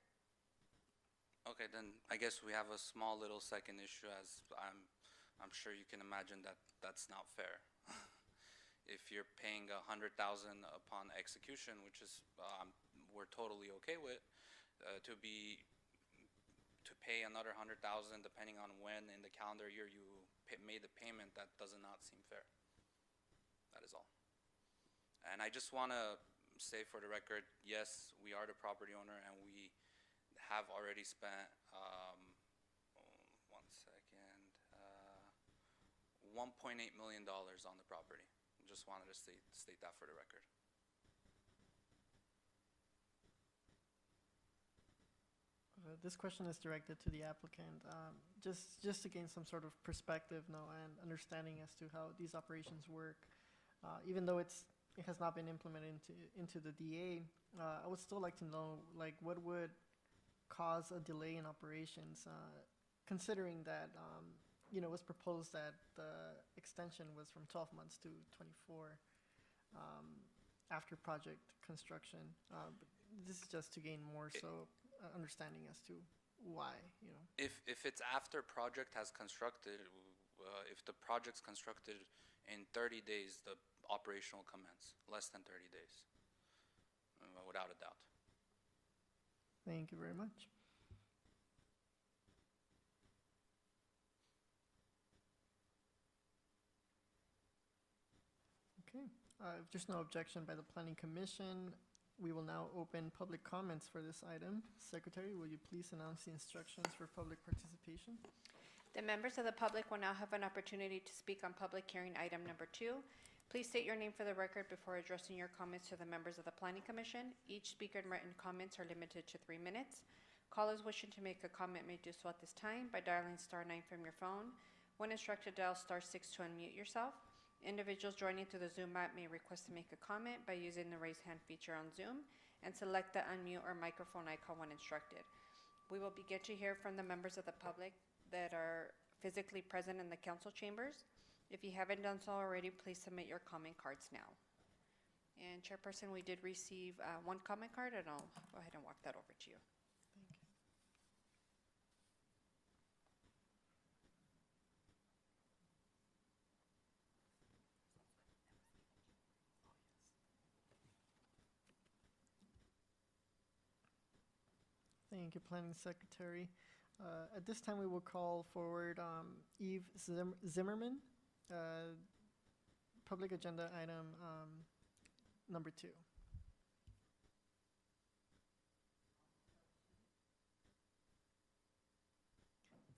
Okay, then I guess we have a small little second issue, as I'm sure you can imagine that that's not fair. If you're paying 100,000 upon execution, which is we're totally okay with, to pay another 100,000 depending on when in the calendar year you made the payment, that does not seem fair. That is all. And I just want to say for the record, yes, we are the property owner and we have already spent, $1.8 million on the property. Just wanted to state that for the record. This question is directed to the applicant. Just to gain some sort of perspective now and understanding as to how these operations work. Even though it has not been implemented into the DA, I would still like to know, like, what would cause a delay in operations, considering that it was proposed that the extension was from 12 months to 24 after project construction. But this is just to gain more understanding as to why, If it's after project has constructed, if the project's constructed in 30 days, the operation will commence. Less than 30 days, without a doubt. Thank you very much. Okay, if there's no objection by the Planning Commission, we will now open public comments for this item. Secretary, will you please announce the instructions for public participation? The members of the public will now have an opportunity to speak on public hearing item number 2. Please state your name for the record before addressing your comments to the members of the Planning Commission. Each speaker and written comments are limited to 3 minutes. Callers wishing to make a comment may do so at this time by dialing *9 from your phone. When instructed, dial *6 to unmute yourself. Individuals joining through the Zoom app may request to make a comment by using the raise hand feature on Zoom and select the unmute or microphone icon when instructed. We will begin to hear from the members of the public that are physically present in the council chambers. If you haven't done so already, please submit your comment cards now. And Chairperson, we did receive one comment card, and I'll go ahead and walk that over to you. Thank you, Planning Secretary. At this time, we will call forward Eve Zimmerman, public agenda item number 2.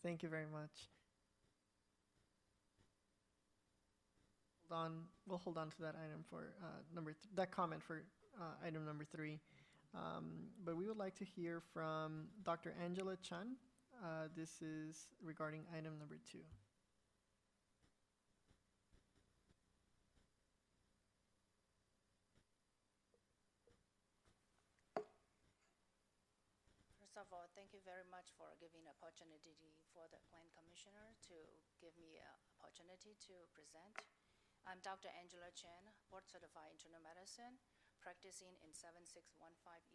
Thank you very much. We'll hold on to that item for that comment for item number 3. But we would like to hear from Dr. Angela Chan. This is regarding item number 2. First of all, thank you very much for giving opportunity for the Plan Commissioner to give me an opportunity to present. I'm Dr. Angela Chan, board certified internal medicine, practicing in 7615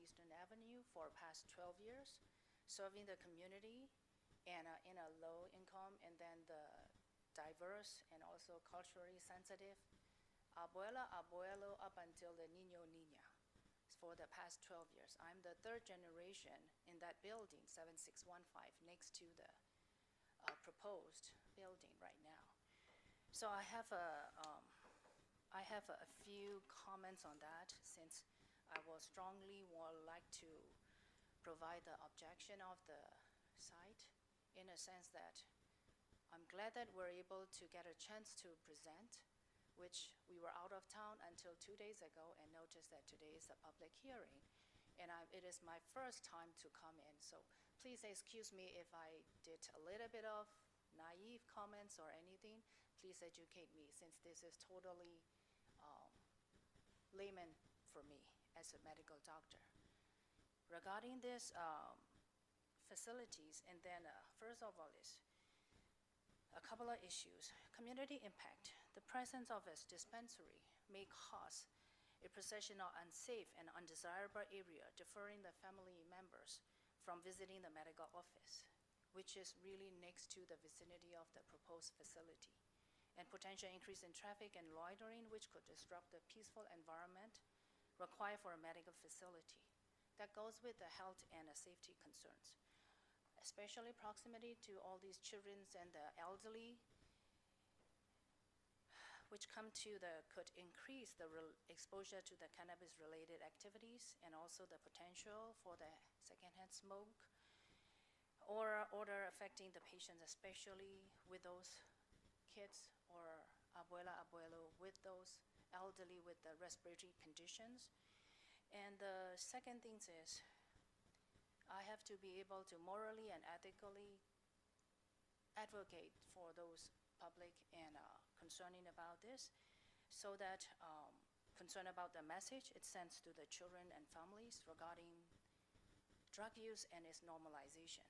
Eastern Avenue for past 12 years, serving the community and in a low income and then the diverse and also culturally sensitive abuela, abuelo up until the niño, niña. for the past 12 years. I'm the third generation in that building, 7615, next to the proposed building right now. So I have a few comments on that, since I will strongly would like to provide the objection of the site, in a sense that I'm glad that we're able to get a chance to present, which we were out of town until 2 days ago and noticed that today is a public hearing. And it is my first time to come in, so please excuse me if I did a little bit of naive comments or anything. Please educate me, since this is totally layman for me as a medical doctor. Regarding this facilities, and then first of all is a couple of issues. Community impact. The presence of a dispensary may cause a perception of unsafe and undesirable area, deferring the family members from visiting the medical office, which is really next to the vicinity of the proposed facility, and potential increase in traffic and loitering, which could disrupt the peaceful environment required for a medical facility. That goes with the health and the safety concerns, especially proximity to all these children and the elderly, which could increase the exposure to the cannabis-related activities, and also the potential for the secondhand smoke, or affecting the patients, especially with those kids or abuelo with those elderly with the respiratory conditions. And the second thing is, I have to be able to morally and ethically advocate for those public and concerning about this, so that concern about the message it sends to the children and families regarding drug use and its normalization.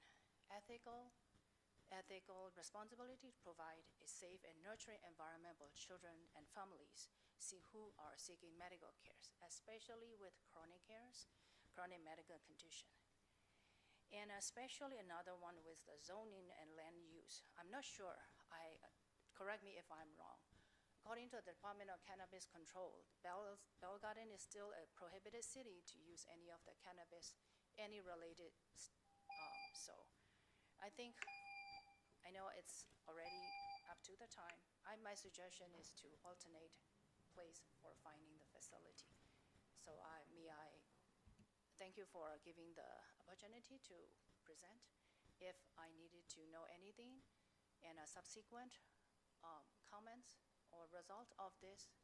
Ethical responsibility to provide a safe and nurturing environment for children and families who are seeking medical care, especially with chronic medical condition. And especially another one with the zoning and land use. I'm not sure, correct me if I'm wrong. According to the Department of Cannabis Control, Bell Garden is still a prohibited city to use any of the cannabis, any related, so I think, I know it's already up to the time. My suggestion is to alternate place for finding the facility. So I thank you for giving the opportunity to present. If I needed to know anything, and a subsequent comments or result of this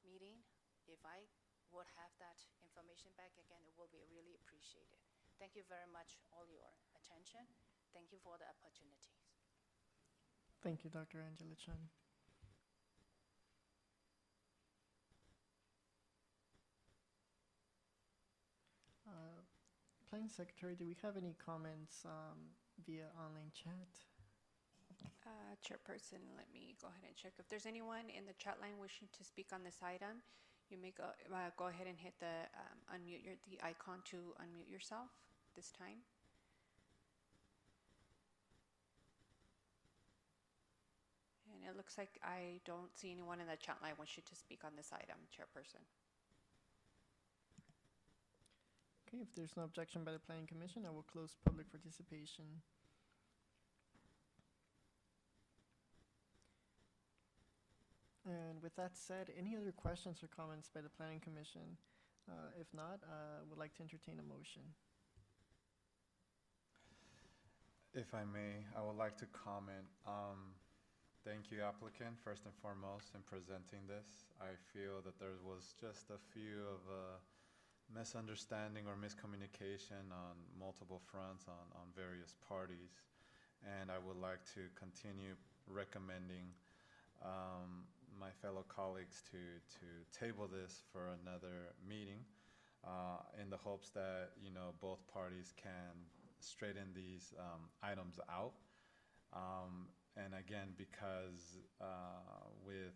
meeting, if I would have that information back again, it will be really appreciated. Thank you very much all your attention. Thank you for the opportunities. Thank you, Dr. Angela Chen. Planning Secretary, do we have any comments via online chat? Chairperson, let me go ahead and check. If there's anyone in the chat line wishing to speak on this item, you may go ahead and hit the the icon to unmute yourself this time. And it looks like I don't see anyone in the chat line wishing to speak on this item, Chairperson. Okay, if there's no objection by the Planning Commission, I will close public participation. And with that said, any other questions or comments by the Planning Commission? If not, would like to entertain a motion. If I may, I would like to comment. Thank you, applicant, first and foremost, in presenting this. I feel that there was just a few of misunderstanding or miscommunication on multiple fronts on various parties. And I would like to continue recommending my fellow colleagues to table this for another meeting in the hopes that, you know, both parties can straighten these items out. And again, because with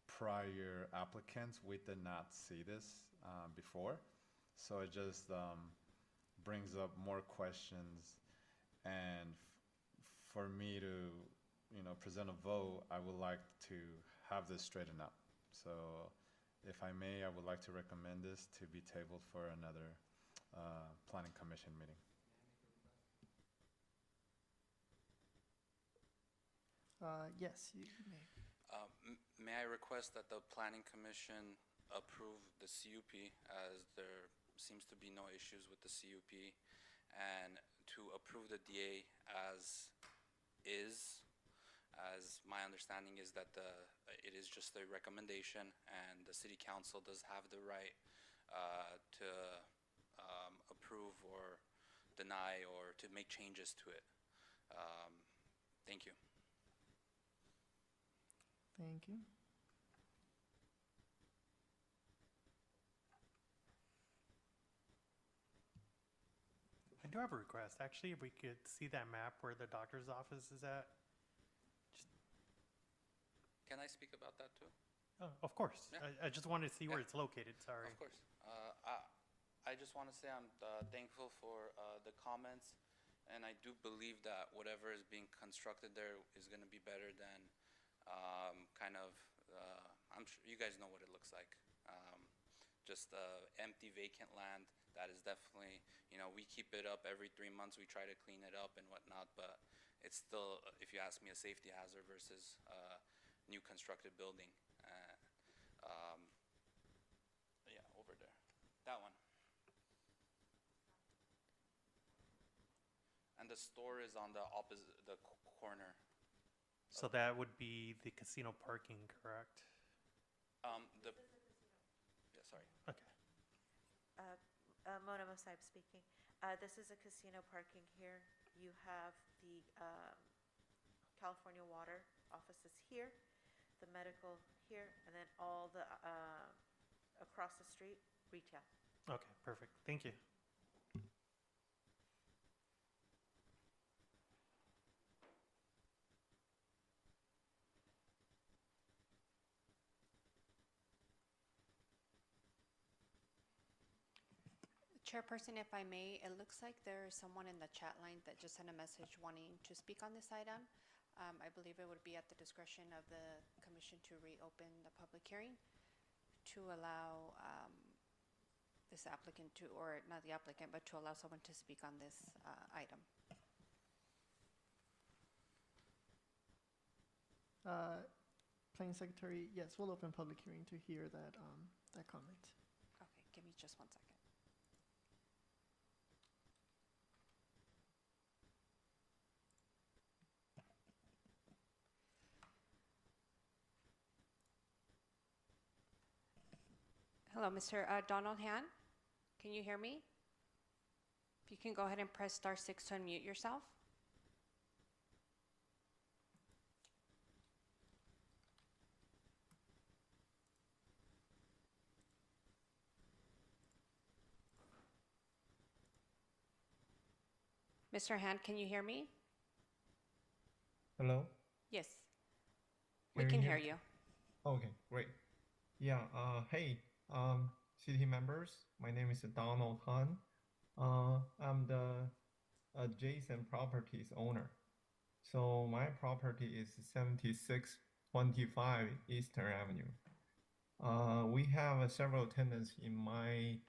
prior applicants, we did not see this before. So it just brings up more questions. And for me to, you know, present a vote, I would like to have this straightened out. So if I may, I would like to recommend this to be tabled for another planning commission meeting. Yes, you may. May I request that the planning commission approve the CUP, as there seems to be no issues with the CUP, and to approve the DA as is, as my understanding is that it is just a recommendation, and the city council does have the right to approve or deny or to make changes to it. Thank you. Thank you. I do have a request. Actually, if we could see that map where the doctor's office is at. Can I speak about that too? Oh, of course. Yeah. I just wanted to see where Yeah. it's located. Sorry. Of course. I just want to say I'm thankful for the comments, and I do believe that whatever is being constructed there is going to be better than kind of, I'm sure you guys know what it looks like. Just empty, vacant land. That is definitely, we keep it up every 3 months. We try to clean it up and whatnot, but it's still, if you ask me, a safety hazard versus new constructed building. Yeah, over there. That one. And the store is on the opposite, the corner. So that would be the casino parking, correct? Yeah, sorry. Okay. Mona Mosaib speaking. This is a casino parking here. You have the California Water offices here, the medical here, and then all the across the street, retail. Okay, perfect. Thank you. Chairperson, if I may, it looks like there is someone in the chat line that just sent a message wanting to speak on this item. I believe it would be at the discretion of the commission to reopen the public hearing to allow this applicant to, or not the applicant, but to allow someone to speak on this item. Planning Secretary, yes, we'll open public hearing to hear that that comment. Okay, give me just 1 second. Hello, Mr. Donald Han. Can you hear me? If you can go ahead and press *6 to unmute yourself. Mr. Han, can you hear me? Hello? Yes. We can hear you. Okay, great. Yeah, hey, city members, my name is Donald Han. I'm the adjacent properties owner. So my property is 7625 Eastern Avenue. We have several tenants in my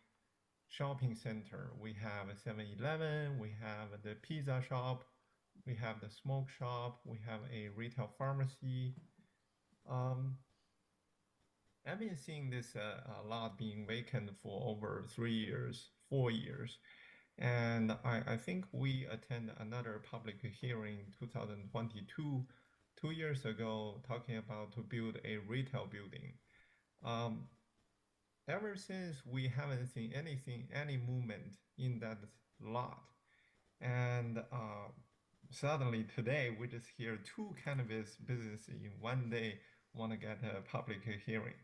shopping center. We have a 7-Eleven, we have the pizza shop, we have the smoke shop, we have a retail pharmacy. I've been seeing this a lot being vacant for over 3 years, 4 years. And I think we attended another public hearing in 2022, 2 years ago, talking about to build a retail building. Ever since, we haven't seen any movement in that lot. And suddenly today, we just hear 2 cannabis businesses in 1 day want to get a public hearing.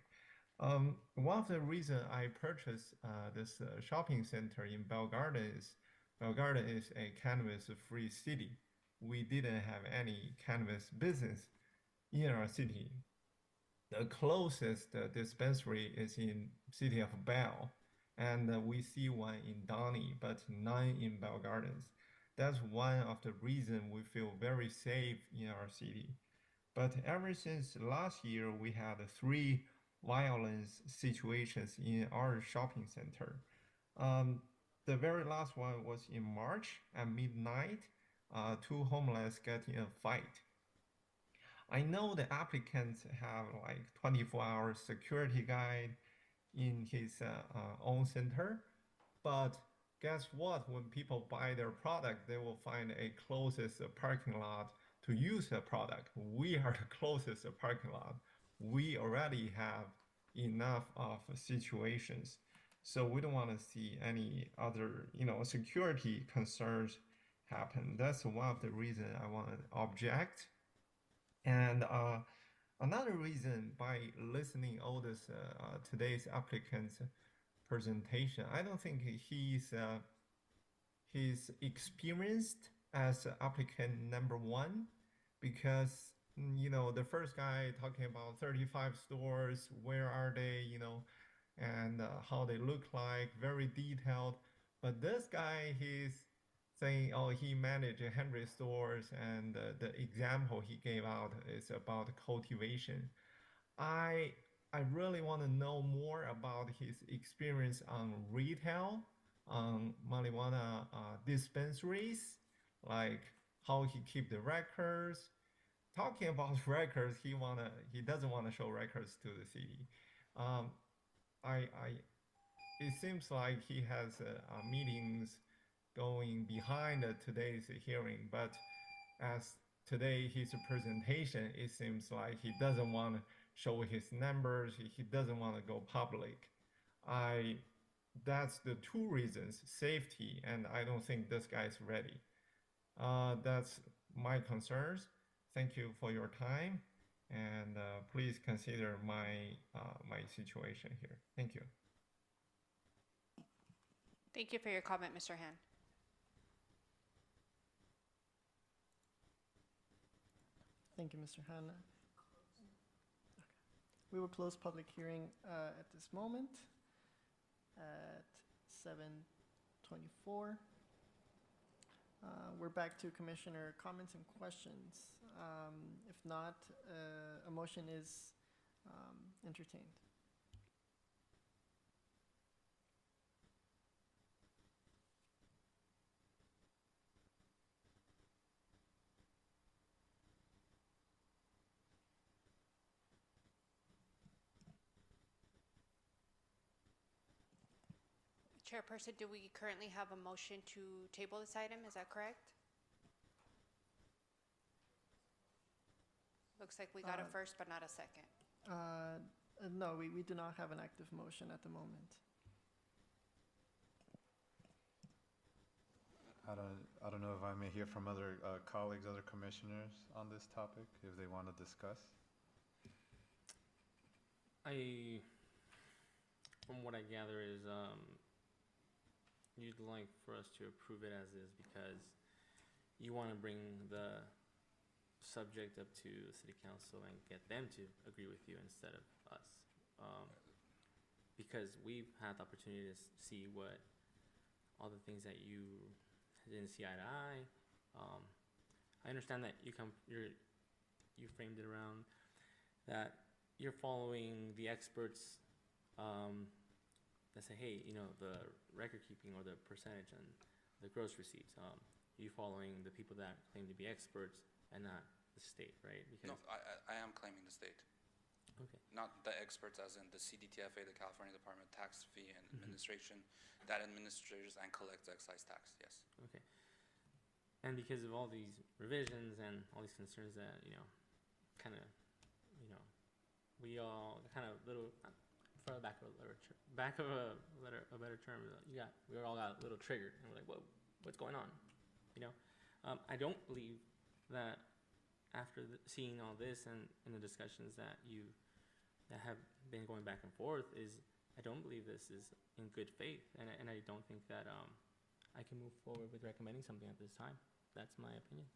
One of the reasons I purchased this shopping center in Bell Garden is a cannabis-free city. We didn't have any cannabis business in our city. The closest dispensary is in city of Bell, and we see one in Downey, but none in Bell Gardens. That's one of the reasons we feel very safe in our city. But ever since last year, we had 3 violence situations in our shopping center. The very last one was in March at midnight, two homeless get in a fight. I know the applicants have like 24-hour security guide in his own center, but guess what? When people buy their product, they will find a closest parking lot to use the product. We are the closest parking lot. We already have enough of situations. So we don't want to see any other, security concerns happen. That's one of the reasons I want to object. And another reason, by listening all this today's applicant's presentation, I don't think he's experienced as applicant number one, because the first guy talking about 35 stores, where are they, and how they look like, very detailed. But this guy, he's saying, oh, he managed 100 stores, and the example he gave out is about cultivation. I really want to know more about his experience on retail, on marijuana dispensaries, like how he keep the records. Talking about records, he doesn't want to show records to the city. It seems like he has meetings going behind today's hearing, but as today his presentation, it seems like he doesn't want to show his numbers. He doesn't want to go public. That's the two reasons: safety, and I don't think this guy is ready. That's my concerns. Thank you for your time, and please consider my situation here. Thank you. Thank you for your comment, Mr. Han. Thank you, Mr. Han. We will close public hearing at this moment at 7:24. We're back to Commissioner comments and questions. If not, a motion is entertained. Chairperson, do we currently have a motion to table this item? Is that correct? Looks like we got a first, but not a second. No, we do not have an active motion at the moment. I don't know if I may hear from other colleagues, other commissioners on this topic, if they want to discuss. From what I gather is, you'd like for us to approve it as is because you want to bring the subject up to the city council and get them to agree with you instead of us. Because we've had the opportunity to see what all the things that you didn't see eye to eye. I understand that you framed it around that you're following the experts that say, hey, the record keeping or the percentage and the gross receipts. You following the people that claim to be experts and not the state, right? No, I am claiming the state. Okay. Not the experts as in the CDTFA, the California Department of Tax Fee and Administration, that administers and collects excise tax, yes. Okay. And because of all these revisions and all these concerns that, we all kind of for the back of a better term, we all got a little triggered, and we're like, what's going on? I don't believe that after seeing all this and the discussions that have been going back and forth, I don't believe this is in good faith, and I don't think that I can move forward with recommending something at this time. That's my opinion.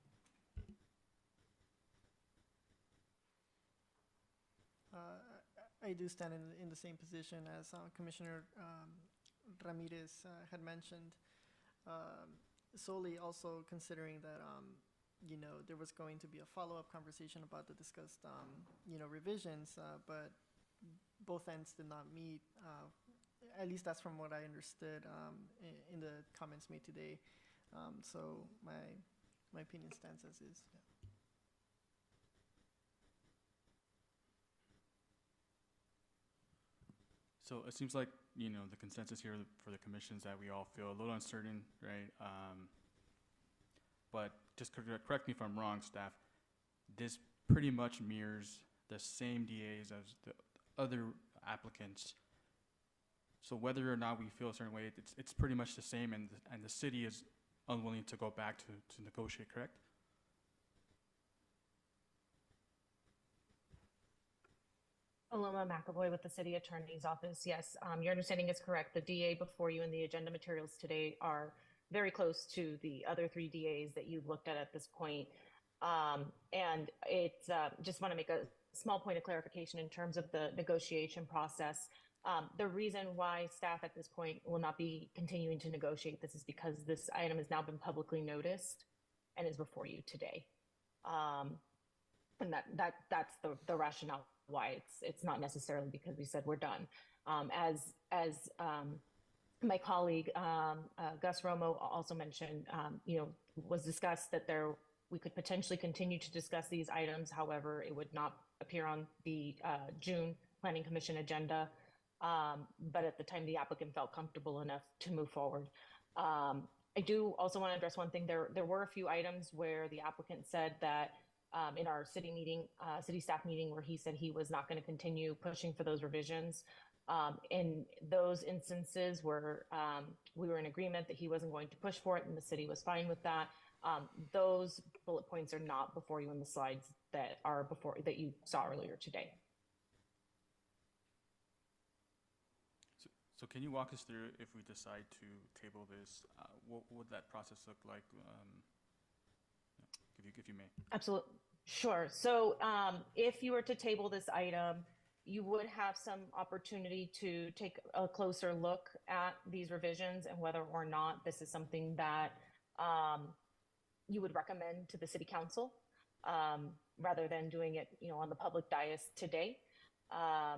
I do stand in the same position as Commissioner Ramirez had mentioned, solely also considering that there was going to be a follow-up conversation about the discussed revisions, but both ends did not meet. At least that's from what I understood in the comments made today. So my opinion stands as is. Yeah. So it seems like, you know, the consensus here for the commissions that we all feel a little uncertain, right? But just correct me if I'm wrong, staff. This pretty much mirrors the same DAs as the other applicants. So whether or not we feel a certain way, it's pretty much the same, and the city is unwilling to go back to negotiate, correct? Paloma McAvoy with the City Attorney's Office. Yes, your understanding is correct. The DA before you in the agenda materials today are very close to the other 3 DAs that you've looked at this point. And it's just want to make a small point of clarification in terms of the negotiation process. The reason why staff at this point will not be continuing to negotiate this is because this item has now been publicly noticed and is before you today. And that's the rationale why it's not necessarily because we said we're done. As my colleague Gus Romo also mentioned, was discussed that we could potentially continue to discuss these items. However, it would not appear on the June Planning Commission agenda. But at the time, the applicant felt comfortable enough to move forward. I do also want to address one thing. There were a few items where the applicant said that in our city staff meeting, where he said he was not going to continue pushing for those revisions. In those instances where we were in agreement that he wasn't going to push for it and the city was fine with that, those bullet points are not before you in the slides that you saw earlier today. So can you walk us through, if we decide to table this, what would that process look like? If you may. Absolutely. Sure. So if you were to table this item, you would have some opportunity to take a closer look at these revisions and whether or not this is something that you would recommend to the city council rather than doing it, on the public dais today. I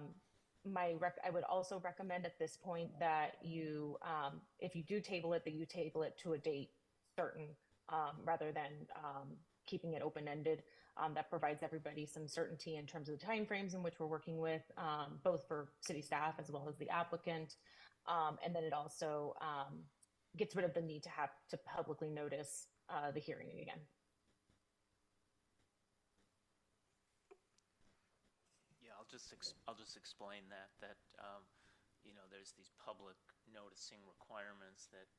would also recommend at this point that you, if you do table it, that you table it to a date certain rather than keeping it open-ended. That provides everybody some certainty in terms of the timeframes in which we're working with, both for city staff as well as the applicant. And then it also gets rid of the need to have to publicly notice the hearing again. Yeah, I'll just explain that there's these public noticing requirements that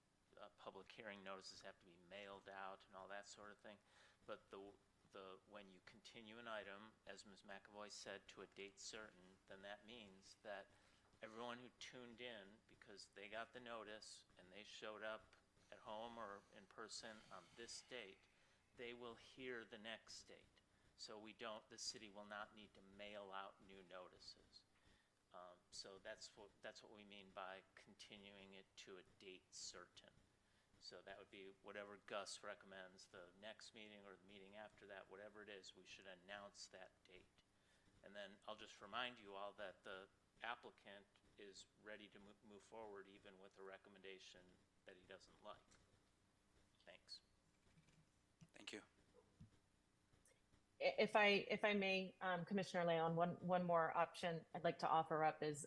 public hearing notices have to be mailed out and all that sort of thing. But when you continue an item, as Ms. McAvoy said, to a date certain, then that means that everyone who tuned in because they got the notice and they showed up at home or in person on this date, they will hear the next date. So the city will not need to mail out new notices. So that's what we mean by continuing it to a date certain. So that would be whatever Gus recommends, the next meeting or the meeting after that, whatever it is, we should announce that date. And then I'll just remind you all that the applicant is ready to move forward even with a recommendation that he doesn't like. Thanks. Thank you. If I may, Commissioner Leon, one more option I'd like to offer up is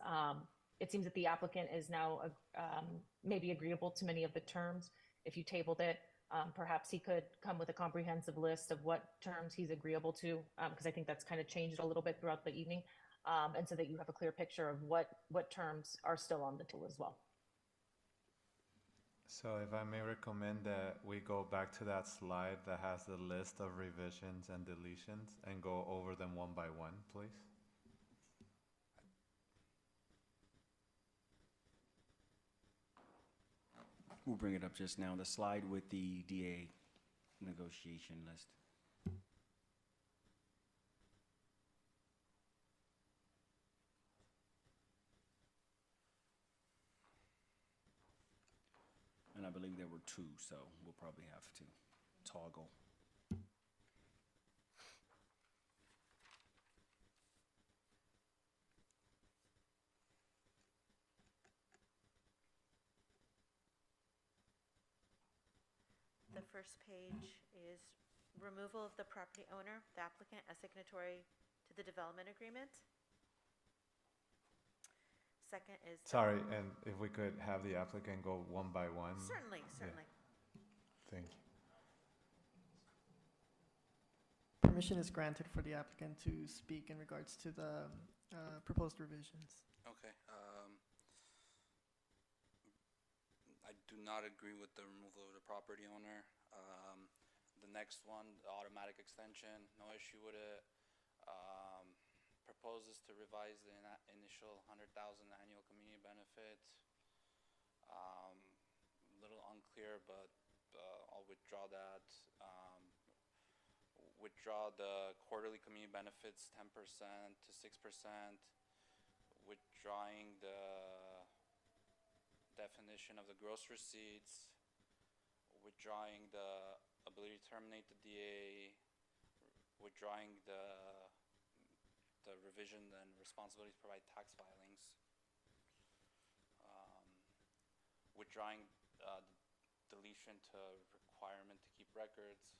it seems that the applicant is now maybe agreeable to many of the terms. If you tabled it, perhaps he could come with a comprehensive list of what terms he's agreeable to, because I think that's kind of changed a little bit throughout the evening, and so that you have a clear picture of what terms are still on the table as well. So if I may recommend that we go back to that slide that has the list of revisions and deletions and go over them one by one, please. We'll bring it up just now, the slide with the DA negotiation list. And I believe there were 2, so we'll probably have to toggle. first page is removal of the property owner, the applicant, as signatory to the development agreement. Second is. Sorry, and if we could have the applicant go one by one. Certainly, certainly. Thank you. Permission is granted for the applicant to speak in regards to the proposed revisions. Okay. I do not agree with the removal of the property owner. The next one, the automatic extension, no issue with it. Proposes to revise the initial 100,000 annual community benefit. Little unclear, but I'll withdraw that. Withdraw the quarterly community benefits 10% to 6%. Withdrawing the definition of the gross receipts. Withdrawing the ability to terminate the DA. Withdrawing the revision and responsibility to provide tax filings. Withdrawing deletion to requirement to keep records.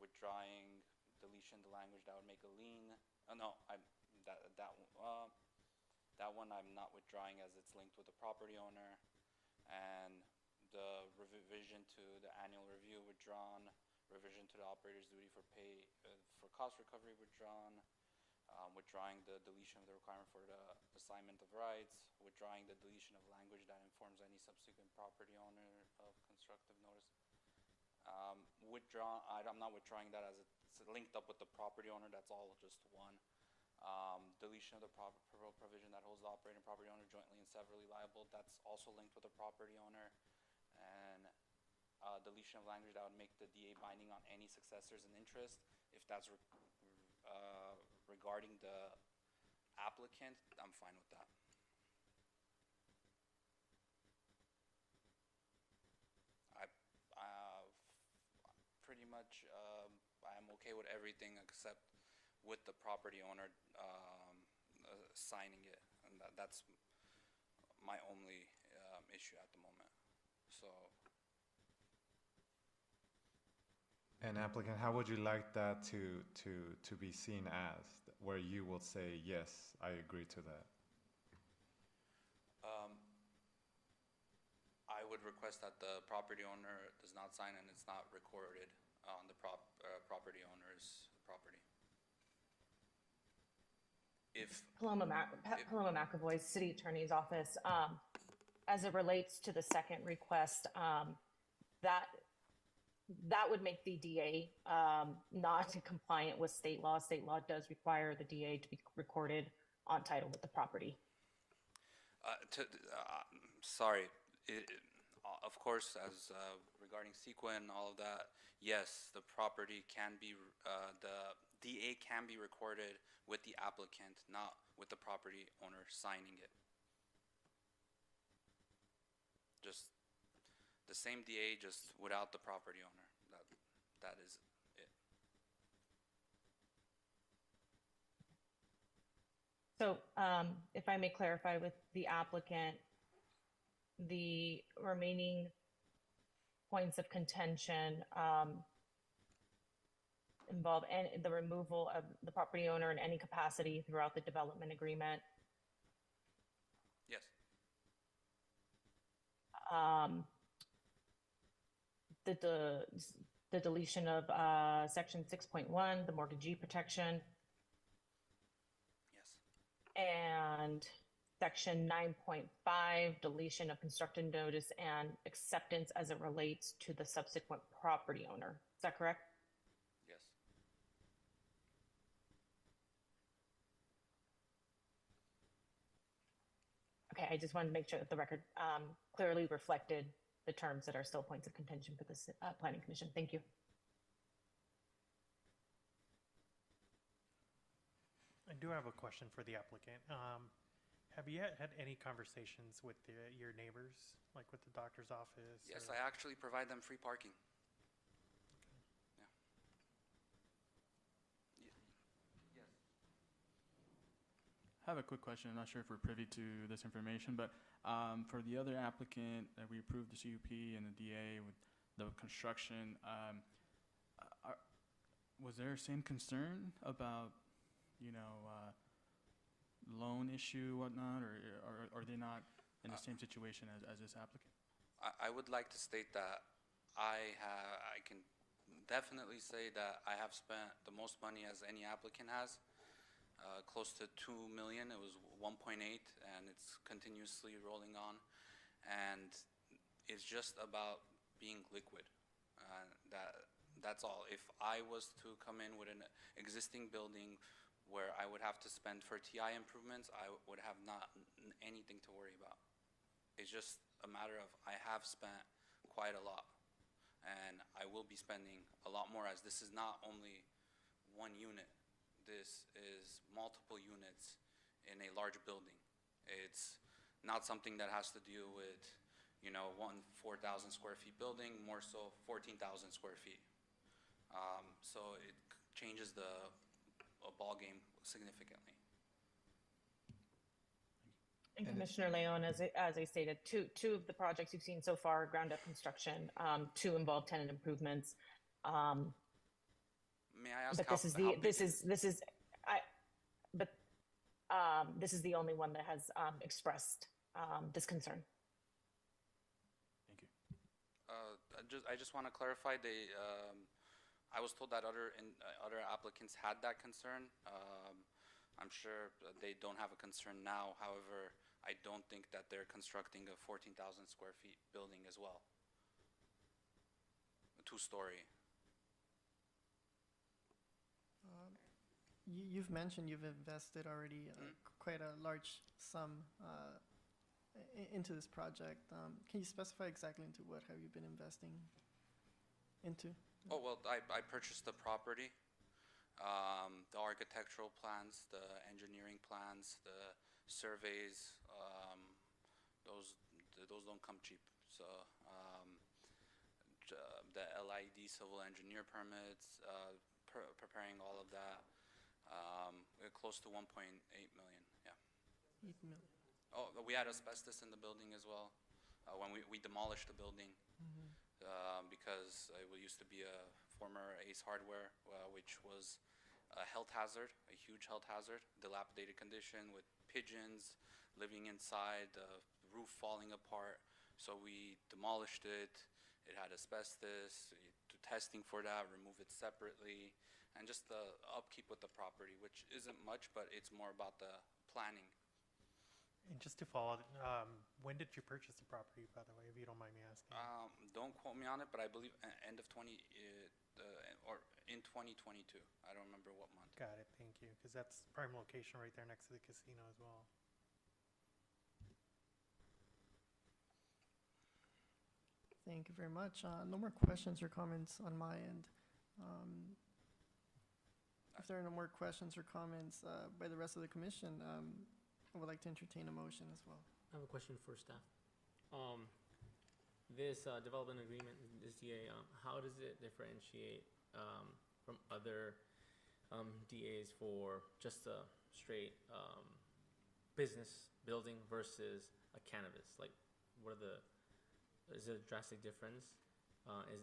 Withdrawing deletion to language that would make a lien. That one I'm not withdrawing as it's linked with the property owner. And the revision to the annual review withdrawn. Revision to the operator's duty for pay for cost recovery withdrawn. Withdrawing the deletion of the requirement for the assignment of rights, withdrawing the deletion of language that informs any subsequent property owner of constructive notice. I'm not withdrawing that as it's linked up with the property owner, that's all just one. Deletion of the provision that holds the operating property owner jointly and severally liable, that's also linked with the property owner. And deletion of language that would make the DA binding on any successors in interest, if that's regarding the applicant, I'm fine with that. Pretty much, I'm okay with everything except with the property owner signing it, and that's my only issue at the moment. So. And applicant, how would you like that to be seen as, where you will say, yes, I agree to that? I would request that the property owner does not sign and it's not recorded on the property owner's property. Paloma McAvoy, City Attorney's Office. As it relates to the second request, that would make the DA not compliant with state law. State law does require the DA to be recorded on title with the property. Sorry. Of course, as regarding CEQA and all of that, yes, the property can be, the DA can be recorded with the applicant, not with the property owner signing it. Just the same DA, just without the property owner. That is it. So, if I may clarify with the applicant, the remaining points of contention involve the removal of the property owner in any capacity throughout the development agreement. Yes. The deletion of section 6.1, the mortgagee protection. Yes. And section 9.5, deletion of constructive notice and acceptance as it relates to the subsequent property owner. Is that correct? Yes. Okay, I just wanted to make sure that the record clearly reflected the terms that are still points of contention for this Planning Commission. Thank you. I do have a question for the applicant. Have you had any conversations with your neighbors, like with the doctor's office? Yes, I actually provide them free parking. Yeah. Yes. I have a quick question. I'm not sure if we're privy to this information, but for the other applicant that we approved the CUP and the DA with the construction. Was there same concern about, loan issue, whatnot, or are they not in the same situation as this applicant? I would like to state that I can definitely say that I have spent the most money as any applicant has, close to 2 million. It was 1.8, and it's continuously rolling on. And it's just about being liquid. That's all. If I was to come in with an existing building where I would have to spend for TI improvements, I would have not anything to worry about. It's just a matter of I have spent quite a lot, and I will be spending a lot more, as this is not only one unit. This is multiple units in a large building. It's not something that has to do with, one 4,000 square feet building, more so 14,000 square feet. So it changes the ball game significantly. And Commissioner Leon, as I stated, two of the projects you've seen so far, ground up construction, two involve tenant improvements. May I ask but how, this is the only one that has expressed this concern. Thank you. I just want to clarify. I was told that other applicants had that concern. I'm sure they don't have a concern now. However, I don't think that they're constructing a 14,000 square feet building as well. A 2-story. You've mentioned you've invested already quite a large sum into this project. Can you specify exactly into what have you been investing into? Oh, well, I purchased the property, the architectural plans, the engineering plans, the surveys. Those don't come cheap. So the LID civil engineer permits, preparing all of that. We're close to 1.8 million. Yeah. 8 million. Oh, we had asbestos in the building as well when we demolished the building. Because it used to be a former Ace Hardware, which was a health hazard, a huge health hazard, dilapidated condition with pigeons living inside, the roof falling apart. So we demolished it. It had asbestos, do testing for that, remove it separately, and just the upkeep with the property, which isn't much, but it's more about the planning. And just to follow, when did you purchase the property, by the way, if you don't mind me asking? Don't quote me on it, but I believe end of or in 2022. I don't remember what month. Got it, thank you, because that's prime location right there next to the casino as well. Thank you very much. No more questions or comments on my end. If there are no more questions or comments by the rest of the commission, I would like to entertain a motion as well. I have a question for staff. This development agreement, this DA, how does it differentiate from other DAs for just a straight business building versus a cannabis? Like, what are is it a drastic difference? And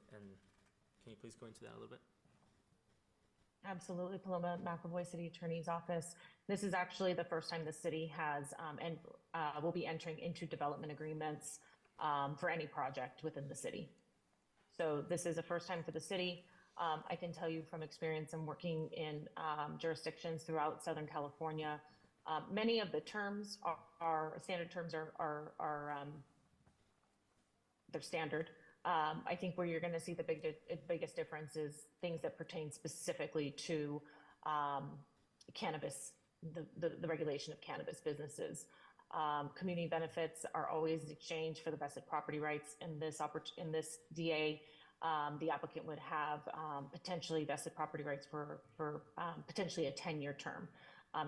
can you please go into that a little bit? Absolutely. Paloma McAvoy, City Attorney's Office. This is actually the first time the city has and will be entering into development agreements for any project within the city. So this is a first time for the city. I can tell you from experience and working in jurisdictions throughout Southern California, many of the terms are standard terms they're standard. I think where you're going to see the biggest difference is things that pertain specifically to cannabis, the regulation of cannabis businesses. Community benefits are always exchanged for the vested property rights. In this DA, the applicant would have potentially vested property rights for potentially a 10-year term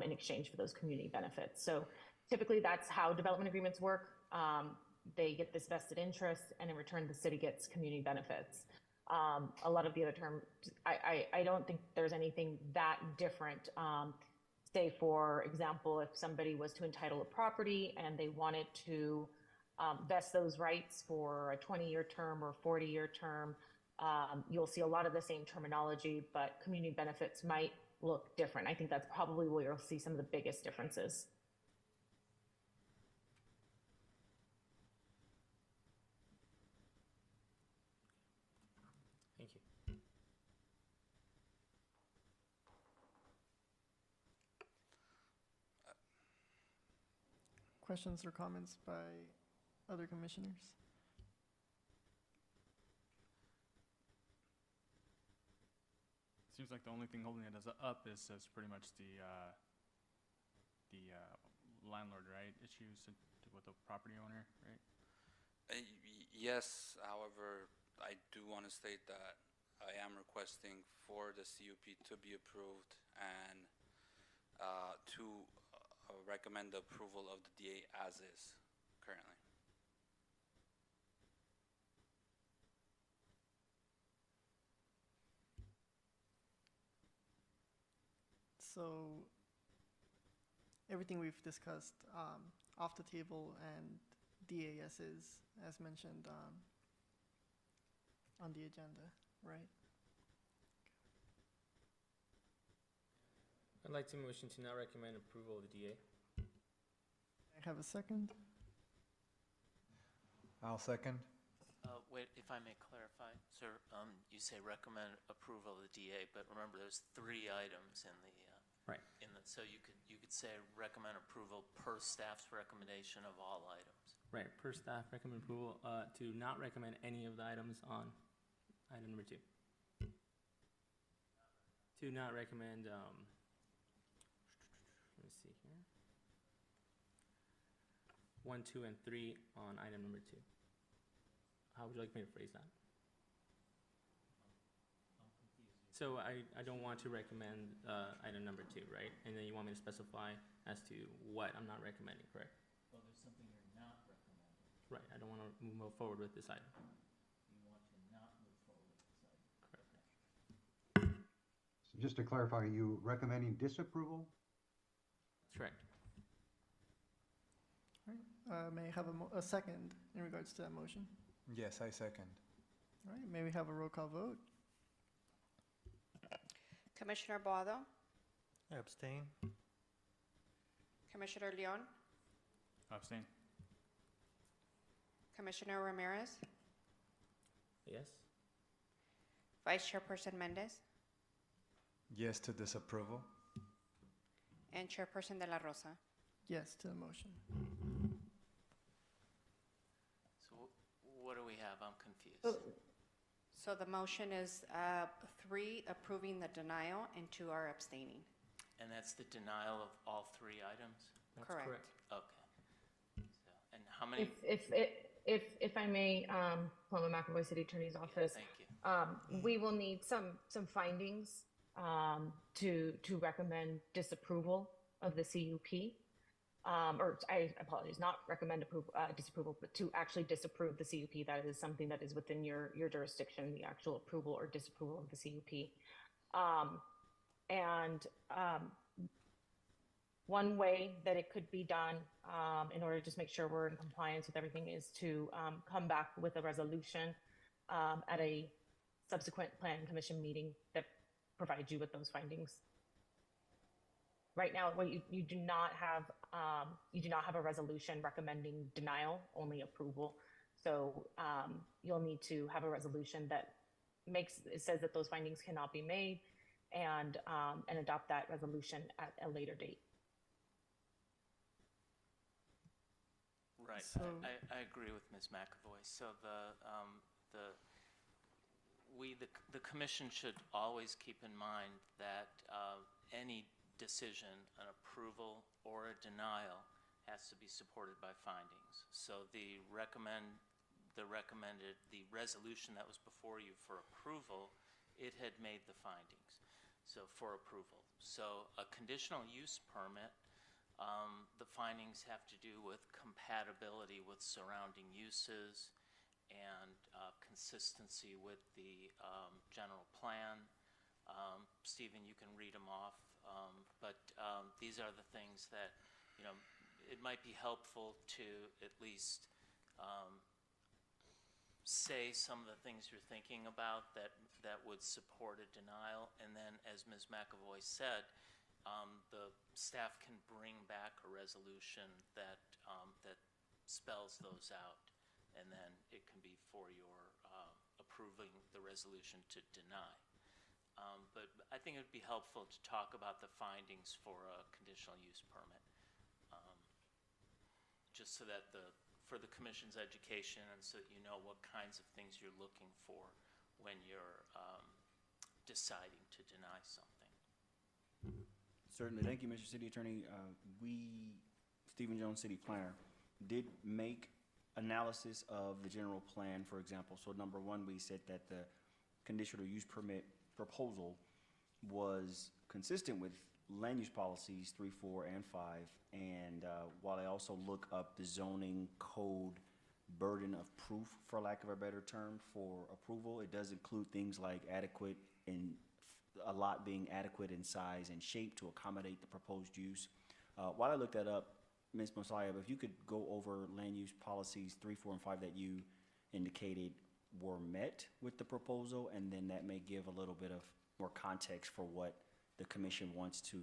in exchange for those community benefits. So typically that's how development agreements work. They get this vested interest, and in return, the city gets community benefits. A lot of the other terms, I don't think there's anything that different. Say, for example, if somebody was to entitle a property and they wanted to vest those rights for a 20-year term or 40-year term. You'll see a lot of the same terminology, but community benefits might look different. I think that's probably where you'll see some of the biggest differences. Thank you. Questions or comments by other commissioners? Seems like the only thing holding it up is pretty much the landlord, right? Issues with the property owner, right? Yes, however, I do want to state that I am requesting for the CUP to be approved and to recommend the approval of the DA as is currently. So everything we've discussed off the table and DASs as mentioned on the agenda, right? I'd like to motion to not recommend approval of the DA. I have a second. I'll second. Wait, if I may clarify, sir, you say recommend approval of the DA, but remember there's 3 items in the right. So you could say recommend approval per staff's recommendation of all items. Right, per staff recommend approval to not recommend any of the items on item number 2. To not recommend, let me see here, 1, 2, and 3 on item number 2. How would you like me to phrase that? So I don't want to recommend item number 2, right? And then you want me to specify as to what I'm not recommending, correct? Well, there's something you're not recommending. Right, I don't want to move forward with this item. You want to not move forward with this item. Correct. So just to clarify, are you recommending disapproval? That's correct. All right. May I have a second in regards to that motion? Yes, I second. All right, may we have a roll call vote? Commissioner Boado, I abstain. Commissioner Leon, Abstain. Commissioner Ramirez, Yes? Vice Chairperson Mendez, Yes to disapproval. and Chairperson De La Rosa. Yes to the motion. So what do we have? I'm confused. So the motion is 3 approving the denial and 2 are abstaining. And that's the denial of all 3 items? That's Correct. Okay. So, and how many? If I may, Paloma McAvoy, City Attorney's Office. Thank you. We will need some findings to recommend disapproval of the CUP. Or I apologize, not recommend disapproval, but to actually disapprove the CUP. That is something that is within your jurisdiction, the actual approval or disapproval of the CUP. One way that it could be done in order to just make sure we're in compliance with everything is to come back with a resolution at a subsequent planning commission meeting that provides you with those findings. Right now, you do not have a resolution recommending denial, only approval. So you'll need to have a resolution that says that those findings cannot be made, and adopt that resolution at a later date. Right. So- I agree with Ms. McAvoy. So the commission should always keep in mind that any decision, an approval or a denial, has to be supported by findings. So the resolution that was before you for approval, it had made the findings, so for approval. So a conditional use permit, the findings have to do with compatibility with surrounding uses and consistency with the general plan. Stephen, you can read them off, but these are the things that, it might be helpful to at least say some of the things you're thinking about that would support a denial, and then, as Ms. McAvoy said, the staff can bring back a resolution that spells those out, and then it can be for your approving the resolution to deny. But I think it would be helpful to talk about the findings for a conditional use permit, just so that for the commission's education, and so that you know what kinds of things you're looking for when you're deciding to deny something. Certainly. Thank you, Mr. City Attorney. Stephen Jones, City Planner, did make analysis of the general plan, for example. So number one, we said that the conditional use permit proposal was consistent with land use policies 3, 4, and 5. And while I also look up the zoning code burden of proof, for lack of a better term, for approval, it does include things like adequate and a lot being adequate in size and shape to accommodate the proposed use. While I looked that up, Ms. Mosiah, if you could go over land use policies 3, 4, and 5 that you indicated were met with the proposal, and then that may give a little bit of more context for what the commission wants to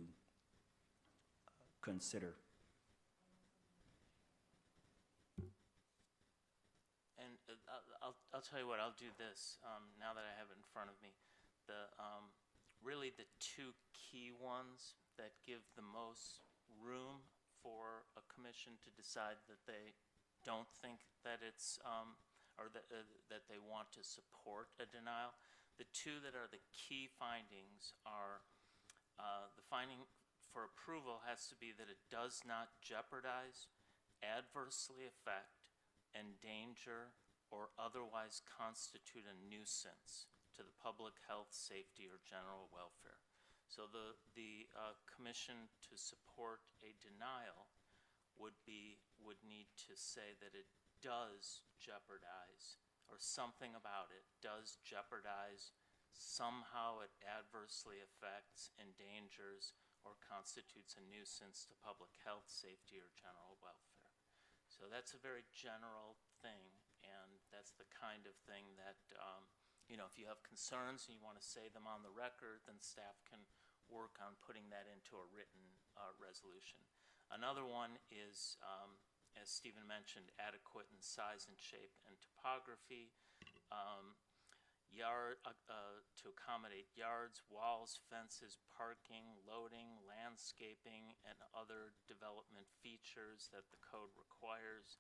consider. And I'll tell you what, I'll do this now that I have it in front of me. Really the two key ones that give the most room for a commission to decide that they don't think that it's, or that they want to support a denial. The two that are the key findings are, the finding for approval has to be that it does not jeopardize, adversely affect, endanger, or otherwise constitute a nuisance to the public health, safety, or general welfare. So the commission to support a denial would need to say that it does jeopardize, or something about it does jeopardize, somehow it adversely affects, endangers, or constitutes a nuisance to public health, safety, or general welfare. So that's a very general thing, and that's the kind of thing that, if you have concerns and you want to say them on the record, then staff can work on putting that into a written resolution. Another one is, as Stephen mentioned, adequate in size and shape and topography, to accommodate yards, walls, fences, parking, loading, landscaping, and other development features that the code requires,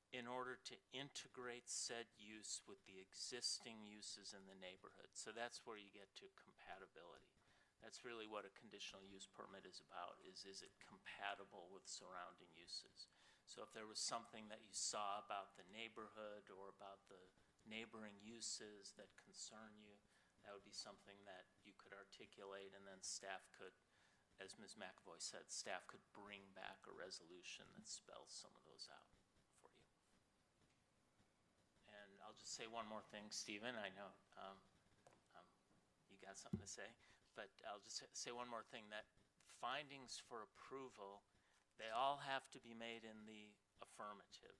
in order to integrate said use with the existing uses in the neighborhood. So that's where you get to compatibility. That's really what a conditional use permit is about, is it compatible with surrounding uses? So if there was something that you saw about the neighborhood or about the neighboring uses that concern you, that would be something that you could articulate, and then staff could, as Ms. McAvoy said, staff could bring back a resolution that spells some of those out for you. And I'll just say one more thing, Stephen. I know you got something to say, but I'll just say one more thing, that findings for approval, they all have to be made in the affirmative.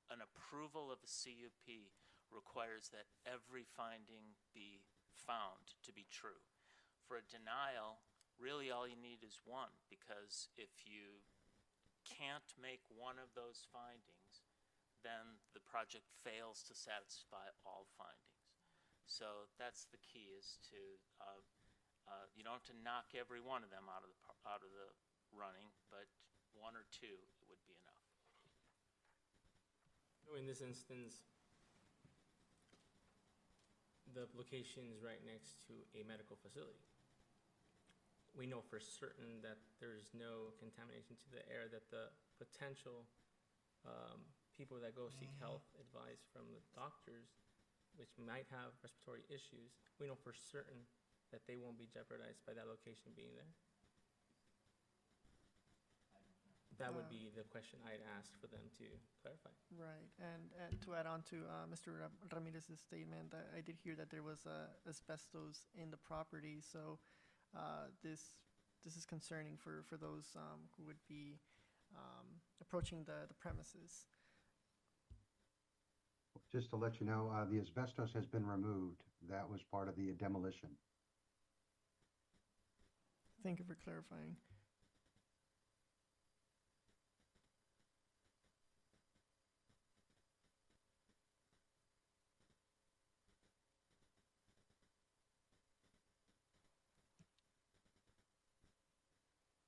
An approval of a CUP requires that every finding be found to be true. For a denial, really all you need is one, because if you can't make one of those findings, then the project fails to satisfy all findings. So that's the key, is to, you don't have to knock every one of them out of the running, but one or two would be enough. In this instance, the location is right next to a medical facility. We know for certain that there's no contamination to the air, that the potential people that go seek health advice from the doctors, which might have respiratory issues, we know for certain that they won't be jeopardized by that location being there. That would be the question I'd ask for them to clarify. Right, and to add on to Mr. Ramirez's statement, I did hear that there was asbestos in the property, so this is concerning for those who would be approaching the premises. Just to let you know, the asbestos has been removed. That was part of the demolition. Thank you for clarifying.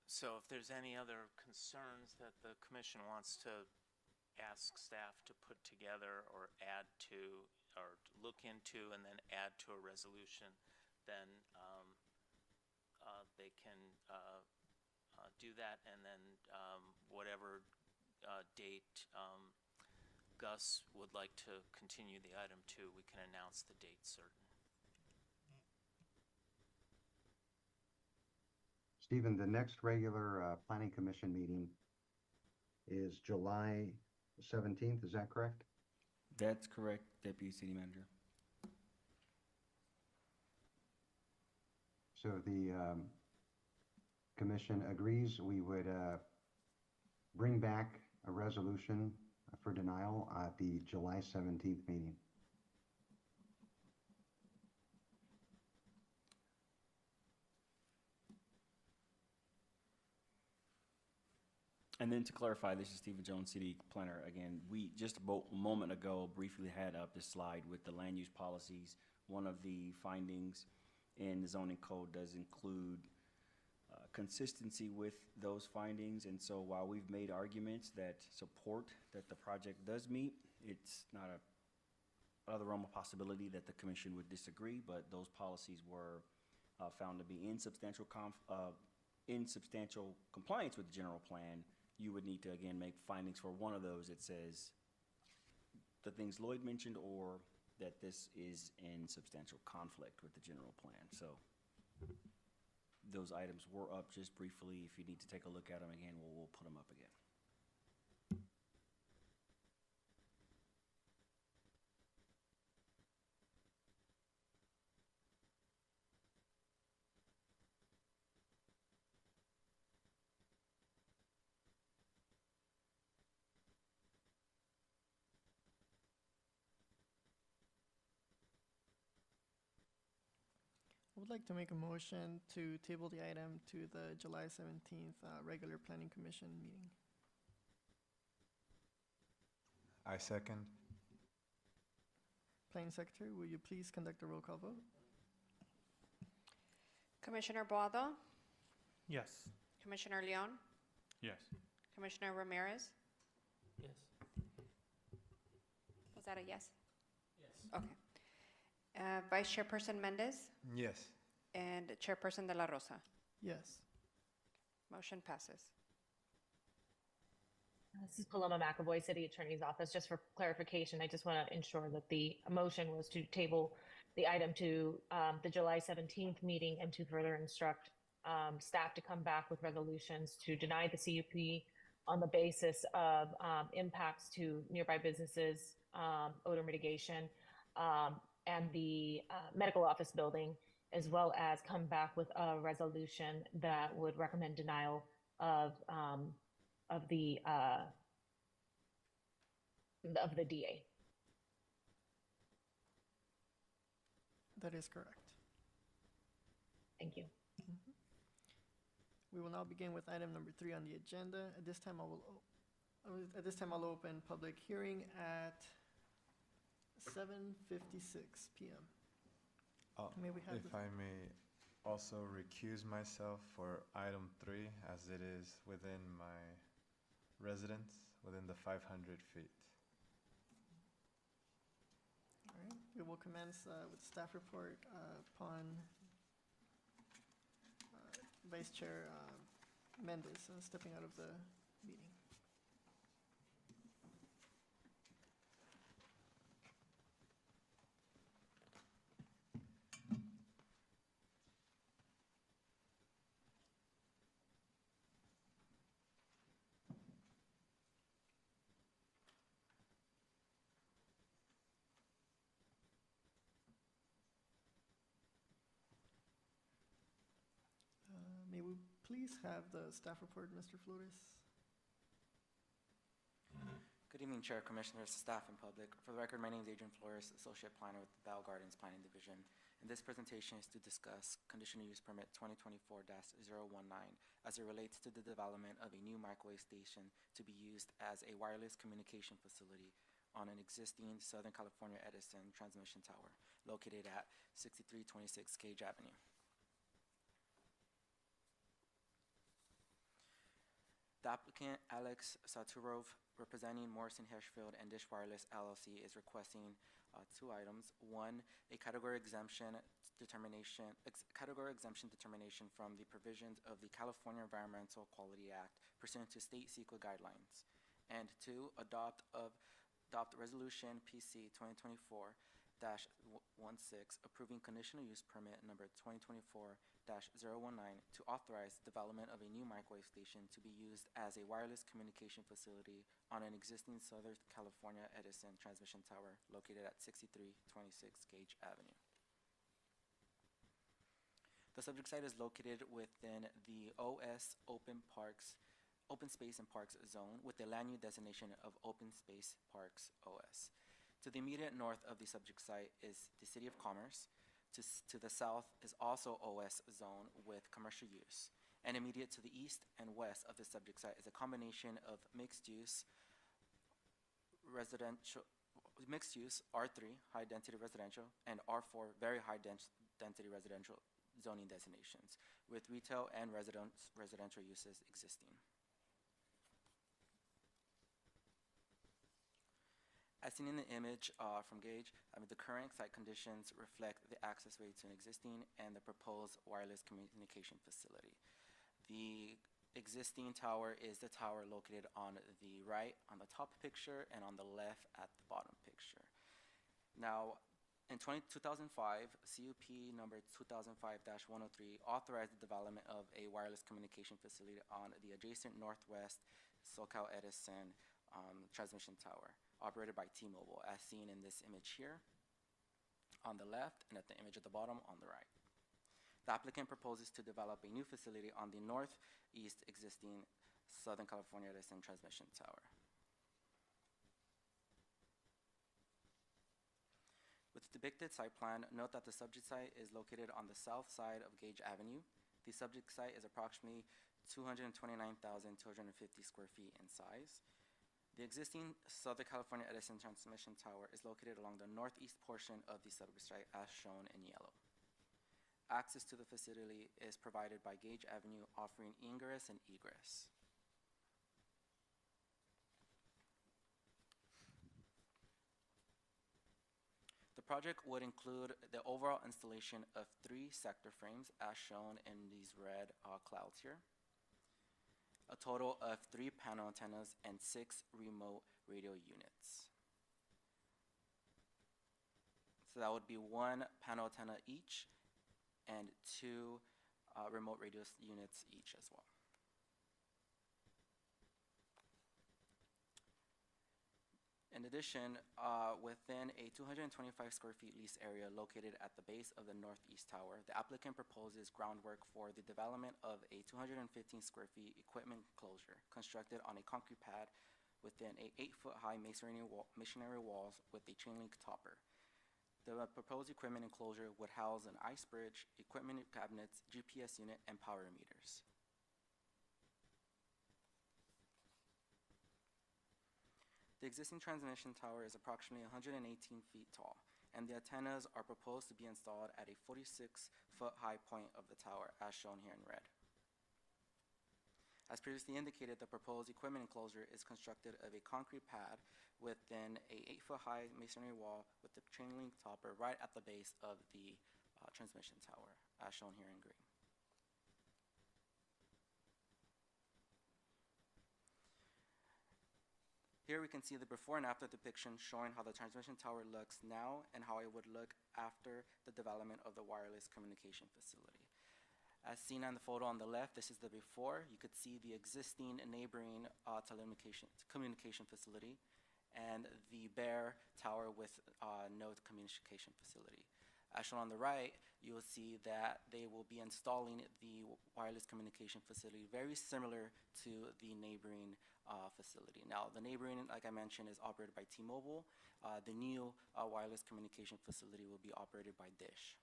So if there's any other concerns that the commission wants to ask staff to put together or add to, or look into and then add to a resolution, then they can do that, and then whatever date Gus would like to continue the item to, we can announce the date certain. Stephen, the next regular Planning Commission meeting is July 17th, is that correct? That's correct, Deputy City Manager. So if the commission agrees, we would bring back a resolution for denial at the July 17th meeting. And then to clarify, this is Stephen Jones, City Planner. Again, we just about a moment ago briefly had up this slide with the land use policies. One of the findings in the zoning code does include consistency with those findings. And so while we've made arguments that support that the project does meet, it's not out of the realm of possibility that the commission would disagree, but those policies were found to be in substantial compliance with the general plan. You would need to, again, make findings for one of those that says the things Lloyd mentioned, or that this is in substantial conflict with the general plan. So those items were up just briefly. If you need to take a look at them again, we'll put them up again. I would like to make a motion to table the item to the July 17th regular Planning Commission meeting. I second. Planning Secretary, will you please conduct a roll call vote? Commissioner Boado, Yes. Commissioner Leon, Yes. Commissioner Ramirez. Yes. Was that a yes? Yes. Okay. Vice Chairperson Mendez Yes. and Chairperson De La Rosa. Yes. Motion passes. This is Paloma McAvoy, City Attorney's Office. Just for clarification, I just want to ensure that the motion was to table the item to the July 17th meeting and to further instruct staff to come back with resolutions to deny the CUP on the basis of impacts to nearby businesses, odor mitigation, and the medical office building, as well as come back with a resolution that would recommend denial of the DA. That is correct. Thank you. Mhm. We will now begin with item number 3 on the agenda. At this time, I'll open public hearing at 7:56 p.m. May we have If I may also recuse myself for item 3, as it is within my residence, within the 500 feet. All right, we will commence with staff report upon Vice Chair Mendez stepping out of the meeting. May we please have the staff report, Mr. Flores? Good evening, Chair, Commissioners, staff, and public. For the record, my name is Adrian Flores, Associate Planner with the Bell Gardens Planning Division. And this presentation is to discuss Conditional Use Permit 2024-019 as it relates to the development of a new microwave station to be used as a wireless communication facility on an existing Southern California Edison transmission tower located at 6326 Gage Avenue. The applicant, Alex Saturov, representing Morrison Hirschfield and Dish Wireless LLC, is requesting two items. One, a category exemption determination from the provisions of the California Environmental Quality Act pursuant to state CEQA guidelines. And two, adopt resolution PC 2024-16 approving conditional use permit number 2024-019 to authorize development of a new microwave station to be used as a wireless communication facility on an existing Southern California Edison transmission tower located at 6326 Gage Avenue. The subject site is located within the OS Open Space and Parks zone with the land use designation of Open Space Parks OS. To the immediate north of the subject site is the City of Commerce. To the south is also OS zone with commercial use. And immediate to the east and west of the subject site is a combination of mixed use R3, high density residential, and R4, very high density residential zoning designations with retail and residential uses existing. As seen in the image from Gage, the current site conditions reflect the access way to an existing and the proposed wireless communication facility. The existing tower is the tower located on the right on the top picture and on the left at the bottom picture. Now, in 2005, CUP number 2005-103 authorized the development of a wireless communication facility on the adjacent northwest SoCal Edison transmission tower operated by T-Mobile, as seen in this image here on the left and at the image at the bottom on the right. The applicant proposes to develop a new facility on the northeast existing Southern California Edison transmission tower. With the depicted site plan, note that the subject site is located on the south side of Gage Avenue. The subject site is approximately 229,250 square feet in size. The existing Southern California Edison transmission tower is located along the northeast portion of the subject site as shown in yellow. Access to the facility is provided by Gage Avenue, offering ingress and egress. The project would include the overall installation of 3 sector frames as shown in these red clouds here, a total of 3 panel antennas and 6 remote radio units. So that would be 1 panel antenna each and 2 remote radio units each as well. In addition, within a 225 square feet lease area located at the base of the northeast tower, the applicant proposes groundwork for the development of a 215 square feet equipment enclosure constructed on a concrete pad within a 8-foot high masonry walls with a chain link topper. The proposed equipment enclosure would house an ice bridge, equipment cabinets, GPS unit, and power meters. The existing transmission tower is approximately 118 feet tall, and the antennas are proposed to be installed at a 46-foot high point of the tower, as shown here in red. As previously indicated, the proposed equipment enclosure is constructed of a concrete pad within a 8-foot high masonry wall with the chain link topper right at the base of the transmission tower, as shown here in green. Here we can see the before and after depiction showing how the transmission tower looks now and how it would look after the development of the wireless communication facility. As seen on the photo on the left, this is the before. You could see the existing neighboring communication facility and the bare tower with no communication facility. As shown on the right, you will see that they will be installing the wireless communication facility very similar to the neighboring facility. Now, the neighboring, like I mentioned, is operated by T-Mobile. The new wireless communication facility will be operated by Dish.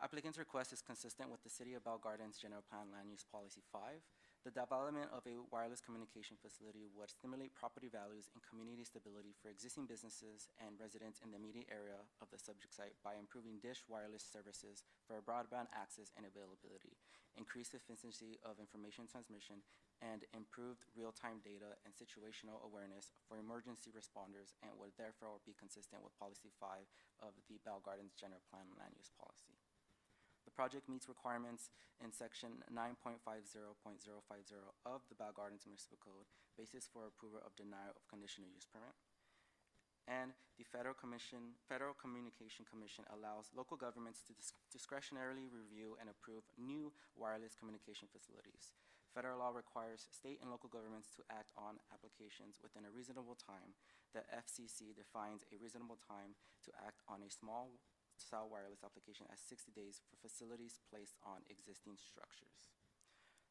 Applicant's request is consistent with the City of Bell Gardens General Plan Land Use Policy 5. The development of a wireless communication facility would stimulate property values and community stability for existing businesses and residents in the immediate area of the subject site by improving Dish wireless services for broadband access and availability, increased efficiency of information transmission, and improved real-time data and situational awareness for emergency responders, and would therefore be consistent with Policy 5 of the Bell Gardens General Plan Land Use Policy. The project meets requirements in Section 9.50.050 of the Bell Gardens Municipal Code, basis for approval of denial of conditional use permit. And the Federal Communication Commission allows local governments to discretionarily review and approve new wireless communication facilities. Federal law requires state and local governments to act on applications within a reasonable time. The FCC defines a reasonable time to act on a small cell wireless application as 60 days for facilities placed on existing structures.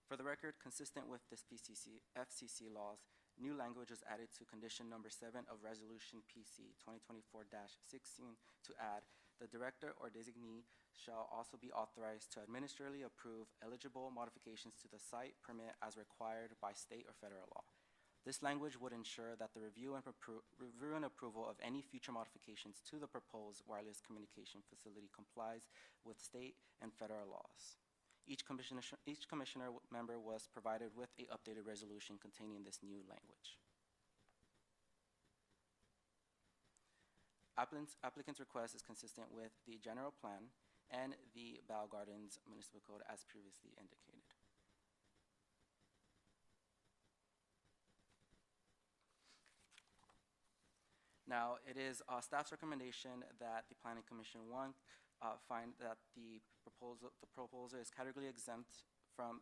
For the record, consistent with this FCC laws, new language was added to condition number 7 of Resolution PC 2024-16 to add, the director or designee shall also be authorized to administratively approve eligible modifications to the site permit as required by state or federal law. This language would ensure that the review and approval of any future modifications to the proposed wireless communication facility complies with state and federal laws. Each commissioner member was provided with an updated resolution containing this new language. Applicant's request is consistent with the general plan and the Bell Gardens Municipal Code as previously indicated. Now, it is staff's recommendation that the Planning Commission, one, find that the proposal is categorically exempt from,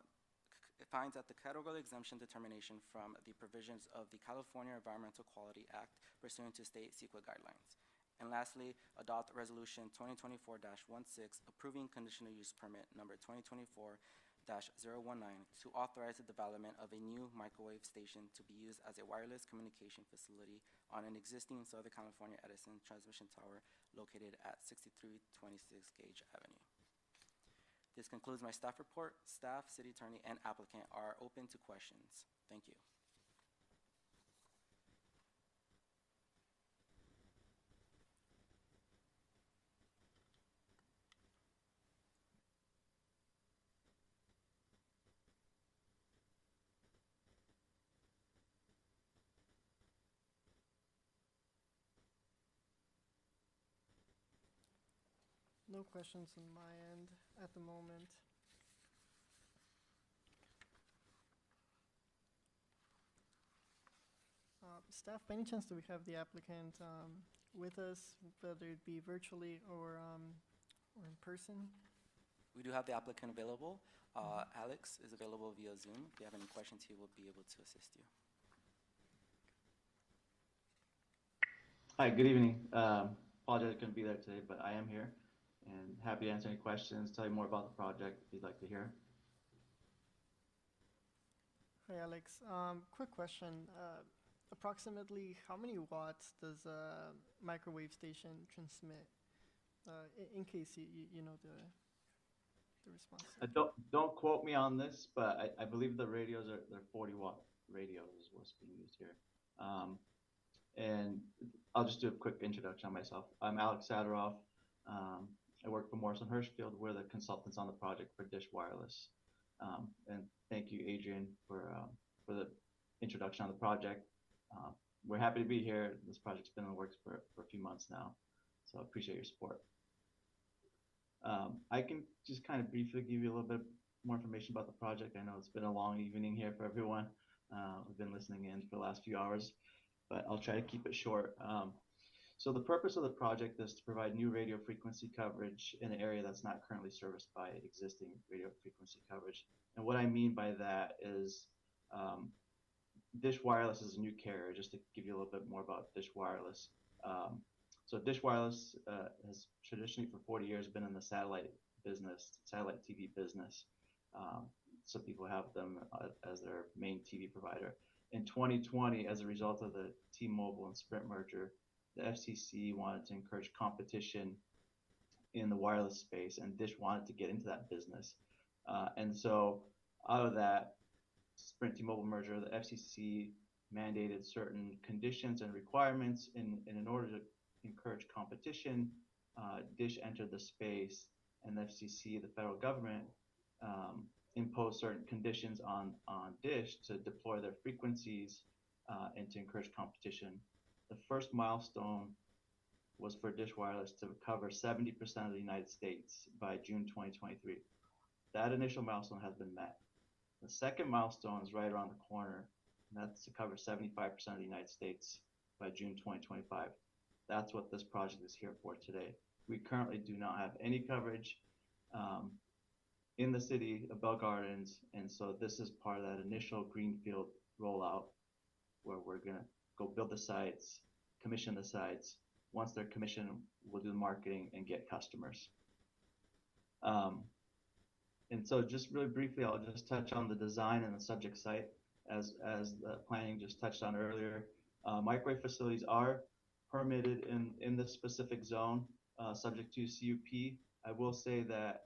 finds that the categorical exemption determination from the provisions of the California Environmental Quality Act pursuant to state CEQA guidelines. And lastly, adopt Resolution 2024-16 approving conditional use permit number 2024-019 to authorize the development of a new microwave station to be used as a wireless communication facility on an existing Southern California Edison transmission tower located at 6326 Gage Avenue. This concludes my staff report. Staff, city attorney, and applicant are open to questions. Thank you. No questions on my end at the moment. Staff, by any chance, do we have the applicant with us, whether it be virtually or in person? We do have the applicant available. Alex is available via Zoom. If you have any questions, he will be able to assist you. Hi, good evening. Apologize I couldn't be there today, but I am here and happy to answer any questions, tell you more about the project if you'd like to hear. Hi, Alex. Quick question. Approximately how many watts does a microwave station transmit? In case you know the response. Don't quote me on this, but I believe the radios they're 40-watt radios is what's being used here. And I'll just do a quick introduction on myself. I'm Alex Sadaroff. I work for Morrison Hirschfield. We're the consultants on the project for Dish Wireless. And thank you, Adrian, for the introduction on the project. We're happy to be here. This project's been in the works for a few months now, so I appreciate your support. I can just kind of briefly give you a little bit more information about the project. I know it's been a long evening here for everyone. We've been listening in for the last few hours, but I'll try to keep it short. So the purpose of the project is to provide new radio frequency coverage in an area that's not currently serviced by existing radio frequency coverage. And what I mean by that is Dish Wireless is a new carrier, just to give you a little bit more about Dish Wireless. So Dish Wireless has traditionally for 40 years been in the satellite business, satellite TV business. So people have them as their main TV provider. In 2020, as a result of the T-Mobile and Sprint merger, the FCC wanted to encourage competition in the wireless space, and Dish wanted to get into that business. And so out of that Sprint T-Mobile merger, the FCC mandated certain conditions and requirements in order to encourage competition. Dish entered the space, and the FCC, the federal government, imposed certain conditions on Dish to deploy their frequencies and to encourage competition. The first milestone was for Dish Wireless to cover 70% of the United States by June 2023. That initial milestone has been met. The second milestone is right around the corner, and that's to cover 75% of the United States by June 2025. That's what this project is here for today. We currently do not have any coverage in the city of Bell Gardens, and so this is part of that initial greenfield rollout where we're gonna go build the sites, commission the sites. Once they're commissioned, we'll do the marketing and get customers. And so just really briefly, I'll just touch on the design and the subject site as the planning just touched on earlier. Microwave facilities are permitted in this specific zone, subject to CUP. I will say that,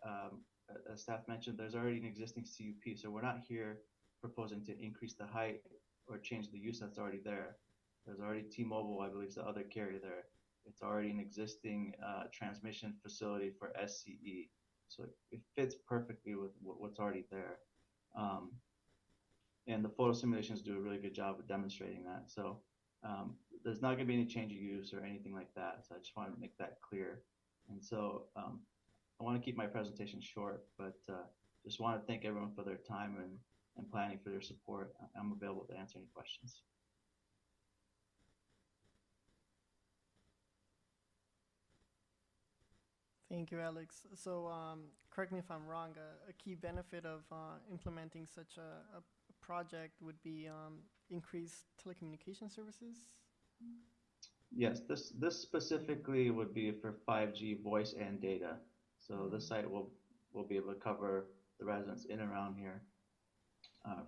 as staff mentioned, there's already an existing CUP, so we're not here proposing to increase the height or change the use that's already there. There's already T-Mobile, I believe, is the other carrier there. It's already an existing transmission facility for SCE. So it fits perfectly with what's already there. And the photo simulations do a really good job of demonstrating that. So there's not gonna be any change of use or anything like that. So I just wanted to make that clear. And so I wanna keep my presentation short, but just wanna thank everyone for their time and planning, for their support. I'm available to answer any questions. Thank you, Alex. So, correct me if I'm wrong, a key benefit of implementing such a project would be increased telecommunication services? Yes, this specifically would be for 5G voice and data. So this site will be able to cover the residents in and around here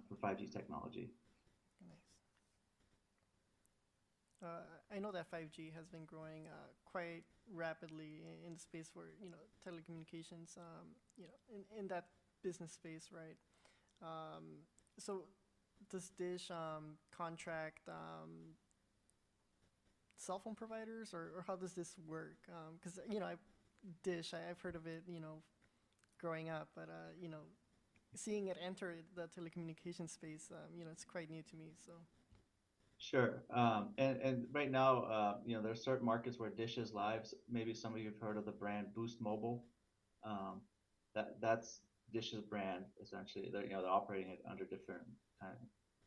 for 5G technology. Nice. I know that 5G has been growing quite rapidly in the space where, telecommunications, in that business space, right? So does Dish contract cell phone providers, or how does this work? Because, Dish, I've heard of it, growing up, but, seeing it enter the telecommunication space, it's quite new to me, so. Sure. And right now, there are certain markets where Dish is live. Maybe some of you have heard of the brand Boost Mobile. That's Dish's brand, essentially. They're operating it under different kind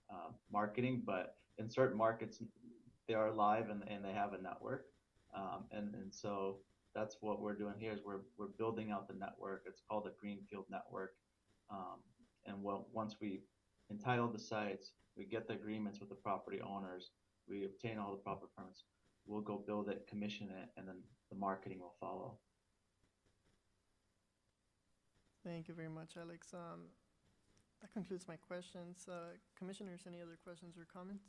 of marketing, but in certain markets, they are live and they have a network. And so that's what we're doing here is we're building out the network. It's called a greenfield network. And once we entitle the sites, we get the agreements with the property owners, we obtain all the proper permits, we'll go build it, commission it, and then the marketing will follow. Thank you very much, Alex. That concludes my questions. Commissioners, any other questions or comments?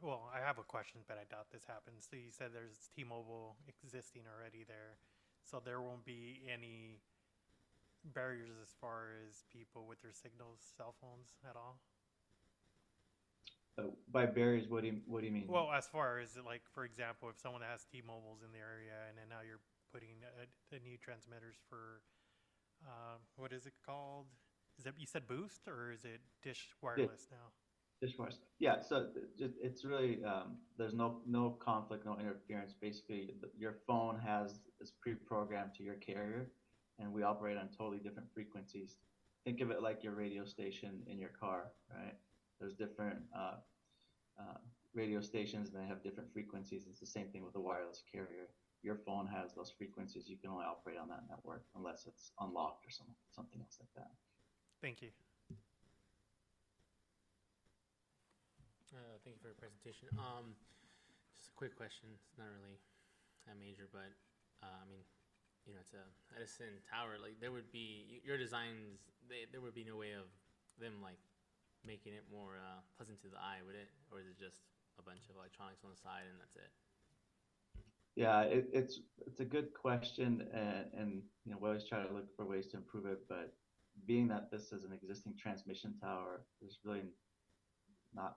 Well, I have a question, but I doubt this happens. So you said there's T-Mobile existing already there, so there won't be any barriers as far as people with their signals, cell phones at all? By barriers, what do you mean? Well, as far as like, for example, if someone has T-Mobiles in the area and then now you're putting the new transmitters for, what is it called? You said Boost, or is it Dish Wireless now? Dish Wireless. Yeah, so it's really, there's no conflict, no interference. Basically, your phone is pre-programmed to your carrier, and we operate on totally different frequencies. Think of it like your radio station in your car, right? There's different radio stations, and they have different frequencies. It's the same thing with a wireless carrier. Your phone has those frequencies. You can only operate on that network unless it's unlocked or something else like that. Thank you. Thank you for your presentation. Just a quick question. It's not really major, but I mean, it's a Edison tower. Like there would be your designs. There would be no way of them like making it more pleasant to the eye, would it? Or is it just a bunch of electronics on the side and that's it? Yeah, it's a good question, and we always try to look for ways to improve it. But being that this is an existing transmission tower, there's really not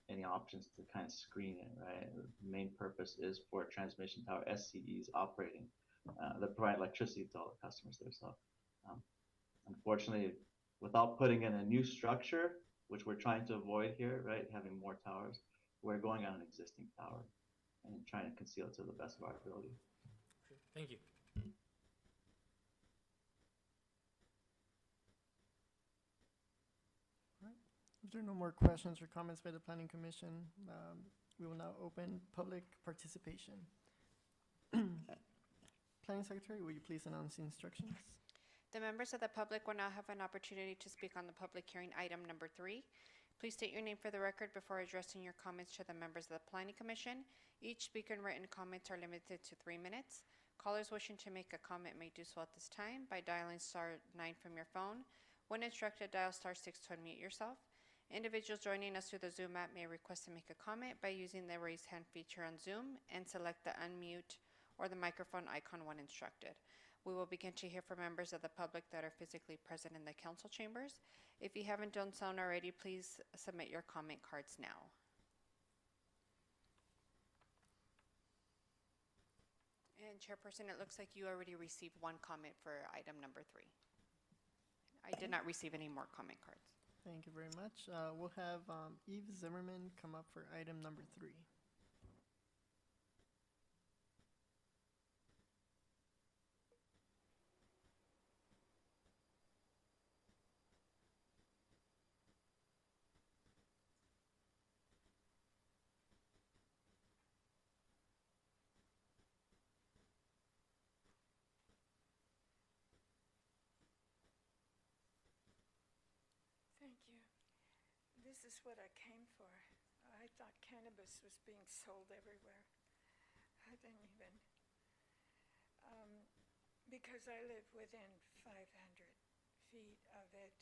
any options to kind of screen it, right? The main purpose is for a transmission tower, SCEs operating, that provide electricity to all the customers there. So, um, unfortunately, without putting in a new structure, which we're trying to avoid here, right, having more towers, we're going on an existing tower and trying to conceal it to the best of our ability. Thank you. If there are no more questions or comments by the Planning Commission, we will now open public participation. Planning Secretary, will you please announce the instructions? The members of the public will now have an opportunity to speak on the public hearing item number 3. Please state your name for the record before addressing your comments to the members of the Planning Commission. Each speaker and written comments are limited to 3 minutes. Callers wishing to make a comment may do so at this time by dialing *9 from your phone. When instructed, dial *6 to unmute yourself. Individuals joining us through the Zoom app may request to make a comment by using the raise hand feature on Zoom and select the unmute or the microphone icon when instructed. We will begin to hear from members of the public that are physically present in the council chambers. If you haven't done so already, please submit your comment cards now. And Chairperson, it looks like you already received 1 comment for item number 3. I did not receive any more comment cards. Thank you very much. We'll have Eve Zimmerman come up for item number 3. Thank you. This is what I came for. I thought cannabis was being sold everywhere. I didn't even, because I live within 500 feet of it.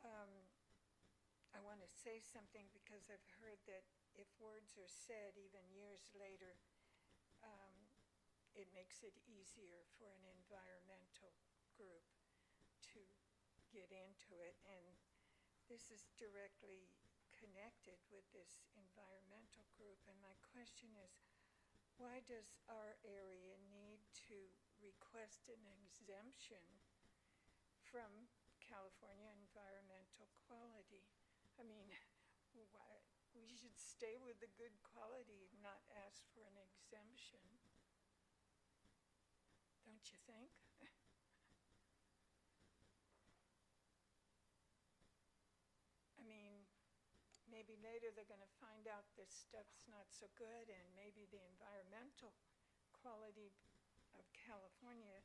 I want to say something because I've heard that if words are said even years later, it makes it easier for an environmental group to get into it, and this is directly connected with this environmental group. And my question is, why does our area need to request an exemption from California environmental quality? I mean, we should stay with the good quality, not ask for an exemption. Don't you think? I mean, maybe later they're going to find out this stuff's not so good, and maybe the environmental quality of California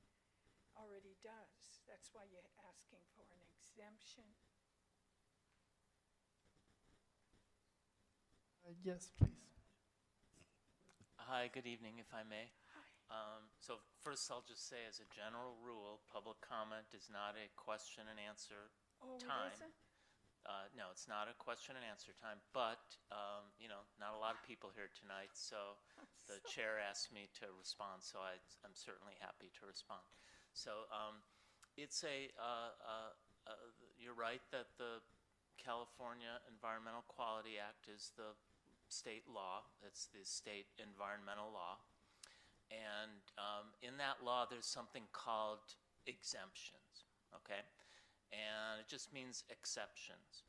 already does. That's why you're asking for an exemption. Yes, please. Hi, good evening, if I may. So first I'll just say as a general rule, public comment is not a question and answer time. It isn't? No, it's not a question and answer time, but, not a lot of people here tonight, so the chair asked me to respond, so I'm certainly happy to respond. So it's you're right that the California Environmental Quality Act is the state law. It's the state environmental law. And in that law, there's something called exemptions, okay? And it just means exceptions.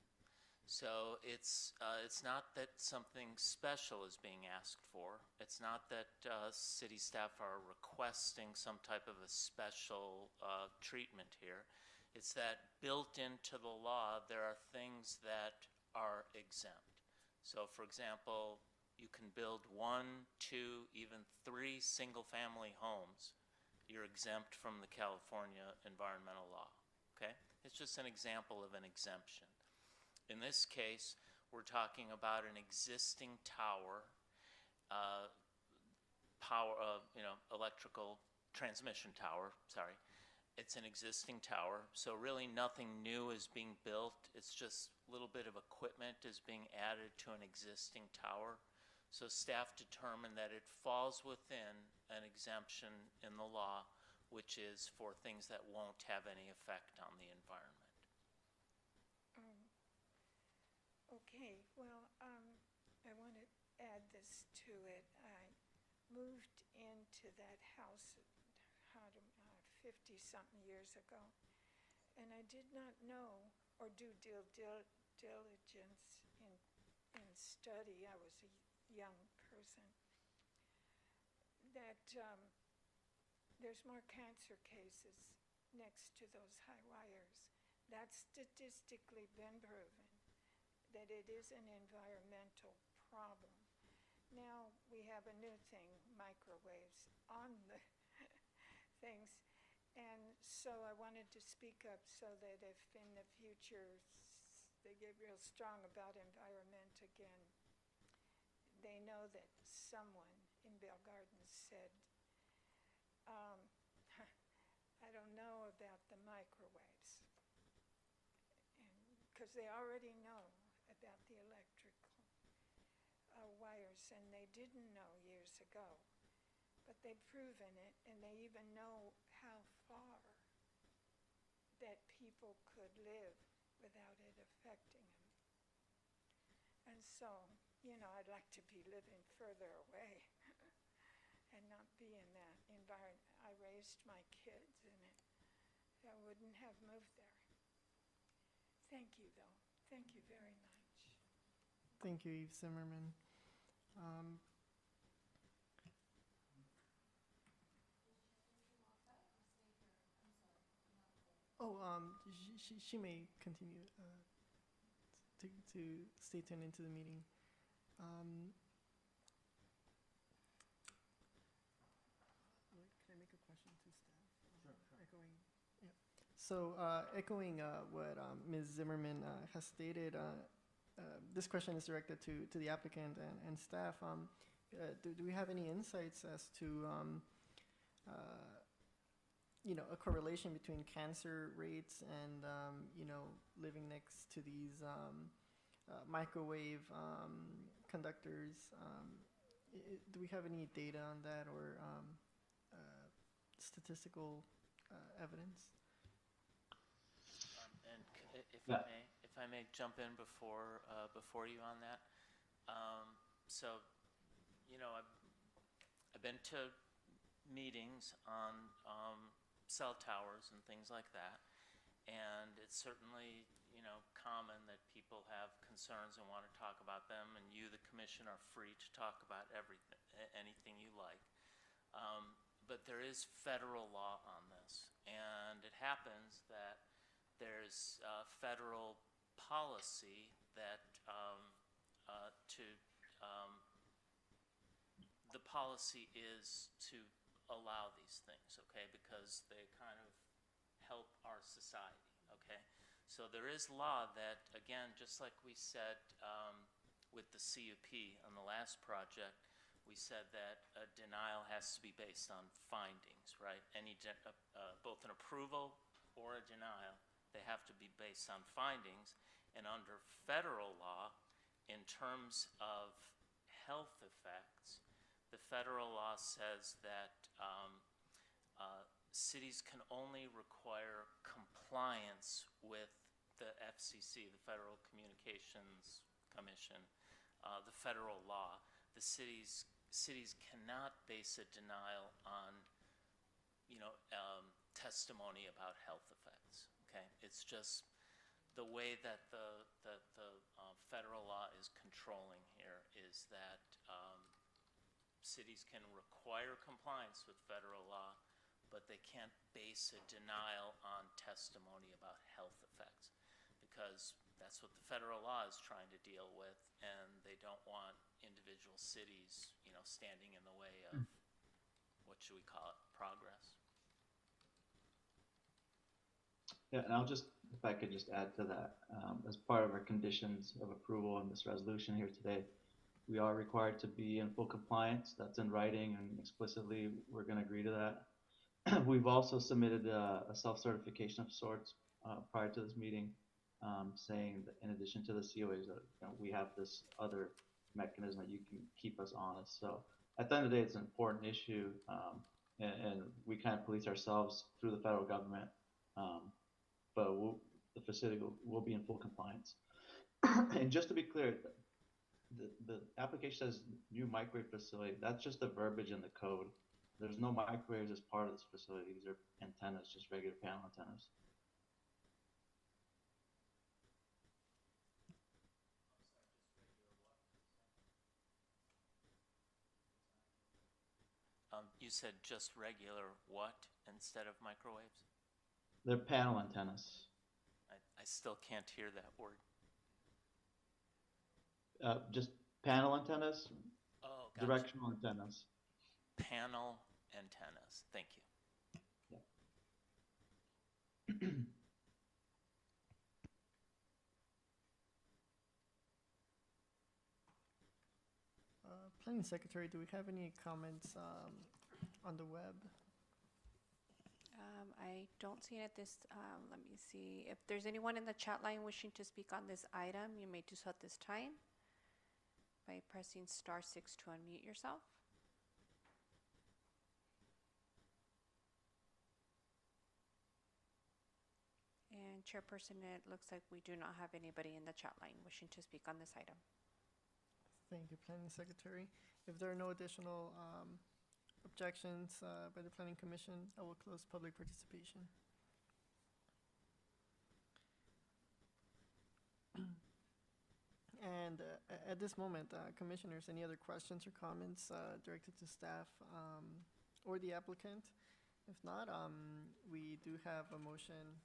So it's not that something special is being asked for. It's not that city staff are requesting some type of a special treatment here. It's that built into the law, there are things that are exempt. So for example, you can build 1, 2, even 3 single-family homes. You're exempt from the California environmental law, okay? It's just an example of an exemption. In this case, we're talking about an existing tower electrical transmission tower, sorry. It's an existing tower, so really nothing new is being built. It's just a little bit of equipment is being added to an existing tower. So staff determined that it falls within an exemption in the law, which is for things that won't have any effect on the environment. Okay, well, I want to add this to it. I moved into that house 50-something years ago, and I did not know or do diligence in study. I was a young person. That there's more cancer cases next to those high wires. That's statistically been proven, that it is an environmental problem. Now we have a new thing, microwaves on the things. And so I wanted to speak up so that if in the future they get real strong about environment again, they know that someone in Bell Gardens said, I don't know about the microwaves. Because they already know about the electrical wires, and they didn't know years ago. But they've proven it, and they even know how far that people could live without it affecting them. And so, I'd like to be living further away and not be in that environment. I raised my kids in it. I wouldn't have moved there. Thank you, though. Thank you very much. Thank you, Eve Zimmerman. She may continue to stay tuned into the meeting. Can I make a question to staff? Sure. Echoing, yeah. So echoing what Ms. Zimmerman has stated, this question is directed to the applicant and staff. Do we have any insights as to a correlation between cancer rates and living next to these microwave conductors? Do we have any data on that or statistical evidence? And if I may jump in before you on that. So, I've been to meetings on cell towers and things like that, and it's certainly common that people have concerns and want to talk about them, and you, the commission, are free to talk about anything you like. But there is federal law on this, and it happens that there's federal policy that the policy is to allow these things, okay, because they kind of help our society, okay? So there is law that, again, just like we said with the CUP on the last project, we said that a denial has to be based on findings, right? Both an approval or a denial, they have to be based on findings. And under federal law, in terms of health effects, the federal law says that cities can only require compliance with the FCC, the Federal Communications Commission, the federal law. The cities cannot base a denial on, testimony about health effects. Okay, it's just the way that the federal law is controlling here is that cities can require compliance with federal law, but they can't base a denial on testimony about health effects, because that's what the federal law is trying to deal with, and they don't want individual cities, standing in the way of, what should we call it, progress. Yeah, and if I could just add to that, as part of our conditions of approval in this resolution here today, we are required to be in full compliance. That's in writing and explicitly, we're going to agree to that. We've also submitted a self-certification of sorts prior to this meeting, saying that in addition to the COAs, that we have this other mechanism that you can keep us honest. So at the end of the day, it's an important issue, and we kind of police ourselves through the federal government. But the facility will be in full compliance. And just to be clear, the application says new microwave facility. That's just the verbiage in the code. There's no microwaves as part of this facility. These are antennas, just regular panel antennas. You said just regular what instead of microwaves? They're panel antennas. I still can't hear that word. Just panel antennas, Oh, gotcha. directional antennas. Panel antennas. Thank you. Yeah. Planning Secretary, do we have any comments on the web? I don't see it at this, let me see. If there's anyone in the chat line wishing to speak on this item, you may do so at this time by pressing *6 to unmute yourself. And Chairperson, it looks like we do not have anybody in the chat line wishing to speak on this item. Thank you, Planning Secretary. If there are no additional objections by the Planning Commission, I will close public participation. And at this moment, Commissioners, any other questions or comments directed to staff or the applicant? If not, we do have a motion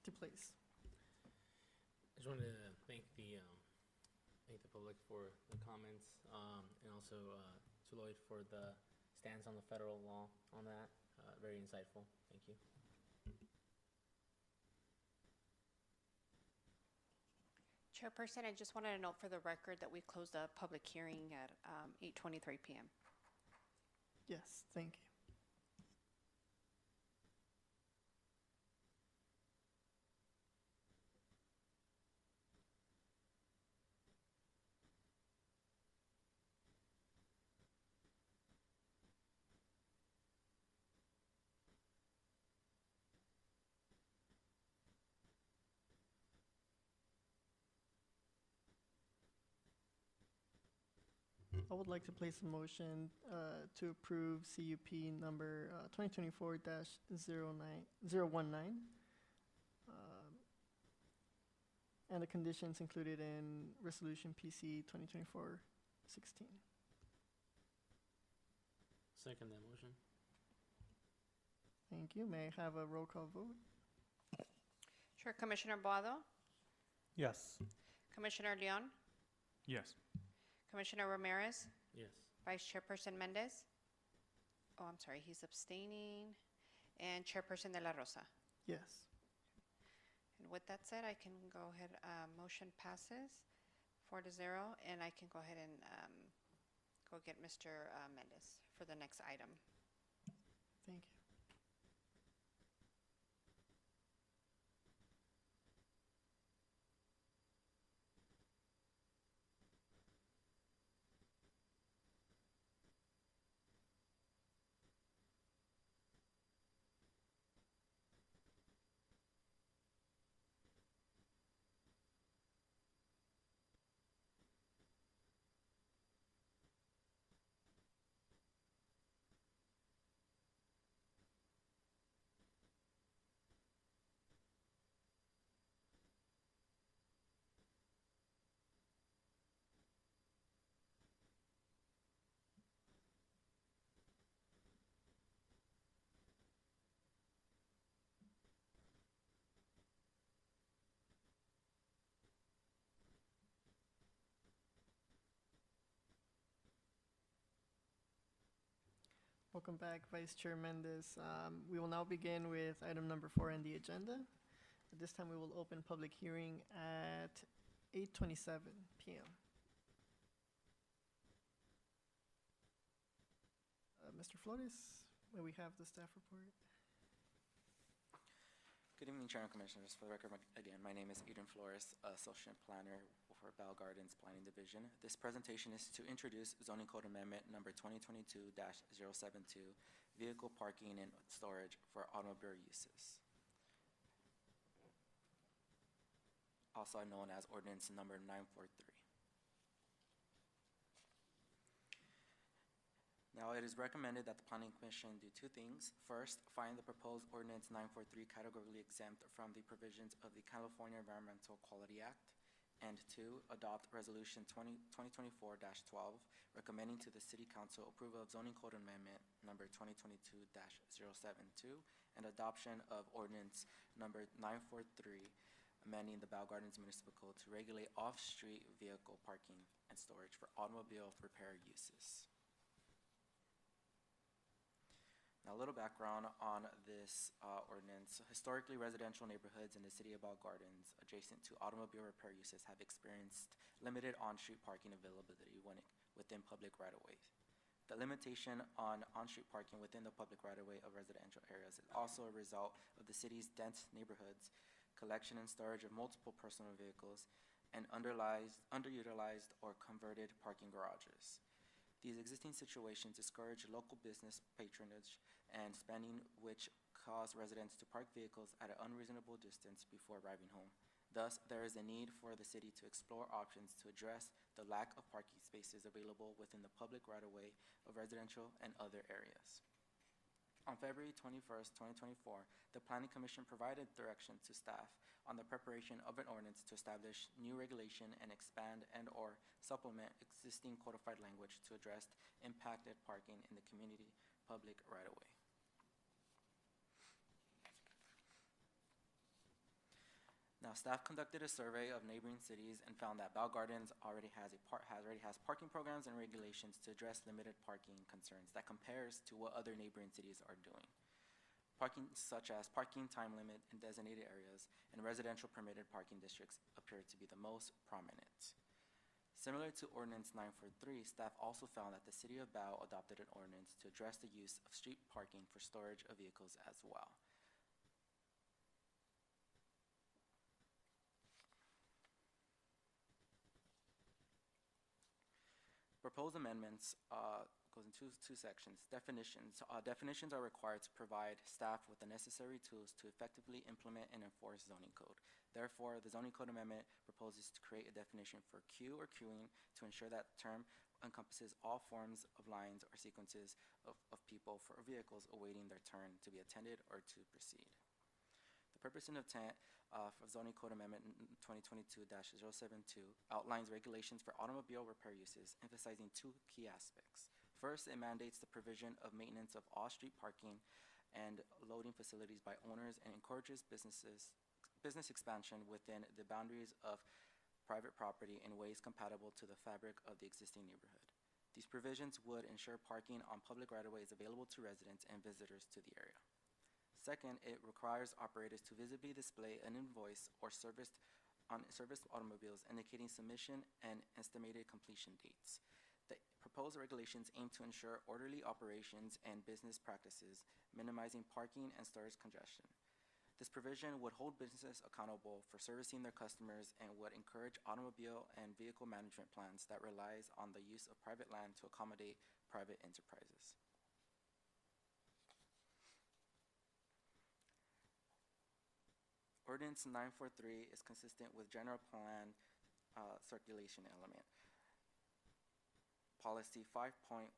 to place. I just wanted to thank the public for the comments, and also to Lloyd for the stance on the federal law on that. Very insightful. Thank you. Chairperson, I just wanted to note for the record that we closed the public hearing at 8:23 p.m. Yes, thank you. I would like to place a motion to approve CUP number 2024-019 and the conditions included in Resolution PC 2024-16. Second that motion. Thank you. May I have a roll call vote? Sure. Commissioner Boado? Yes. Commissioner Leon? Yes. Commissioner Ramirez? Yes. Vice Chairperson Mendez? Oh, I'm sorry, he's abstaining. And Chairperson De La Rosa? Yes. And with that said, I can go ahead, motion passes 4-0, and I can go ahead and go get Mr. Mendez for the next item. Thank you. Welcome back, Vice Chair Mendez. We will now begin with item number 4 on the agenda. At this time, we will open public hearing at 8:27 p.m. Mr. Flores, may we have the staff report? Good evening, Chair and Commissioners. For the record, again, my name is Eden Flores, Associate Planner for Bell Gardens Planning Division. This presentation is to introduce Zoning Code Amendment number 2022-072, Vehicle Parking and Storage for Automobile Uses, also known as Ordinance number 943. Now, it is recommended that the Planning Commission do two things. First, find the proposed Ordinance 943 categorically exempt from the provisions of the California Environmental Quality Act. And two, adopt Resolution 2024-12, recommending to the City Council approval of Zoning Code Amendment number 2022-072 and adoption of Ordinance number 943, amending the Bell Gardens Municipal Code to regulate off-street vehicle parking and storage for automobile repair uses. Now, a little background on this ordinance. Historically, residential neighborhoods in the city of Bell Gardens adjacent to automobile repair uses have experienced limited on-street parking availability within public right-of-ways. The limitation on on-street parking within the public right-of-way of residential areas is also a result of the city's dense neighborhoods, collection and storage of multiple personal vehicles, and underutilized or converted parking garages. These existing situations discourage local business patronage and spending, which cause residents to park vehicles at an unreasonable distance before arriving home. Thus, there is a need for the city to explore options to address the lack of parking spaces available within the public right-of-way of residential and other areas. On February 21st, 2024, the Planning Commission provided direction to staff on the preparation of an ordinance to establish new regulation and expand and/or supplement existing codified language to address impacted parking in the community public right-of-way. Now, staff conducted a survey of neighboring cities and found that Bell Gardens already has parking programs and regulations to address limited parking concerns that compares to what other neighboring cities are doing. Parking, such as parking time limit in designated areas and residential permitted parking districts, appear to be the most prominent. Similar to Ordinance 943, staff also found that the City of Bell adopted an ordinance to address the use of street parking for storage of vehicles as well. Proposed amendments goes in two sections. Definitions. Definitions are required to provide staff with the necessary tools to effectively implement and enforce zoning code. Therefore, the zoning code amendment proposes to create a definition for queue or queuing to ensure that term encompasses all forms of lines or sequences of people for vehicles awaiting their turn to be attended or to proceed. The purpose and intent for Zoning Code Amendment 2022-072 outlines regulations for automobile repair uses, emphasizing two key aspects. First, it mandates the provision of maintenance of all street parking and loading facilities by owners and encourages business expansion within the boundaries of private property in ways compatible to the fabric of the existing neighborhood. These provisions would ensure parking on public right-of-way is available to residents and visitors to the area. Second, it requires operators to visibly display an invoice or serviced automobiles indicating submission and estimated completion dates. The proposed regulations aim to ensure orderly operations and business practices, minimizing parking and storage congestion. This provision would hold businesses accountable for servicing their customers and would encourage automobile and vehicle management plans that relies on the use of private land to accommodate private enterprises. Ordinance 943 is consistent with general plan circulation element. Policy 5.1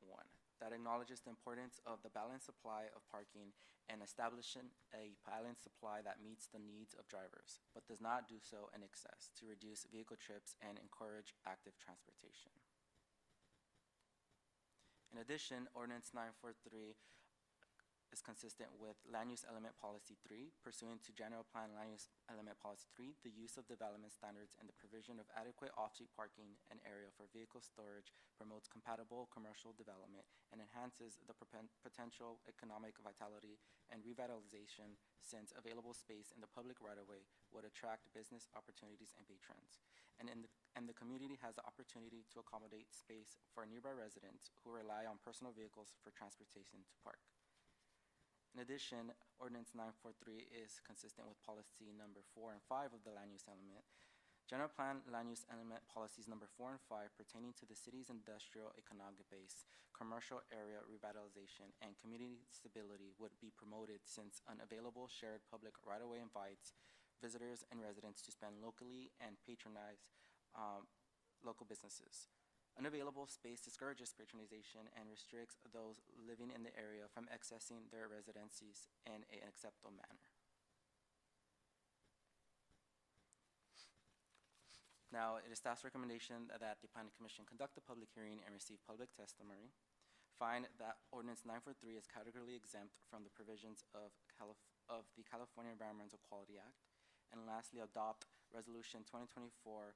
that acknowledges the importance of the balanced supply of parking and establishing a balanced supply that meets the needs of drivers, but does not do so in excess to reduce vehicle trips and encourage active transportation. In addition, Ordinance 943 is is consistent with Land Use Element Policy 3. Pursuant to General Plan Land Use Element Policy 3, the use of development standards and the provision of adequate off-street parking and area for vehicle storage promotes compatible commercial development and enhances the potential economic vitality and revitalization, since available space in the public right-of-way would attract business opportunities and patrons. And the community has the opportunity to accommodate space for nearby residents who rely on personal vehicles for transportation to park. In addition, Ordinance 943 is consistent with policy number 4 and 5 of the Land Use Element. General Plan Land Use Element Policies number 4 and 5 pertaining to the city's industrial economic base, commercial area revitalization, and community stability would be promoted, since an available shared public right-of-way invites visitors and residents to spend locally and patronize local businesses. Unavailable space discourages patronization and restricts those living in the area from accessing their residencies in an acceptable manner. Now, it is staff's recommendation that the Planning Commission conduct a public hearing and receive public testimony. Find that Ordinance 943 is categorically exempt from the provisions of the California Environmental Quality Act. And lastly, adopt Resolution 2024-12,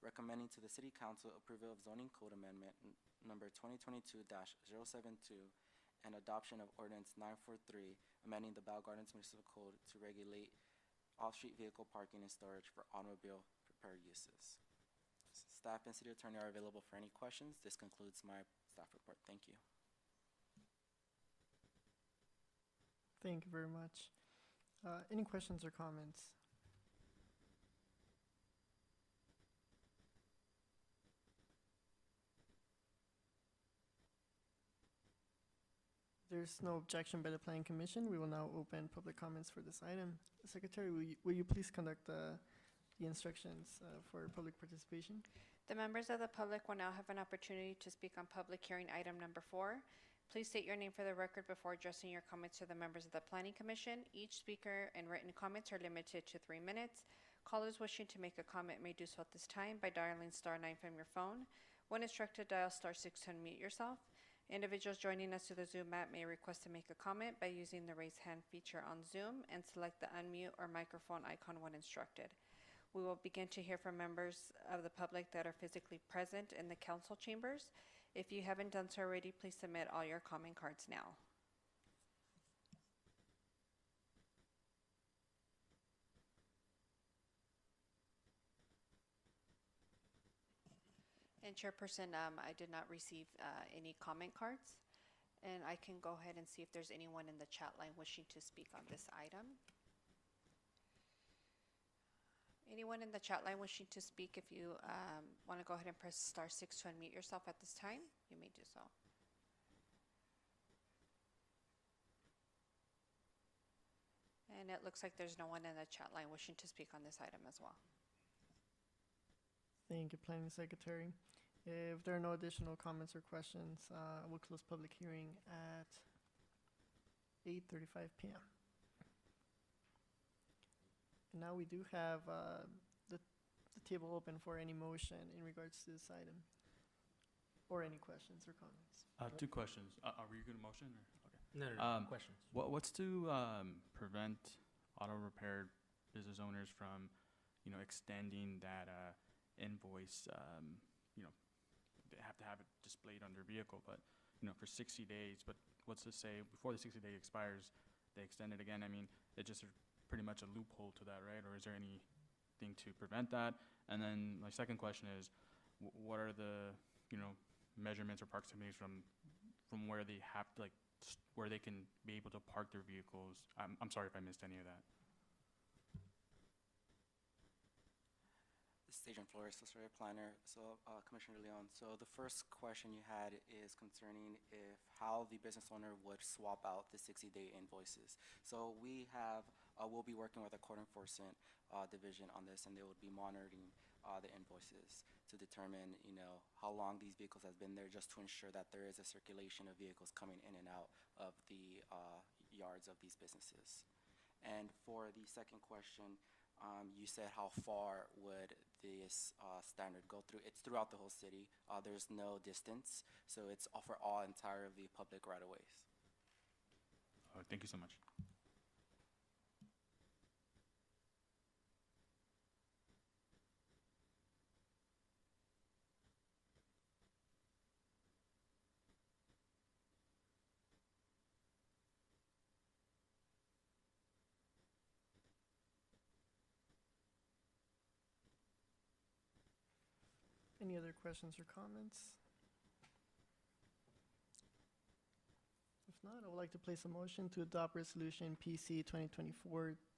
recommending to the City Council approval of zoning code amendment number 2022-072 and adoption of Ordinance 943, amending the Bell Gardens Municipal Code to regulate off-street vehicle parking and storage for automobile prepared uses. Staff and City Attorney are available for any questions. This concludes my staff report. Thank you. Thank you very much. Any questions or comments? There's no objection by the Planning Commission. We will now open public comments for this item. Secretary, will you please conduct the instructions for public participation? The members of the public will now have an opportunity to speak on public hearing item number 4. Please state your name for the record before addressing your comments to the members of the Planning Commission. Each speaker and written comments are limited to 3 minutes. Callers wishing to make a comment may do so at this time by dialing *9 from your phone. When instructed, dial *6 to unmute yourself. Individuals joining us through the Zoom app may request to make a comment by using the raise hand feature on Zoom and select the unmute or microphone icon when instructed. We will begin to hear from members of the public that are physically present in the council chambers. If you haven't done so already, please submit all your comment cards now. And Chairperson, I did not receive any comment cards, and I can go ahead and see if there's anyone in the chat line wishing to speak on this item. Anyone in the chat line wishing to speak, if you want to go ahead and press *6 to unmute yourself at this time, you may do so. And it looks like there's no one in the chat line wishing to speak on this item as well. Thank you, Planning Secretary. If there are no additional comments or questions, we'll close public hearing at 8:35 p.m. And now we do have the table open for any motion in regards to this item, or any questions or comments. 2 questions. Are we going to motion? Or? Okay. No, questions. What's to prevent auto repair business owners from, extending that invoice? They have to have it displayed on their vehicle, but for 60 days. But what's to say before the 60-day expires, they extend it again? I mean, it's just pretty much a loophole to that, right? Or is there anything to prevent that? And then my second question is, what are the measurements or proximities from where they have to, where they can be able to park their vehicles? I'm sorry if I missed any of that. Agent Flores, Associate Planner. So, Commissioner Leon, so the first question you had is concerning how the business owner would swap out the 60-day invoices. So we we'll be working with a court enforcement division on this, and they will be monitoring the invoices to determine, how long these vehicles have been there, just to ensure that there is a circulation of vehicles coming in and out of the yards of these businesses. And for the second question, you said how far would this standard go through? It's throughout the whole city. There's no distance, so it's for all entirely public right-of-ways. Thank you so much. Any other questions or comments? If not, I would like to place a motion to adopt resolution PC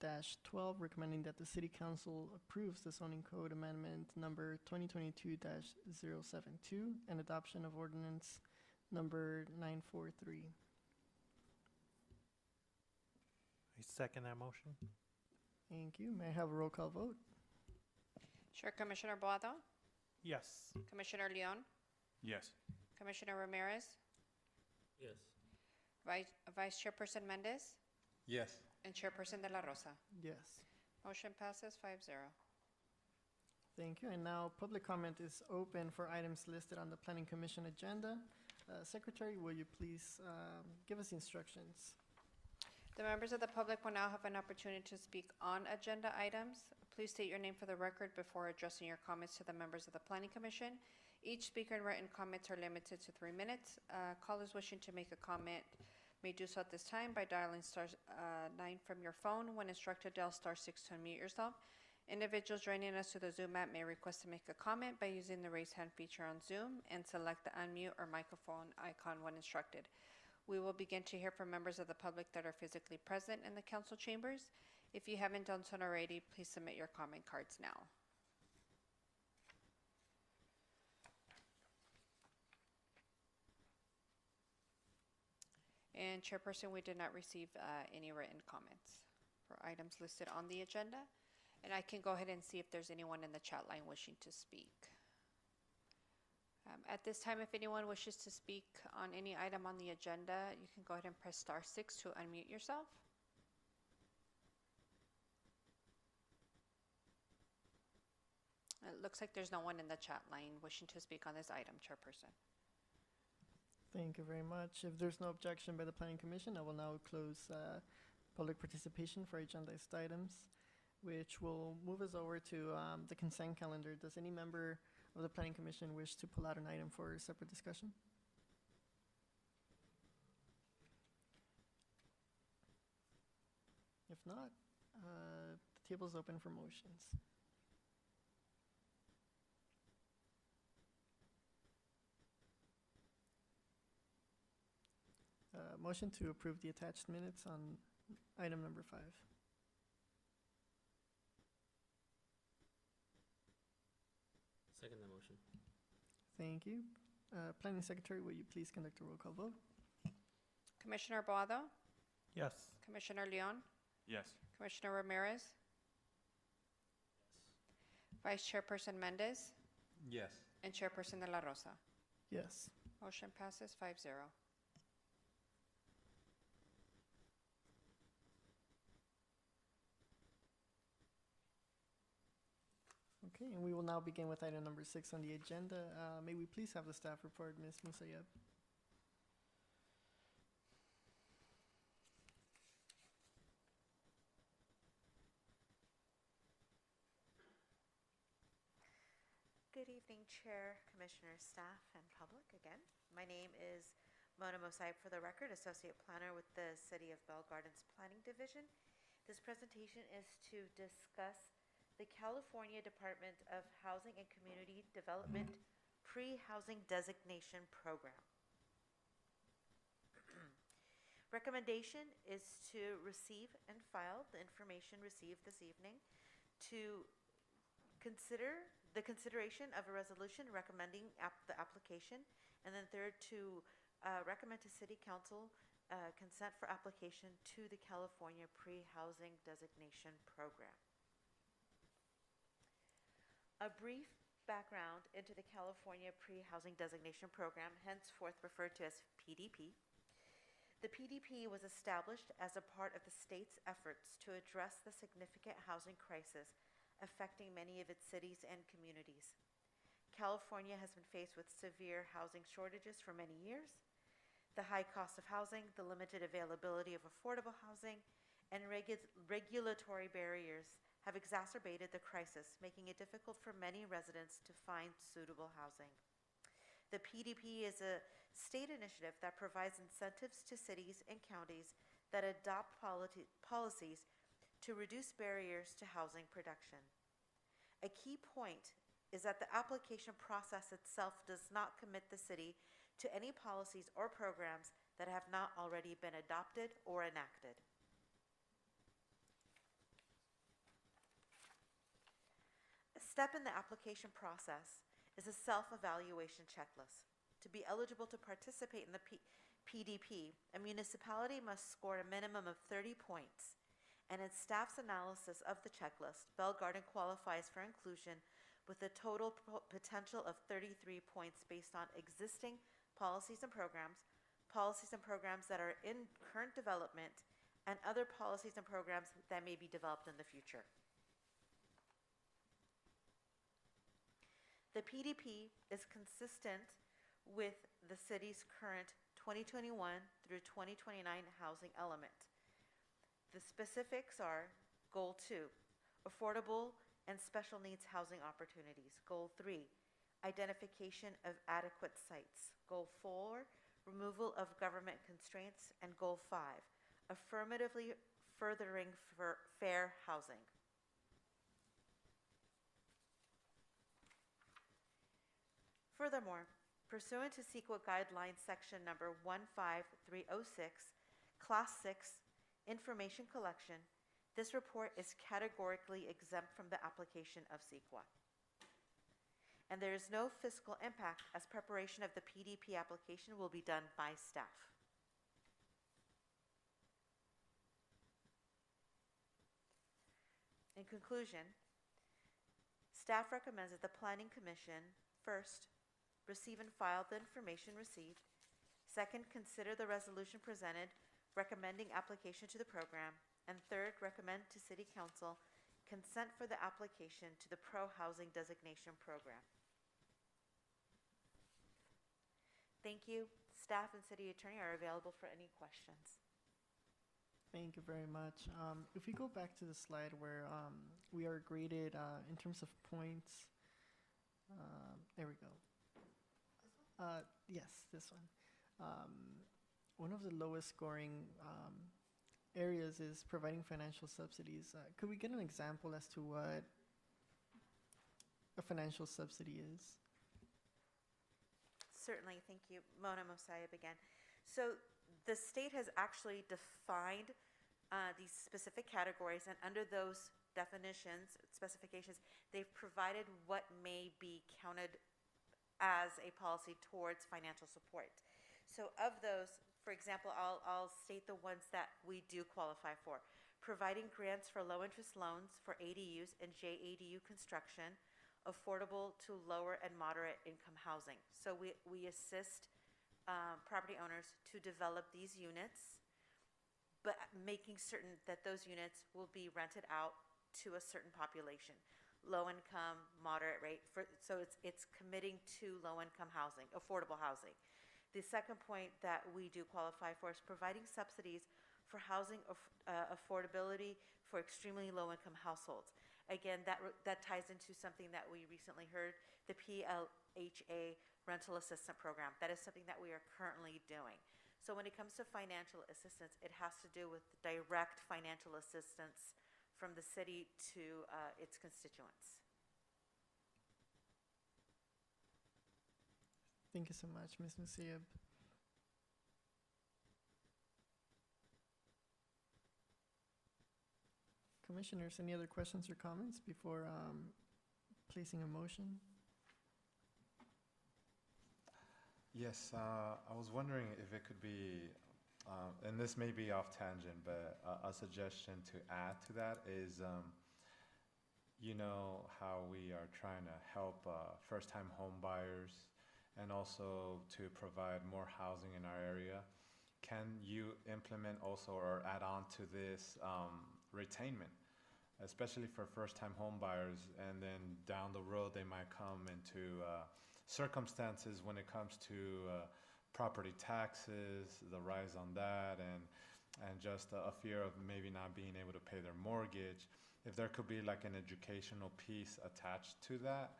2024-12, recommending that the city council approves the zoning code amendment number 2022-072 and adoption of ordinance number 943. I second that motion. Thank you. May I have a roll call vote? Sure, Commissioner Boado, Yes. Commissioner Leon, Yes. Commissioner Ramirez, Yes. Vice Chairperson Mendez, Yes. and Chairperson De La Rosa. Yes. Motion passes 5-0. Thank you. And now public comment is open for items listed on the Planning Commission agenda. Secretary, will you please give us instructions? The members of the public will now have an opportunity to speak on agenda items. Please state your name for the record before addressing your comments to the members of the Planning Commission. Each speaker and written comments are limited to 3 minutes. Callers wishing to make a comment may do so at this time by dialing *9 from your phone. When instructed, dial *6 to unmute yourself. Individuals joining us through the Zoom app may request to make a comment by using the raise hand feature on Zoom and select the unmute or microphone icon when instructed. We will begin to hear from members of the public that are physically present in the council chambers. If you haven't done so already, please submit your comment cards now. And Chairperson, we did not receive any written comments for items listed on the agenda. And I can go ahead and see if there's anyone in the chat line wishing to speak. At this time, if anyone wishes to speak on any item on the agenda, you can go ahead and press *6 to unmute yourself. It looks like there's no one in the chat line wishing to speak on this item, Chairperson. Thank you very much. If there's no objection by the Planning Commission, I will now close public participation for agendized items, which will move us over to the consent calendar. Does any member of the Planning Commission wish to pull out an item for separate discussion? If not, the table is open for motions. Motion to approve the attached minutes on item number 5. Second the motion. Thank you. Planning Secretary, will you please conduct a roll call vote? Commissioner Boado, Yes. Commissioner Leon, Yes. Commissioner Ramirez, Vice Chairperson Mendez, Yes. and Chairperson De La Rosa. Yes. Motion passes 5-0. Okay, and we will now begin with item number 6 on the agenda. May we please have the staff report, Ms. Musayeb? Good evening, Chair, Commissioners, staff, and public again. My name is Mona Mosaib, for the record, Associate Planner with the City of Bell Gardens Planning Division. This presentation is to discuss the California Department of Housing and Community Development Pre-Housing Designation Program. Recommendation is to receive and file the information received this evening, to consider the consideration of a resolution recommending the application, and then third, to recommend to City Council consent for application to the California Pre-Housing Designation Program. A brief background into the California Pre-Housing Designation Program, henceforth referred to as PDP. The PDP was established as a part of the state's efforts to address the significant housing crisis affecting many of its cities and communities. California has been faced with severe housing shortages for many years. The high cost of housing, the limited availability of affordable housing, and regulatory barriers have exacerbated the crisis, making it difficult for many residents to find suitable housing. The PDP is a state initiative that provides incentives to cities and counties that adopt policies to reduce barriers to housing production. A key point is that the application process itself does not commit the city to any policies or programs that have not already been adopted or enacted. A step in the application process is a self-evaluation checklist. To be eligible to participate in the PDP, a municipality must score a minimum of 30 points, and in staff's analysis of the checklist, Bell Garden qualifies for inclusion with a total potential of 33 points based on existing policies and programs that are in current development, and other policies and programs that may be developed in the future. The PDP is consistent with the city's current 2021 through 2029 housing element. The specifics are Goal 2, affordable and special needs housing opportunities. Goal 3, identification of adequate sites. Goal 4, removal of government constraints. And Goal 5, affirmatively furthering fair housing. Furthermore, pursuant to CEQA Guidelines Section number 15306, Class 6, Information Collection, this report is categorically exempt from the application of CEQA. And there is no fiscal impact, as preparation of the PDP application will be done by staff. In conclusion, staff recommends that the Planning Commission, first, receive and file the information received. Second, consider the resolution presented recommending application to the program. And third, recommend to City Council consent for the application to the Pro-Housing Designation Program. Thank you. Staff and City Attorney are available for any questions. Thank you very much. If we go back to the slide where we are graded in terms of points, there we go. Yes, this one. One of the lowest scoring areas is providing financial subsidies. Could we get an example as to what a financial subsidy is? Certainly, thank you. Mona Mosayeb again. So the state has actually defined these specific categories, and under those definitions, specifications, they've provided what may be counted as a policy towards financial support. So of those, for example, I'll state the ones that we do qualify for. Providing grants for low-interest loans for ADUs and JADU construction, affordable to lower and moderate income housing. So we assist property owners to develop these units, but making certain that those units will be rented out to a certain population, low income, moderate rate. So it's committing to low income housing, affordable housing. The second point that we do qualify for is providing subsidies for housing affordability for extremely low income households. Again, that ties into something that we recently heard, the PLHA Rental Assistance Program. That is something that we are currently doing. So when it comes to financial assistance, it has to do with direct financial assistance from the city to its constituents. Thank you so much, Ms. Musayeb. Commissioners, any other questions or comments before placing a motion? Yes, I was wondering if it could be, and this may be off tangent, but a suggestion to add to that is, you know how we are trying to help first-time home buyers and also to provide more housing in our area. Can you implement also or add on to this retainment, especially for first-time home buyers, and then down the road they might come into circumstances when it comes to property taxes, the rise on that, and just a fear of maybe not being able to pay their mortgage, if there could be like an educational piece attached to that,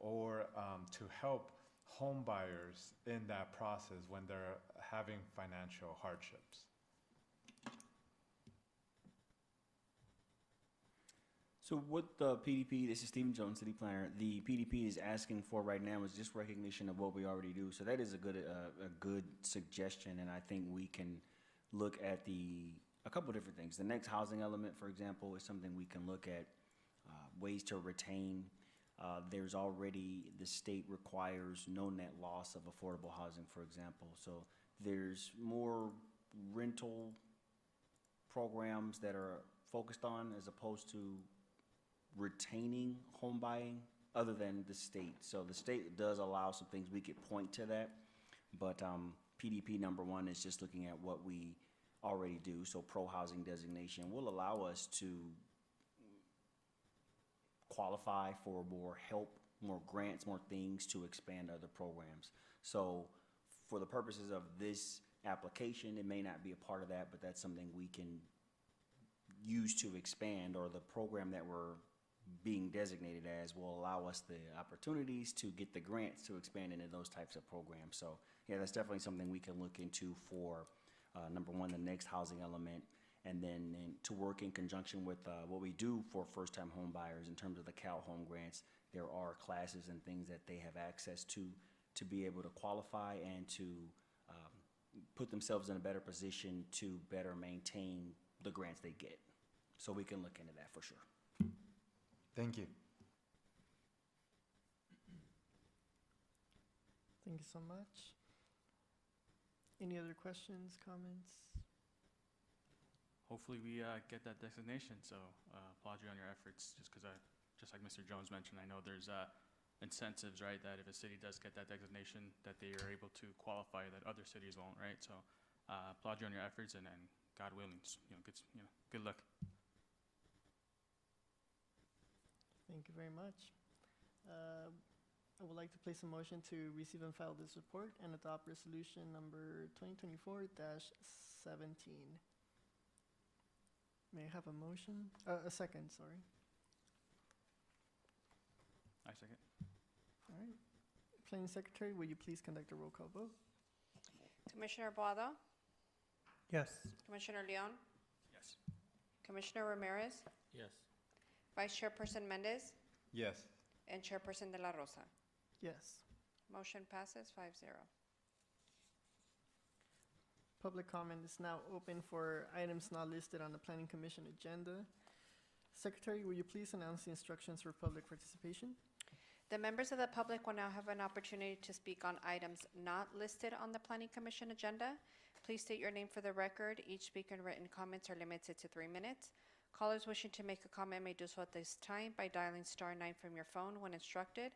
or to help home buyers in that process when they're having financial hardships. So what the PDP, this is Stephen Jones, City Planner, the PDP is asking for right now is just recognition of what we already do. So that is a good suggestion, and I think we can look at a couple different things. The next housing element, for example, is something we can look at, ways to retain. There's already, the state requires no net loss of affordable housing, for example. So there's more rental programs that are focused on as opposed to retaining home buying other than the state. So the state does allow some things, we could point to that, but PDP number one is just looking at what we already do. So pro-housing designation will allow us to qualify for more help, more grants, more things to expand other programs. So for the purposes of this application, it may not be a part of that, but that's something we can use to expand, or the program that we're being designated as will allow us the opportunities to get the grants to expand into those types of programs. So yeah, that's definitely something we can look into for number one, the next housing element, and then to work in conjunction with what we do for first-time home buyers in terms of the Cal Home Grants. There are classes and things that they have access to be able to qualify and to put themselves in a better position to better maintain the grants they get. So we can look into that for sure. Thank you. Thank you so much. Any other questions, comments? Hopefully we get that designation, so applaud you on your efforts, just because just like Mr. Jones mentioned, I know there's incentives, right, that if a city does get that designation, that they are able to qualify that other cities won't, right? So applaud you on your efforts, and God willing, good luck. Thank you very much. I would like to place a motion to receive and file this report and adopt resolution number 2024-17. May I have a motion? A second, sorry. I second. All right. Planning Secretary, will you please conduct a roll call vote? Commissioner Boado? Yes. Commissioner Leon? Yes. Commissioner Ramirez? Yes. Vice Chairperson Mendez? Yes. And Chairperson De La Rosa? Yes. Motion passes 5-0. Public comment is now open for items not listed on the Planning Commission agenda. Secretary, will you please announce the instructions for public participation? The members of the public will now have an opportunity to speak on items not listed on the Planning Commission agenda. Please state your name for the record. Each speaker and written comments are limited to 3 minutes. Callers wishing to make a comment may do so at this time by dialing *9 from your phone when instructed.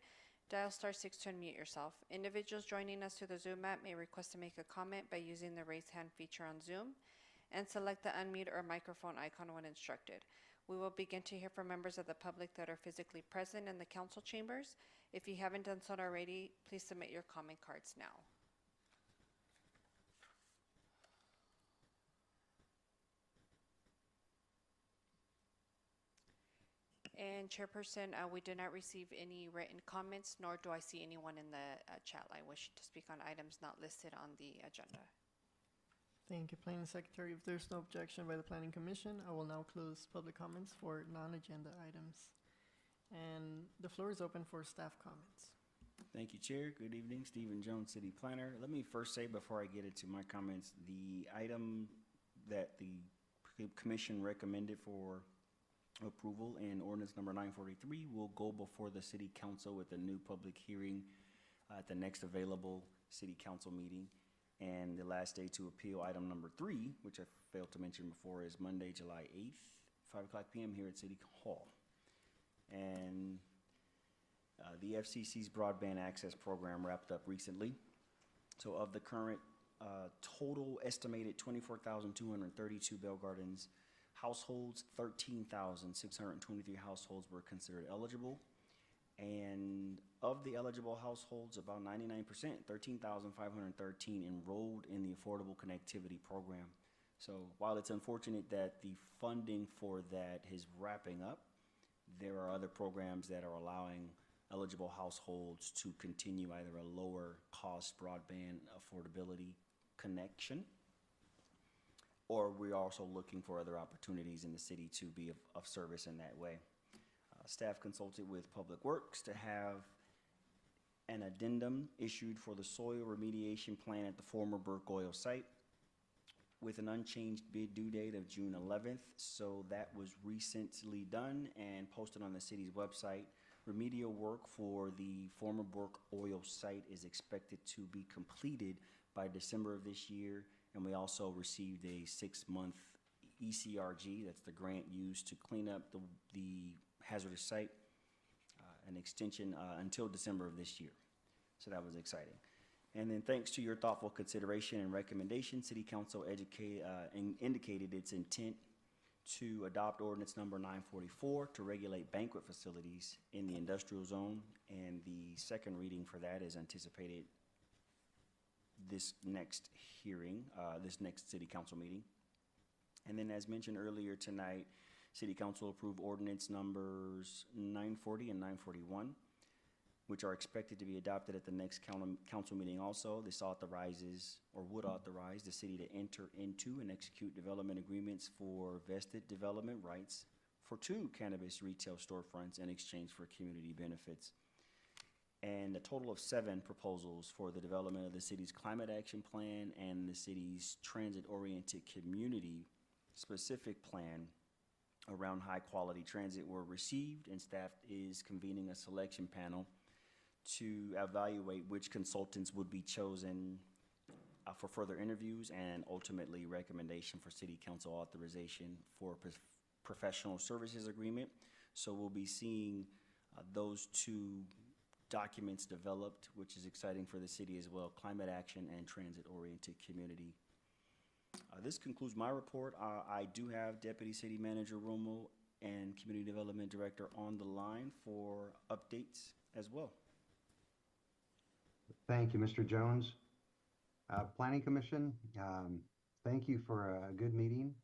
Dial *6 to unmute yourself. Individuals joining us through the Zoom app may request to make a comment by using the raise hand feature on Zoom and select the unmute or microphone icon when instructed. We will begin to hear from members of the public that are physically present in the council chambers. If you haven't done so already, please submit your comment cards now. And Chairperson, we did not receive any written comments, nor do I see anyone in the chat line wishing to speak on items not listed on the agenda. Thank you, Planning Secretary. If there's no objection by the Planning Commission, I will now close public comments for non-agenda items. And the floor is open for staff comments. Thank you, Chair. Good evening, Stephen Jones, City Planner. Let me first say before I get into my comments, the item that the Commission recommended for approval in ordinance number 943 will go before the City Council with a new public hearing at the next available City Council meeting. And the last day to appeal item number 3, which I failed to mention before, is Monday, July 8th, 5 o'clock p.m. here at City Hall. And the FCC's broadband access program wrapped up recently. So of the current total estimated 24,232 Bell Gardens households, 13,623 households were considered eligible. And of the eligible households, about 99%, 13,513 enrolled in the Affordable Connectivity Program. So while it's unfortunate that the funding for that is wrapping up, there are other programs that are allowing eligible households to continue either a lower cost broadband affordability connection, or we're also looking for other opportunities in the city to be of service in that way. Staff consulted with Public Works to have an addendum issued for the soil remediation plan at the former Burke Oil site with an unchanged bid due date of June 11th. So that was recently done and posted on the city's website. Remedial work for the former Burke Oil site is expected to be completed by December of this year. And we also received a 6-month ECRG, that's the grant used to clean up the hazardous site, an extension until December of this year. So that was exciting. And then thanks to your thoughtful consideration and recommendation, City Council indicated its intent to adopt ordinance number 944 to regulate banquet facilities in the industrial zone. And the second reading for that is anticipated this next hearing, this next City Council meeting. And then as mentioned earlier tonight, City Council approved ordinance numbers 940 and 941, which are expected to be adopted at the next council meeting also. This authorizes, or would authorize, the city to enter into and execute development agreements for vested development rights for 2 cannabis retail storefronts in exchange for community benefits. And a total of 7 proposals for the development of the city's climate action plan and the city's transit-oriented community specific plan around high-quality transit were received, and staff is convening a selection panel to evaluate which consultants would be chosen for further interviews and ultimately recommendation for City Council authorization for professional services agreement. So we'll be seeing those 2 documents developed, which is exciting for the city as well, climate action and transit-oriented community. This concludes my report. I do have Deputy City Manager Romo and Community Development Director on the line for updates as well. Thank you, Mr. Jones. Planning Commission, thank you for a good meeting,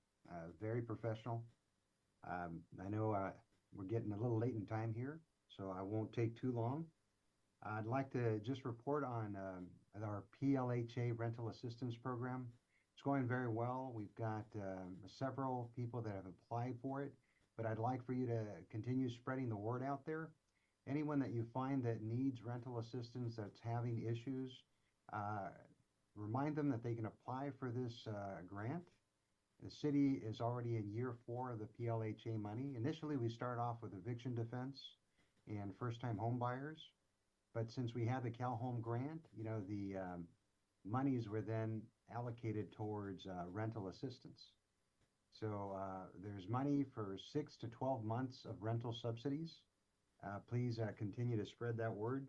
very professional. I know we're getting a little late in time here, so I won't take too long. I'd like to just report on our PLHA rental assistance program. It's going very well. We've got several people that have applied for it, but I'd like for you to continue spreading the word out there. Anyone that you find that needs rental assistance, that's having issues, remind them that they can apply for this grant. The city is already in year 4 of the PLHA money. Initially, we start off with eviction defense and first-time home buyers. But since we had the CalHome grant, you know, the monies were then allocated towards rental assistance. So there's money for 6 to 12 months of rental subsidies. Please continue to spread that word.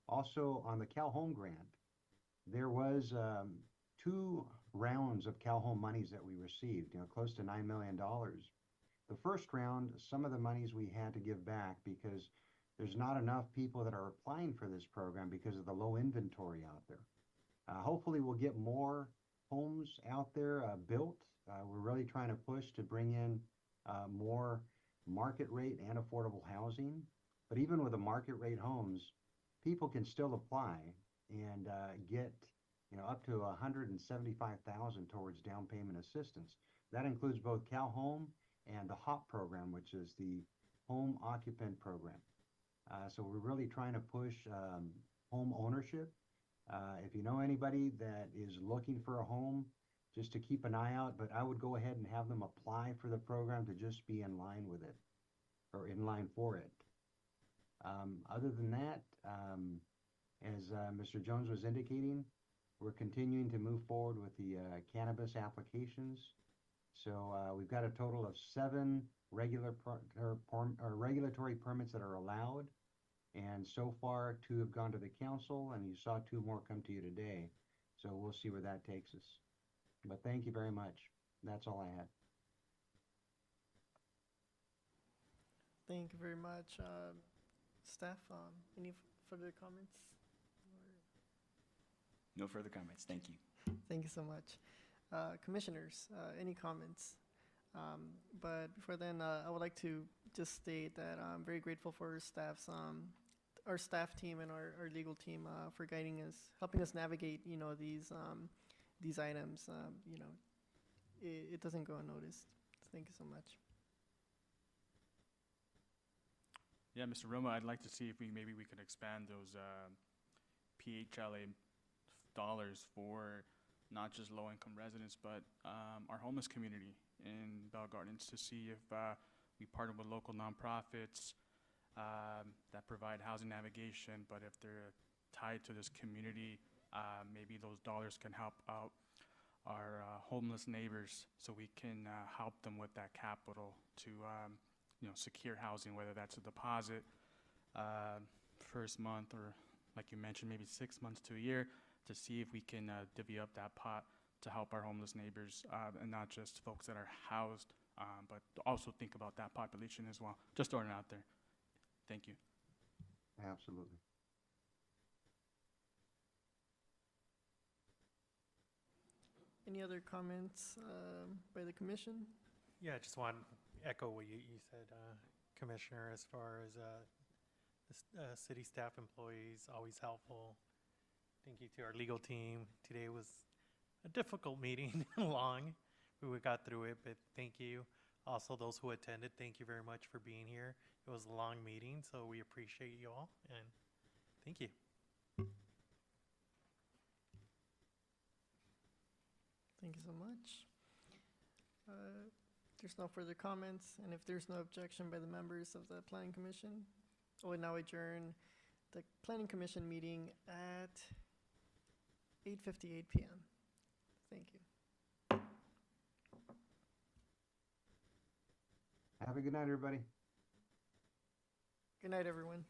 Also, on the CalHome grant, there was 2 rounds of CalHome monies that we received, you know, close to $9 million. The first round, some of the monies we had to give back because there's not enough people that are applying for this program because of the low inventory out there. Hopefully we'll get more homes out there built. We're really trying to push to bring in more market rate and affordable housing. But even with the market rate homes, people can still apply and get, you know, up to $175,000 towards down payment assistance. That includes both CalHome and the HOP program, which is the Home Occupant Program. So we're really trying to push home ownership. If you know anybody that is looking for a home, just to keep an eye out, but I would go ahead and have them apply for the program to just be in line with it, or in line for it. Other than that, as Mr. Jones was indicating, we're continuing to move forward with the cannabis applications. So we've got a total of 7 regulatory permits that are allowed. And so far, 2 have gone to the council, and you saw 2 more come to you today. So we'll see where that takes us. But thank you very much. That's all I had. Thank you very much. Staff, any further comments? No further comments. Thank you. Thank you so much. Commissioners, any comments? But before then, I would like to just state that I'm very grateful for our staff team and our legal team for guiding us, helping us navigate, these items. It doesn't go unnoticed. Thank you so much. Yeah, Mr. Roma, I'd like to see if maybe we could expand those PHLA dollars for not just low-income residents, but our homeless community in Bell Gardens, to see if we partner with local nonprofits that provide housing navigation, but if they're tied to this community, maybe those dollars can help out our homeless neighbors, so we can help them with that capital to secure housing, whether that's a deposit first month, or like you mentioned, maybe 6 months to a year, to see if we can divvy up that pot to help our homeless neighbors, and not just folks that are housed, but also think about that population as well. Just throwing it out there. Thank you. Absolutely. Any other comments by the commission? Yeah, I just want to echo what you said, Commissioner, as far as the city staff employees, always helpful. Thank you to our legal team. Today was a difficult meeting, long. We got through it, but thank you. Also, those who attended, thank you very much for being here. It was a long meeting, so we appreciate you all, and thank you. Thank you so much. There's no further comments, and if there's no objection by the members of the Planning Commission, I will now adjourn the Planning Commission meeting at 8:58 p.m. Thank you. Have a good night, everybody. Good night, everyone.